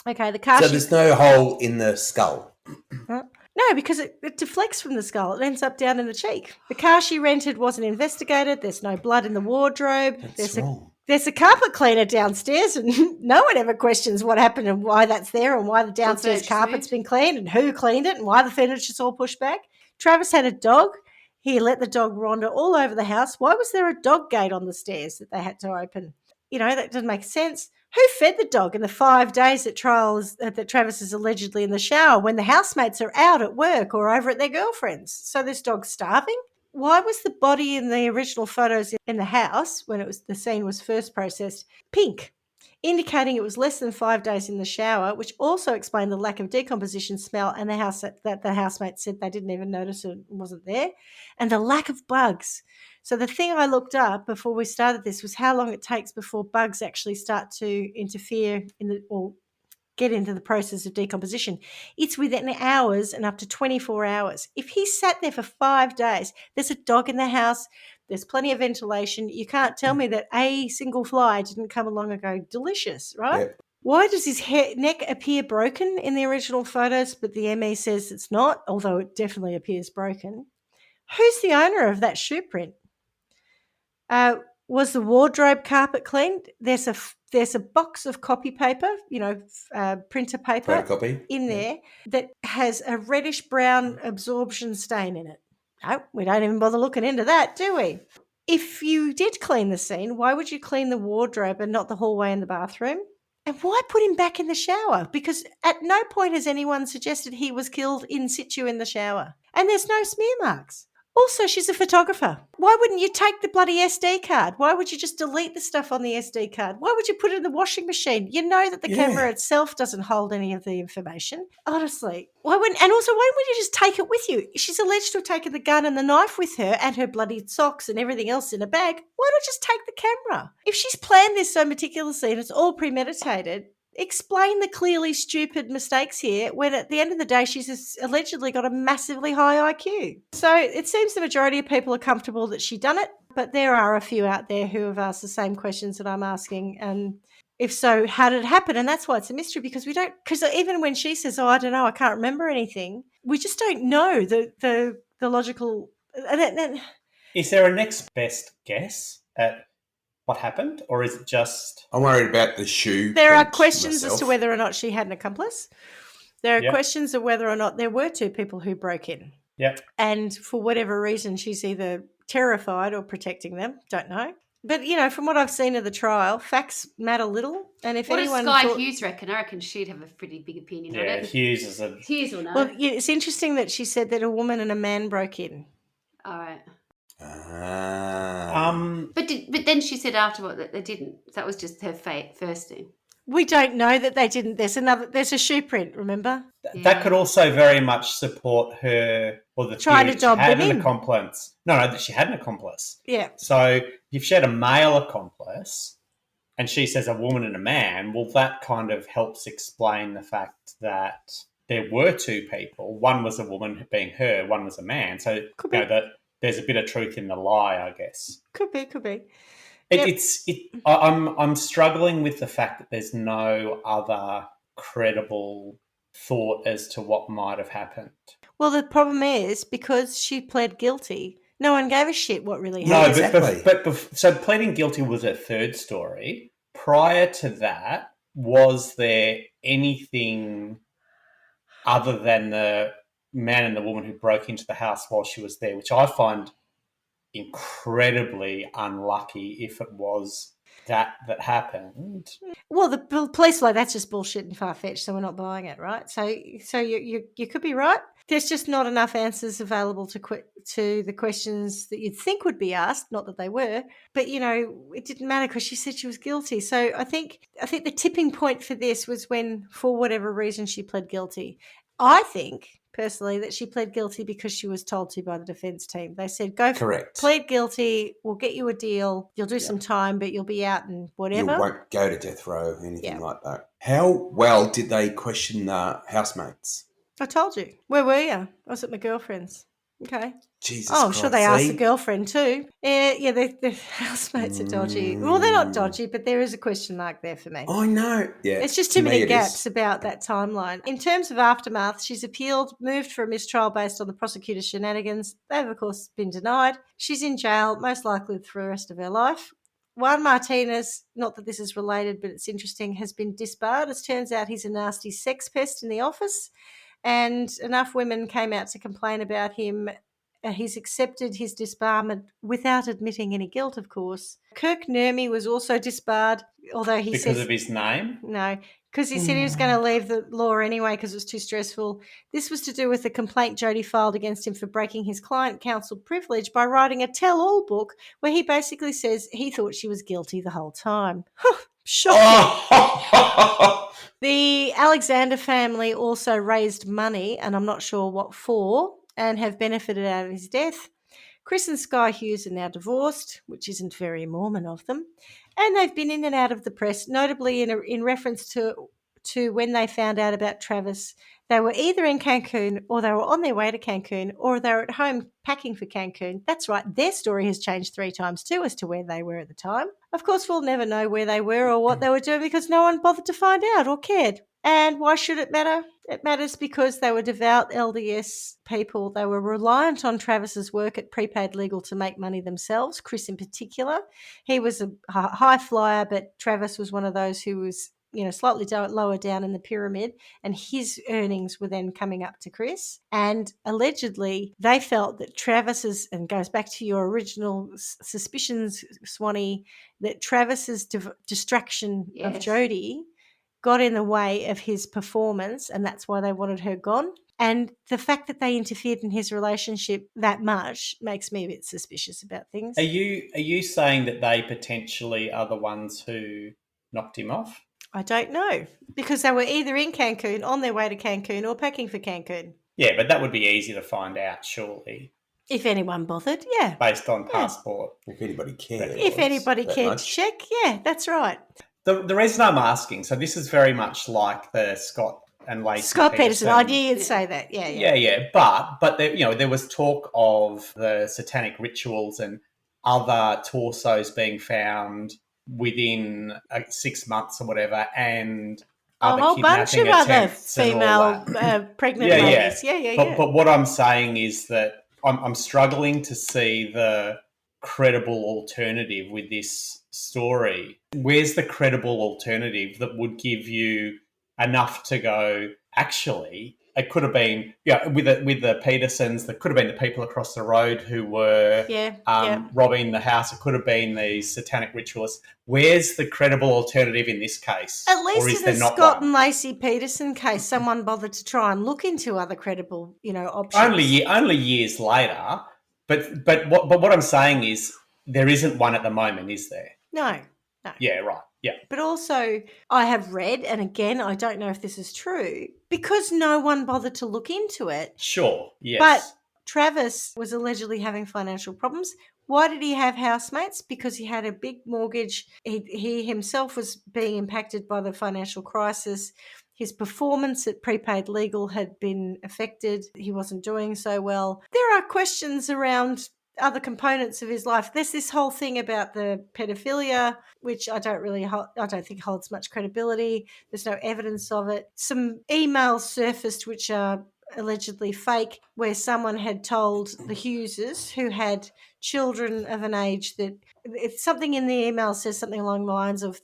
Speaker 5: Okay,
Speaker 4: So there's no hole in the skull?
Speaker 5: No, because it deflects from the skull. It ends up down in the cheek. The car she rented wasn't investigated. There's no blood in the wardrobe.
Speaker 4: That's wrong.
Speaker 5: There's a carpet cleaner downstairs, and no one ever questions what happened and why that's there and why the downstairs carpet's been cleaned and who cleaned it and why the furniture's all pushed back. Travis had a dog. He let the dog wander all over the house. Why was there a dog gate on the stairs that they had to open? You know, that doesn't make sense. Who fed the dog in the 5 days that Travis is allegedly in the shower when the housemates are out at work or over at their girlfriends? So this dog's starving? Why was the body in the original photos in the house, when the scene was first processed, pink, indicating it was less than 5 days in the shower, which also explained the lack of decomposition smell and the house that the housemates said they didn't even notice it wasn't there, and the lack of bugs. So the thing I looked up before we started this was how long it takes before bugs actually start to interfere or get into the process of decomposition. It's within hours and up to 24 hours. If he sat there for 5 days, there's a dog in the house, there's plenty of ventilation. You can't tell me that a single fly didn't come along and go, delicious, right?
Speaker 4: Yep.
Speaker 5: Why does his neck appear broken in the original photos, but the ME says it's not, although it definitely appears broken? Who's the owner of that shoe print? Was the wardrobe carpet cleaned? There's a box of copy paper, printer paper
Speaker 4: Photocopy.
Speaker 5: in there that has a reddish brown absorption stain in it. No, we don't even bother looking into that, do we? If you did clean the scene, why would you clean the wardrobe and not the hallway and the bathroom? And why put him back in the shower? Because at no point has anyone suggested he was killed in situ in the shower. And there's no smear marks. Also, she's a photographer. Why wouldn't you take the bloody SD card? Why would you just delete the stuff on the SD card? Why would you put it in the washing machine? You know that the camera itself doesn't hold any of the information. Honestly. And also, why wouldn't you just take it with you? She's alleged to have taken the gun and the knife with her and her bloody socks and everything else in a bag. Why not just take the camera? If she's planned this so meticulously and it's all premeditated, explain the clearly stupid mistakes here when at the end of the day she's allegedly got a massively high IQ. So it seems the majority of people are comfortable that she done it, but there are a few out there who have asked the same questions that I'm asking, and if so, how did it happen? And that's why it's a mystery, because even when she says, I don't know, I can't remember anything, we just don't know the logical...
Speaker 3: Is there a next best guess at what happened, or is it just...
Speaker 4: I'm worried about the shoe.
Speaker 5: There are questions as to whether or not she had an accomplice. There are questions of whether or not there were two people who broke in.
Speaker 3: Yep.
Speaker 5: And for whatever reason, she's either terrified or protecting them. Don't know. But, from what I've seen of the trial, facts matter little. And if anyone...
Speaker 2: What does Sky Hughes reckon? I reckon she'd have a pretty big opinion on it.
Speaker 3: Hughes
Speaker 2: will know.
Speaker 5: Well, it's interesting that she said that a woman and a man broke in.
Speaker 2: All right.
Speaker 3: But
Speaker 2: then she said afterward that they didn't. That was just her first thing.
Speaker 5: We don't know that they didn't. There's a shoe print, remember?
Speaker 3: That could also very much support her, or the
Speaker 5: trying
Speaker 3: theory
Speaker 5: to dob
Speaker 3: she had
Speaker 5: them
Speaker 3: an
Speaker 5: in.
Speaker 3: accomplice. No, that she had an accomplice.
Speaker 5: Yeah.
Speaker 3: So if she had a male accomplice and she says a woman and a man, well, that kind of helps explain the fact that there were two people. One was a woman being her, one was a man. So that there's a bit of truth in the lie, I guess.
Speaker 5: Could be.
Speaker 3: I'm struggling with the fact that there's no other credible thought as to what might have happened.
Speaker 5: Well, the problem is because she pled guilty, no one gave a shit what really happened.
Speaker 3: No, but so pleading guilty was her third story. Prior to that, was there anything other than the man and the woman who broke into the house while she was there, which I find incredibly unlucky if it was that happened?
Speaker 5: Well, the police were like, that's just bullshit and far-fetched, so we're not buying it, right? So you could be right. There's just not enough answers available to the questions that you'd think would be asked, not that they were, but, it didn't matter because she said she was guilty. So I think the tipping point for this was when, for whatever reason, she pled guilty. I think, personally, that she pled guilty because she was told to by the defence team. They said, go plead guilty, we'll get you a deal, you'll do some time, but you'll be out and whatever.
Speaker 4: You won't go to death row, anything like that. How well did they question the housemates?
Speaker 5: I told you. Where were you? I was at my girlfriend's. Okay.
Speaker 4: Jesus
Speaker 5: I'm sure they asked the girlfriend too. Yeah, the housemates are dodgy. Well, they're not dodgy, but there is a question mark there for me.
Speaker 4: I know. Yeah.
Speaker 5: It's just too many gaps about that timeline. In terms of aftermath, she's appealed, moved for a mistrial based on the prosecutor's shenanigans. They've, of course, been denied. She's in jail, most likely for the rest of her life. Juan Martinez, not that this is related, but it's interesting, has been disbarred. It turns out he's a nasty sex pest in the office, and enough women came out to complain about him. He's accepted his disbarment without admitting any guilt, of course. Kirk Nurmi was also disbarred, although he
Speaker 3: because of his name?
Speaker 5: No, because he said he was going to leave the law anyway because it was too stressful. This was to do with the complaint Jodi filed against him for breaking his client counsel privilege by writing a tell-all book where he basically says he thought she was guilty the whole time. Shocking. The Alexander family also raised money, and I'm not sure what for, and have benefited out of his death. Chris and Sky Hughes are now divorced, which isn't very Mormon of them, and they've been in and out of the press, notably in reference to when they found out about Travis. They were either in Cancun or they were on their way to Cancun or they were at home packing for Cancun. That's right, their story has changed 3 times too as to where they were at the time. Of course, we'll never know where they were or what they were doing because no one bothered to find out or cared. And why should it matter? It matters because they were devout LDS people. They were reliant on Travis's work at Prepaid Legal to make money themselves, Chris in particular. He was a high flyer, but Travis was one of those who was slightly lower down in the pyramid, and his earnings were then coming up to Chris. And allegedly, they felt that Travis's, and goes back to your original suspicions, Swanee, that Travis's distraction of Jodi got in the way of his performance, and that's why they wanted her gone. And the fact that they interfered in his relationship that much makes me a bit suspicious about things.
Speaker 3: Are you saying that they potentially are the ones who knocked him off?
Speaker 5: I don't know, because they were either in Cancun, on their way to Cancun, or packing for Cancun.
Speaker 3: Yeah, but that would be easy to find out, surely.
Speaker 5: If anyone bothered, yeah.
Speaker 3: Based on passport.
Speaker 4: If anybody cared.
Speaker 5: If anybody cared to check, yeah, that's right.
Speaker 3: The reason I'm asking, so this is very much like the Scott and Lacey
Speaker 5: Scott Peterson. I knew you'd say that. Yeah.
Speaker 3: But there was talk of the satanic rituals and other torsos being found within 6 months or whatever, and
Speaker 5: a whole bunch of other female pregnant ladies. Yeah.
Speaker 3: But what I'm saying is that I'm struggling to see the credible alternative with this story. Where's the credible alternative that would give you enough to go, actually, it could have been, with the Petersons, there could have been the people across the road who were robbing the house. It could have been these satanic ritualists. Where's the credible alternative in this case?
Speaker 5: At least in the Scott and Lacey Peterson case, someone bothered to try and look into other credible, options.
Speaker 3: Only years later. But what I'm saying is there isn't one at the moment, is there?
Speaker 5: No.
Speaker 3: Yeah, right. Yeah.
Speaker 5: But also, I have read, and again, I don't know if this is true, because no one bothered to look into it.
Speaker 3: Sure, yes.
Speaker 5: But Travis was allegedly having financial problems. Why did he have housemates? Because he had a big mortgage. He himself was being impacted by the financial crisis. his performance at prepaid legal had been affected. He wasn't doing so well. There are questions around other components of his life. There's this whole thing about the pedophilia, which I don't think holds much credibility. There's no evidence of it. Some emails surfaced which are allegedly fake, where someone had told the Hugheses, who had children of an age that, if something in the email says something along the lines of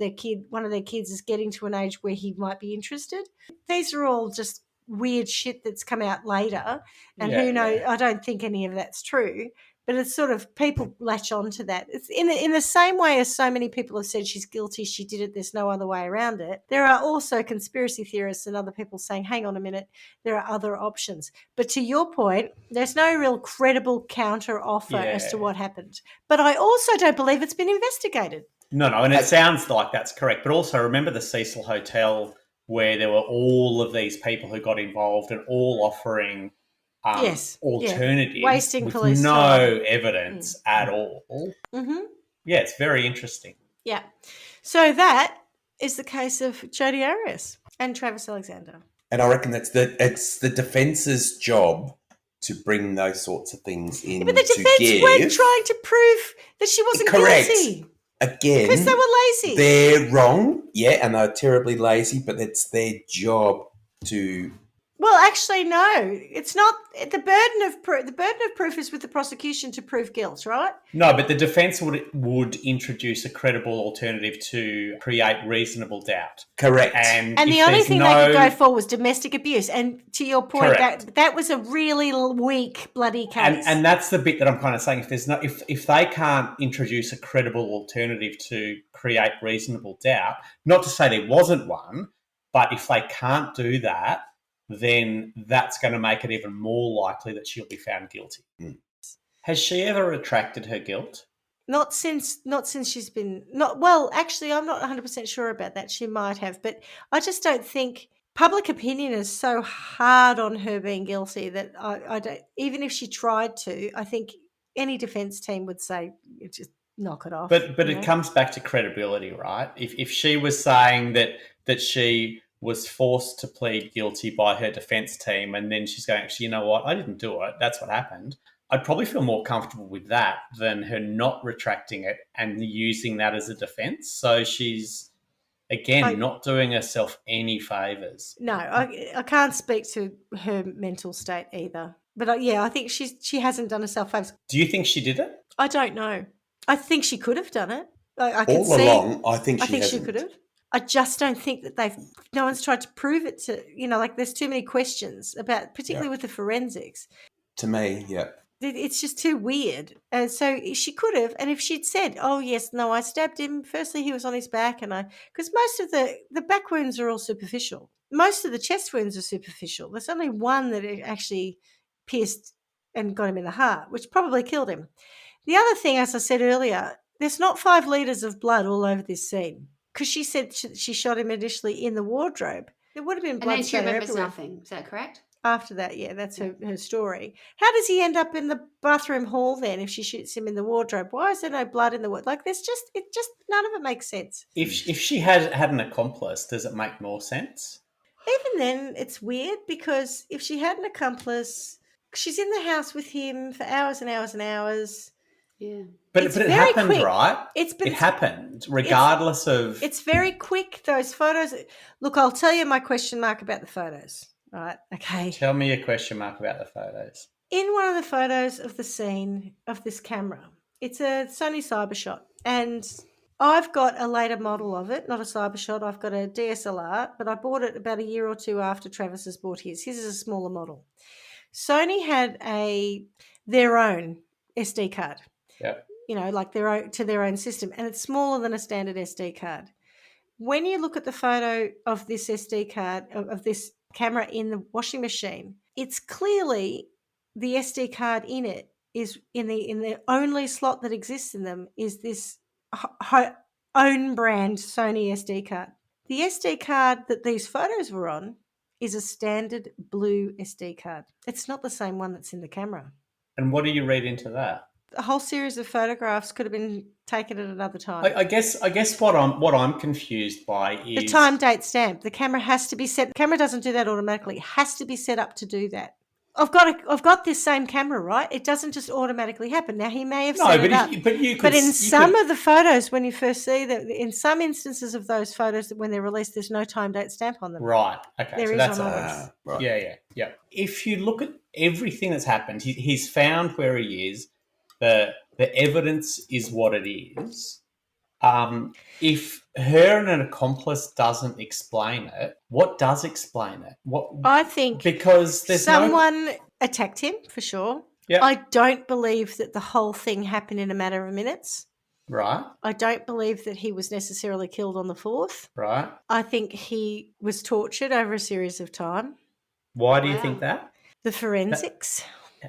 Speaker 5: one of their kids is getting to an age where he might be interested. These are all just weird shit that's come out later, and who knows? I don't think any of that's true. But it's sort of, people latch on to that. It's in the same way as so many people have said she's guilty, she did it, there's no other way around it. There are also conspiracy theorists and other people saying, hang on a minute, there are other options. But to your point, there's no real credible counter offer as to what happened. But I also don't believe it's been investigated.
Speaker 3: No, and it sounds like that's correct. But also remember the Cecil Hotel, where there were all of these people who got involved and all offering alternatives,
Speaker 5: wasting
Speaker 3: with
Speaker 5: police
Speaker 3: no
Speaker 5: time.
Speaker 3: evidence at all.
Speaker 5: Mm-hmm.
Speaker 3: Yeah, it's very interesting.
Speaker 5: Yeah. So that is the case of Jodi Arias and Travis Alexander.
Speaker 4: And I reckon it's the defence's job to bring those sorts of things in.
Speaker 5: But the defence weren't trying to prove that she wasn't guilty.
Speaker 4: Again,
Speaker 5: because they were lazy.
Speaker 4: They're wrong, and they're terribly lazy, but it's their job to...
Speaker 5: Well, actually, no. It's not. The burden of proof is with the prosecution to prove guilt, right?
Speaker 3: No, but the defence would introduce a credible alternative to create reasonable doubt.
Speaker 4: Correct.
Speaker 5: And the only thing they could go for was domestic abuse. And to your point, that was a really weak bloody case.
Speaker 3: And that's the bit that I'm kind of saying. If they can't introduce a credible alternative to create reasonable doubt, not to say there wasn't one, but if they can't do that, then that's going to make it even more likely that she'll be found guilty. Mm. Has she ever retracted her guilt?
Speaker 5: Not since she's been... Well, actually, I'm not 100% sure about that. She might have, but I just don't think... Public opinion is so hard on her being guilty that I don't... Even if she tried to, I think any defence team would say, just knock it off.
Speaker 3: But it comes back to credibility, right? If she was saying that she was forced to plead guilty by her defence team, and then she's going, actually, you know what, I didn't do it, that's what happened, I'd probably feel more comfortable with that than her not retracting it and using that as a defence. So she's, again, not doing herself any favours.
Speaker 5: No, I can't speak to her mental state either. But I think she hasn't done herself favours.
Speaker 3: Do you think she did it?
Speaker 5: I don't know. I think she could have done it. I think she could have. I just don't think that no one's tried to prove it to, there's too many questions about, particularly with the forensics.
Speaker 4: To me,
Speaker 5: It's just too weird. So she could have, and if she'd said, oh, yes, no, I stabbed him. Firstly, he was on his back, because most of the back wounds are all superficial. Most of the chest wounds are superficial. There's only one that actually pierced and got him in the heart, which probably killed him. The other thing, as I said earlier, there's not 5 litres of blood all over this scene. Because she said she shot him initially in the wardrobe. There would have been blood.
Speaker 2: And then she remembers nothing. Is that correct?
Speaker 5: After that, that's her story. How does he end up in the bathroom hall then if she shoots him in the wardrobe? Why is there no blood in the wardrobe? None of it makes sense.
Speaker 3: If she had an accomplice, does it make more sense?
Speaker 5: Even then, it's weird, because if she had an accomplice, she's in the house with him for hours and hours and hours.
Speaker 2: Yeah.
Speaker 3: But it happened,
Speaker 5: quick.
Speaker 3: Right? It happened, regardless of...
Speaker 5: It's very quick, those photos. Look, I'll tell you my question mark about the photos. All right, okay.
Speaker 3: Tell me your question mark about the photos.
Speaker 5: In one of the photos of the scene of this camera, it's a Sony Cybershot, and I've got a later model of it, not a Cybershot. I've got a DSLR, but I bought it about a year or two after Travis has bought his. His is a smaller model. Sony had their own SD card.
Speaker 3: Yep.
Speaker 5: Their own system, and it's smaller than a standard SD card. When you look at the photo of this SD card, of this camera in the washing machine, it's clearly the SD card in it is in the only slot that exists in them is this own brand Sony SD card. The SD card that these photos were on is a standard blue SD card. It's not the same one that's in the camera.
Speaker 3: And what do you read into that?
Speaker 5: A whole series of photographs could have been taken at another time.
Speaker 3: I guess what I'm confused by is
Speaker 5: the time date stamp. The camera has to be set. The camera doesn't do that automatically. It has to be set up to do that. I've got this same camera, right? It doesn't just automatically happen. Now he may have set it up, but in some of the photos, when you first see that, in some instances of those photos when they're released, there's no time date stamp on them.
Speaker 3: Right. Okay.
Speaker 5: There
Speaker 3: so
Speaker 5: is
Speaker 3: that's
Speaker 5: on others.
Speaker 3: Right. Yeah. If you look at everything that's happened, he's found where he is. The evidence is what it is. If her and an accomplice doesn't explain it, what does explain it? What
Speaker 5: I think
Speaker 3: because there's
Speaker 5: someone attacked him for sure.
Speaker 3: Yeah.
Speaker 5: I don't believe that the whole thing happened in a matter of minutes.
Speaker 3: Right.
Speaker 5: I don't believe that he was necessarily killed on the 4th.
Speaker 3: Right.
Speaker 5: I think he was tortured over a series of time.
Speaker 3: Why do you think that?
Speaker 5: The forensics.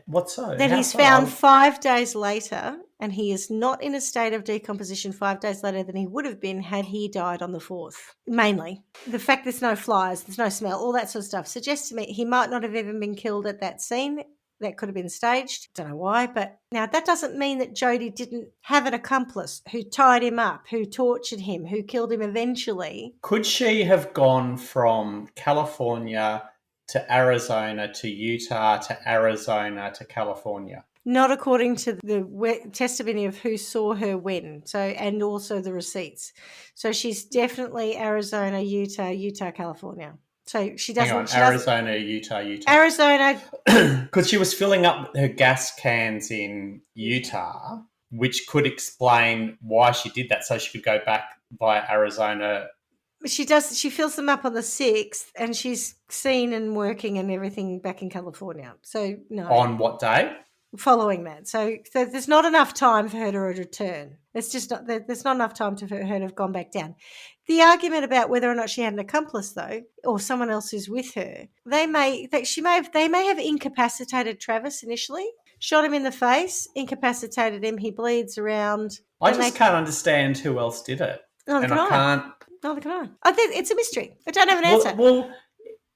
Speaker 3: What so?
Speaker 5: Then he's found 5 days later, and he is not in a state of decomposition 5 days later than he would have been had he died on the 4th. Mainly. The fact there's no flies, there's no smell, all that sort of stuff suggests to me he might not have even been killed at that scene. That could have been staged. Don't know why, but now that doesn't mean that Jodi didn't have an accomplice who tied him up, who tortured him, who killed him eventually.
Speaker 3: Could she have gone from California to Arizona to Utah to Arizona to California?
Speaker 5: Not according to the testimony of who saw her when, and also the receipts. So she's definitely Arizona, Utah, California. So she doesn't.
Speaker 3: Arizona, Utah.
Speaker 5: Arizona.
Speaker 3: Because she was filling up her gas cans in Utah, which could explain why she did that, so she could go back via Arizona.
Speaker 5: She does. She fills them up on the 6th, and she's seen and working and everything back in California. So no.
Speaker 3: On what day?
Speaker 5: Following that, so there's not enough time for her to return. It's just not. There's not enough time for her to have gone back down. The argument about whether or not she had an accomplice, though, or someone else who's with her, they may have incapacitated Travis initially, shot him in the face, incapacitated him. He bleeds around.
Speaker 3: I just can't understand who else did it.
Speaker 5: Neither can I. I think it's a mystery. I don't have an answer.
Speaker 3: Well,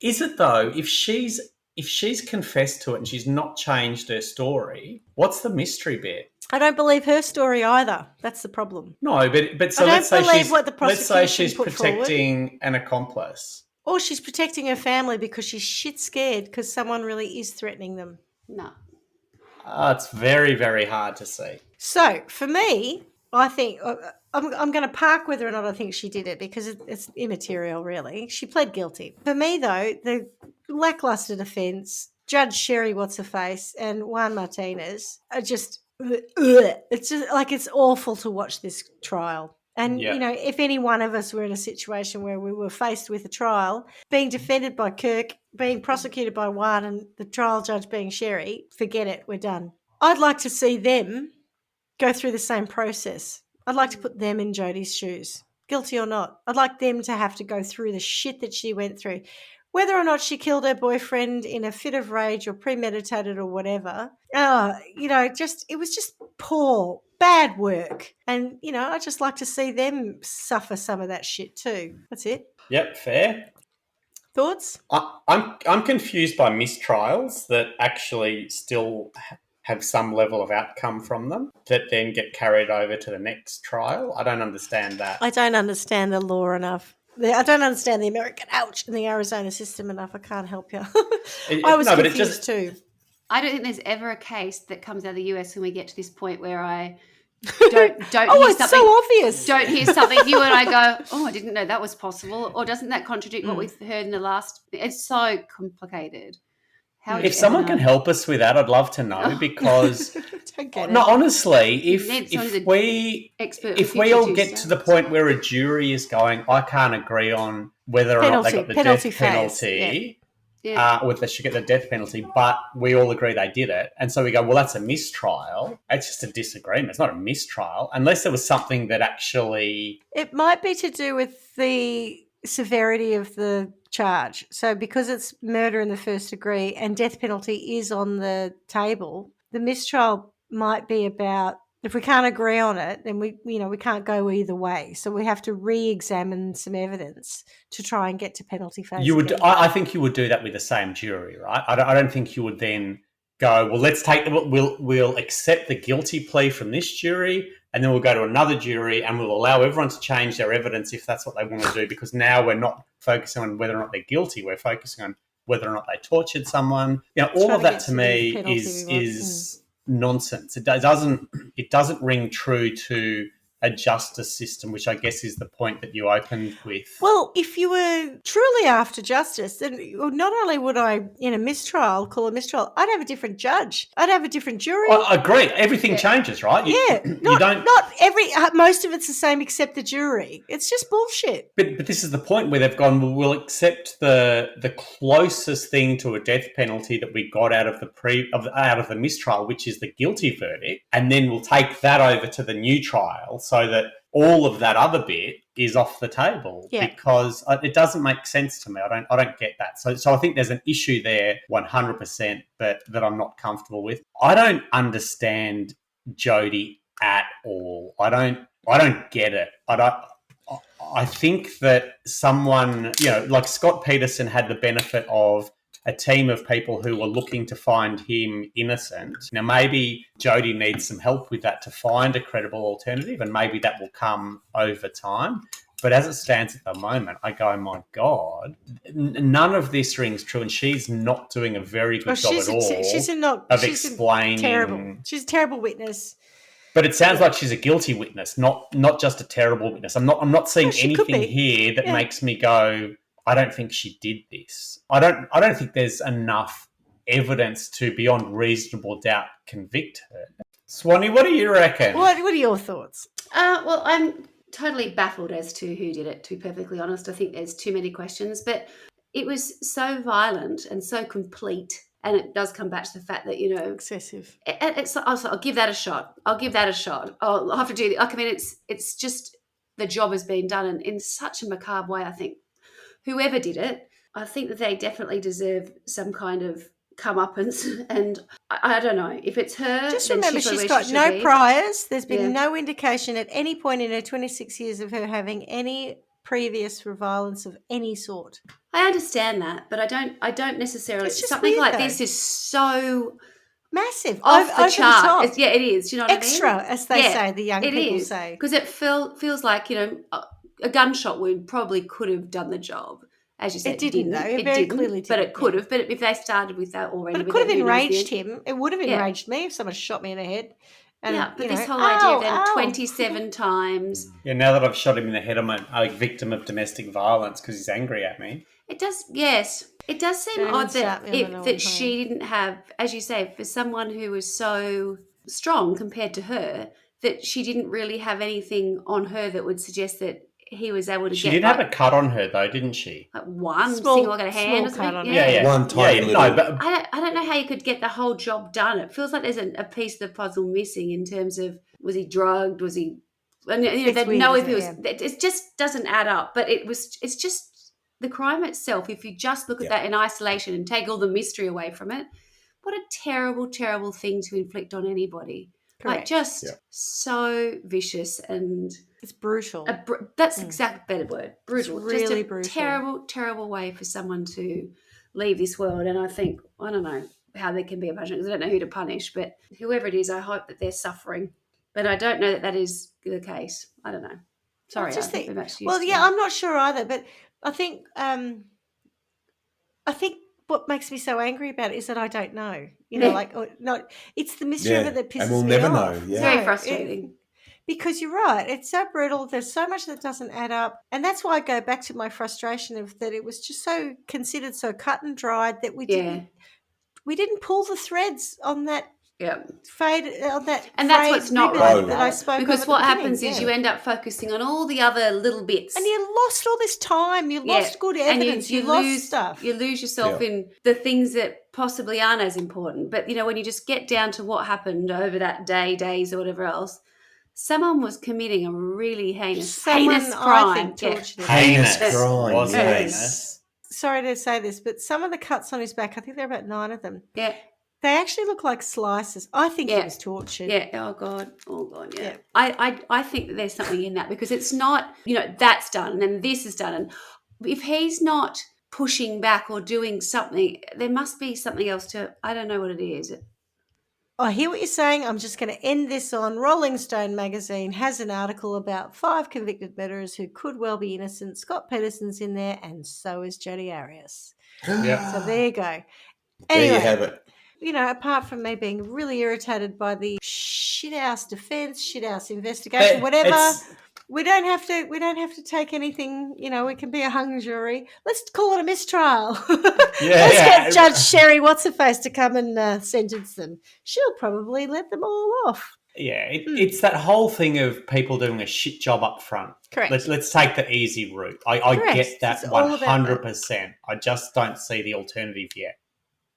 Speaker 3: is it though? If she's confessed to it and she's not changed her story, what's the mystery bit?
Speaker 5: I don't believe her story either. That's the problem.
Speaker 3: No, but so let's say she's protecting an accomplice.
Speaker 5: Or she's protecting her family because she's shit scared because someone really is threatening them.
Speaker 2: No.
Speaker 3: It's very, very hard to see.
Speaker 5: So, for me, I think I'm going to park whether or not I think she did it because it's immaterial, really. She pled guilty. For me, though, the lackluster defence, Judge Sherry What's-Her-Face and Juan Martinez are just... It's just like it's awful to watch this trial. And, you know, if any one of us were in a situation where we were faced with a trial, being defended by Kirk, being prosecuted by Juan and the trial judge being Sherry, forget it, we're done. I'd like to see them go through the same process. I'd like to put them in Jodi's shoes, guilty or not. I'd like them to have to go through the shit that she went through. Whether or not she killed her boyfriend in a fit of rage or premeditated or whatever, it was just poor, bad work. And, I'd just like to see them suffer some of that shit too. That's it.
Speaker 3: Yep, fair.
Speaker 5: Thoughts?
Speaker 3: I'm confused by mistrials that actually still have some level of outcome from them that then get carried over to the next trial. I don't understand that.
Speaker 5: I don't understand the law enough. I don't understand the American and the Arizona system enough. I can't help you. I was confused too.
Speaker 2: I don't think there's ever a case that comes out of the US when we get to this point where I don't
Speaker 5: oh,
Speaker 2: hear
Speaker 5: it's
Speaker 2: something.
Speaker 5: So obvious.
Speaker 2: Don't hear something new and I go, oh, I didn't know that was possible. Or doesn't that contradict what we've heard in the last? It's so complicated.
Speaker 3: If someone can help us with that, I'd love to know because honestly, if we all get to the point where a jury is going, I can't agree on whether or not they got the death penalty, or they should get the death penalty, but we all agree they did it, and so we go, well, that's a mistrial. It's just a disagreement. It's not a mistrial unless there was something that actually.
Speaker 5: It might be to do with the severity of the charge. So because it's murder in the first degree and death penalty is on the table, the mistrial might be about if we can't agree on it, then we can't go either way. So we have to re-examine some evidence to try and get to penalty phase.
Speaker 3: I think you would do that with the same jury, right? I don't think you would then go, well, we'll accept the guilty plea from this jury, and then we'll go to another jury and we'll allow everyone to change their evidence if that's what they want to do, because now we're not focusing on whether or not they're guilty, we're focusing on whether or not they tortured someone. All of that to me is nonsense. It doesn't ring true to a justice system, which I guess is the point that you opened with.
Speaker 5: Well, if you were truly after justice, then not only would I, in a mistrial, call a mistrial, I'd have a different judge. I'd have a different jury.
Speaker 3: I agree. Everything changes, right?
Speaker 5: Most of it's the same except the jury. It's just bullshit.
Speaker 3: But this is the point where they've gone, well, we'll accept the closest thing to a death penalty that we got out of the mistrial, which is the guilty verdict, and then we'll take that over to the new trial, so that all of that other bit is off the table, because it doesn't make sense to me. I don't get that. So I think there's an issue there 100% that I'm not comfortable with. I don't understand Jodi at all. I don't get it. I think that someone, like Scott Peterson had the benefit of a team of people who were looking to find him innocent. Now, maybe Jodi needs some help with that to find a credible alternative, and maybe that will come over time. But as it stands at the moment, I go, my God, none of this rings true, and she's not doing a very good job at all of explaining.
Speaker 5: She's a terrible witness.
Speaker 3: But it sounds like she's a guilty witness, not just a terrible witness. I'm not seeing anything here that makes me go, I don't think she did this. I don't think there's enough evidence to, beyond reasonable doubt, convict her. Swanee, what do you reckon?
Speaker 5: What are your thoughts?
Speaker 2: Well, I'm totally baffled as to who did it, to be perfectly honest. I think there's too many questions, but it was so violent and so complete. And it does come back to the fact that,
Speaker 5: excessive.
Speaker 2: I'll give that a shot. I'll have to do it. It's just the job has been done in such a macabre way, I think. Whoever did it, I think that they definitely deserve some kind of comeuppance. And I don't know if it's her.
Speaker 5: Just remember, she's got no priors. There's been no indication at any point in her 26 years of her having any previous violence of any sort.
Speaker 2: I understand that, but I don't necessarily.
Speaker 5: It's just
Speaker 2: something
Speaker 5: weird,
Speaker 2: like
Speaker 5: though.
Speaker 2: this is so
Speaker 5: massive,
Speaker 2: off the
Speaker 5: over
Speaker 2: chart.
Speaker 5: the top.
Speaker 2: It is. You know what
Speaker 5: Extra,
Speaker 2: I mean?
Speaker 5: as they say, the young people say.
Speaker 2: Because it feels like a gunshot wound probably could have done the job. As you said,
Speaker 5: it didn't though. It very clearly didn't.
Speaker 2: But it could have. But if they started with that already,
Speaker 5: but it could have enraged him. It would have enraged me if someone shot me in the head. And,
Speaker 2: but this whole idea of them 27 times.
Speaker 3: Yeah, now that I've shot him in the head, I'm a victim of domestic violence because he's angry at me.
Speaker 2: It does, yes. It does seem odd that she didn't have, as you say, for someone who was so strong compared to her, that she didn't really have anything on her that would suggest that he was able to
Speaker 3: She did have a cut on her, though, didn't she?
Speaker 2: Like one single, like a hand or something?
Speaker 5: On
Speaker 3: yeah.
Speaker 4: One tiny little.
Speaker 2: No, but I don't know how you could get the whole job done. It feels like there's a piece of the puzzle missing in terms of, was he drugged? Was he... And, they'd know if he was... It just doesn't add up. But it's just the crime itself. If you just look at that in isolation and take all the mystery away from it, what a terrible, terrible thing to inflict on anybody.
Speaker 5: Correct.
Speaker 2: Like just so vicious and...
Speaker 5: It's brutal.
Speaker 2: That's the exact better word. Brutal.
Speaker 5: It's really
Speaker 2: just a
Speaker 5: brutal.
Speaker 2: terrible, terrible way for someone to leave this world. And I think, I don't know how there can be a punishment because I don't know who to punish, but whoever it is, I hope that they're suffering. But I don't know that is the case. I don't know. Sorry.
Speaker 5: I'm not sure either, but I think what makes me so angry about it is that I don't know. It's the mystery of it that pisses me off.
Speaker 4: And we'll never know. Yeah.
Speaker 2: It's very frustrating.
Speaker 5: Because you're right, it's so brutal. There's so much that doesn't add up, and that's why I go back to my frustration of that. It was just so considered, so cut and dried that we didn't pull the threads on that. Fade on that,
Speaker 2: and that's what's not right
Speaker 5: that I spoke
Speaker 2: because what happens is you end up focusing on all the other little bits,
Speaker 5: and you lost all this time. You lost good evidence.
Speaker 2: And you
Speaker 5: lost
Speaker 2: lose
Speaker 5: stuff.
Speaker 2: You lose yourself in the things that possibly aren't as important. But when you just get down to what happened over that days or whatever else. Someone was committing a really heinous crime.
Speaker 3: Heinous crime. Was heinous.
Speaker 5: Sorry to say this, but some of the cuts on his back, I think there are about 9 of them.
Speaker 2: Yeah.
Speaker 5: They actually look like slices. I think he was tortured.
Speaker 2: Yeah. Oh God. Yeah. I think that there's something in that because it's not, that's done and then this is done. And if he's not pushing back or doing something. There must be something else to, I don't know what it is.
Speaker 5: I hear what you're saying. I'm just going to end this on Rolling Stone magazine has an article about 5 convicted murderers who could well be innocent. Scott Peterson's in there, and so is Jodi Arias.
Speaker 3: Yeah.
Speaker 5: So there you go.
Speaker 4: There
Speaker 5: Anyway,
Speaker 4: you have it.
Speaker 5: You know, apart from me being really irritated by the shithouse defense, shithouse investigation, whatever, we don't have to take anything. You know, we can be a hung jury. Let's call it a mistrial. Let's get Judge Sherry What's-Her-Face to come and sentence them. She'll probably let them all off.
Speaker 3: Yeah, it's that whole thing of people doing a shit job up front.
Speaker 5: Correct.
Speaker 3: Let's take the easy route. I get that 100%. I just don't see the alternative yet.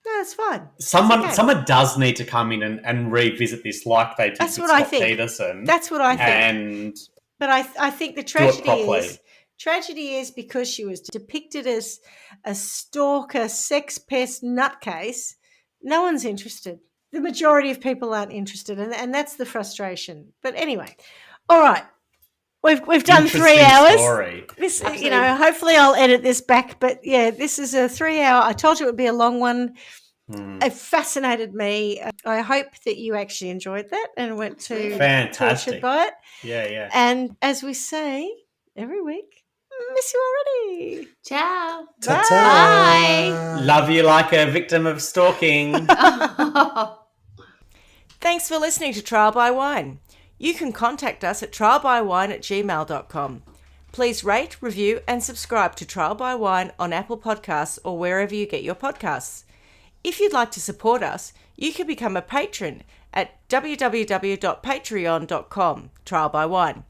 Speaker 5: No, it's fine.
Speaker 3: Someone does need to come in and revisit this like they did with Scott Peterson.
Speaker 5: That's what I think. But I think the tragedy is because she was depicted as a stalker, sex pest nutcase, no one's interested. The majority of people aren't interested, and that's the frustration. But anyway, all right. We've done 3 hours.
Speaker 3: Story.
Speaker 5: This, you know, hopefully I'll edit this back. But yeah, this is a 3 hour. I told you it would be a long one. It fascinated me. I hope that you actually enjoyed that and went to tortured by it.
Speaker 3: Yeah.
Speaker 5: And as we say every week, miss you already.
Speaker 2: Ciao.
Speaker 5: Bye.
Speaker 3: Love you like a victim of stalking.
Speaker 1: Thanks for listening to Trial by Wine. You can contact us at trialbywine@gmail.com. Please rate, review and subscribe to Trial by Wine on Apple Podcasts or wherever you get your podcasts. If you'd like to support us, you can become a patron at www.patreon.com, Trial by Wine,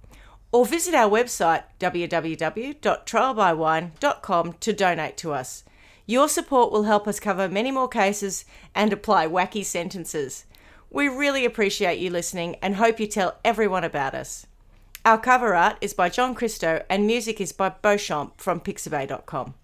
Speaker 1: or visit our website www.trialbywine.com to donate to us. Your support will help us cover many more cases and apply wacky sentences. We really appreciate you listening and hope you tell everyone about us. Our cover art is by John Christo and music is by Beauchamp from Pixabay.com.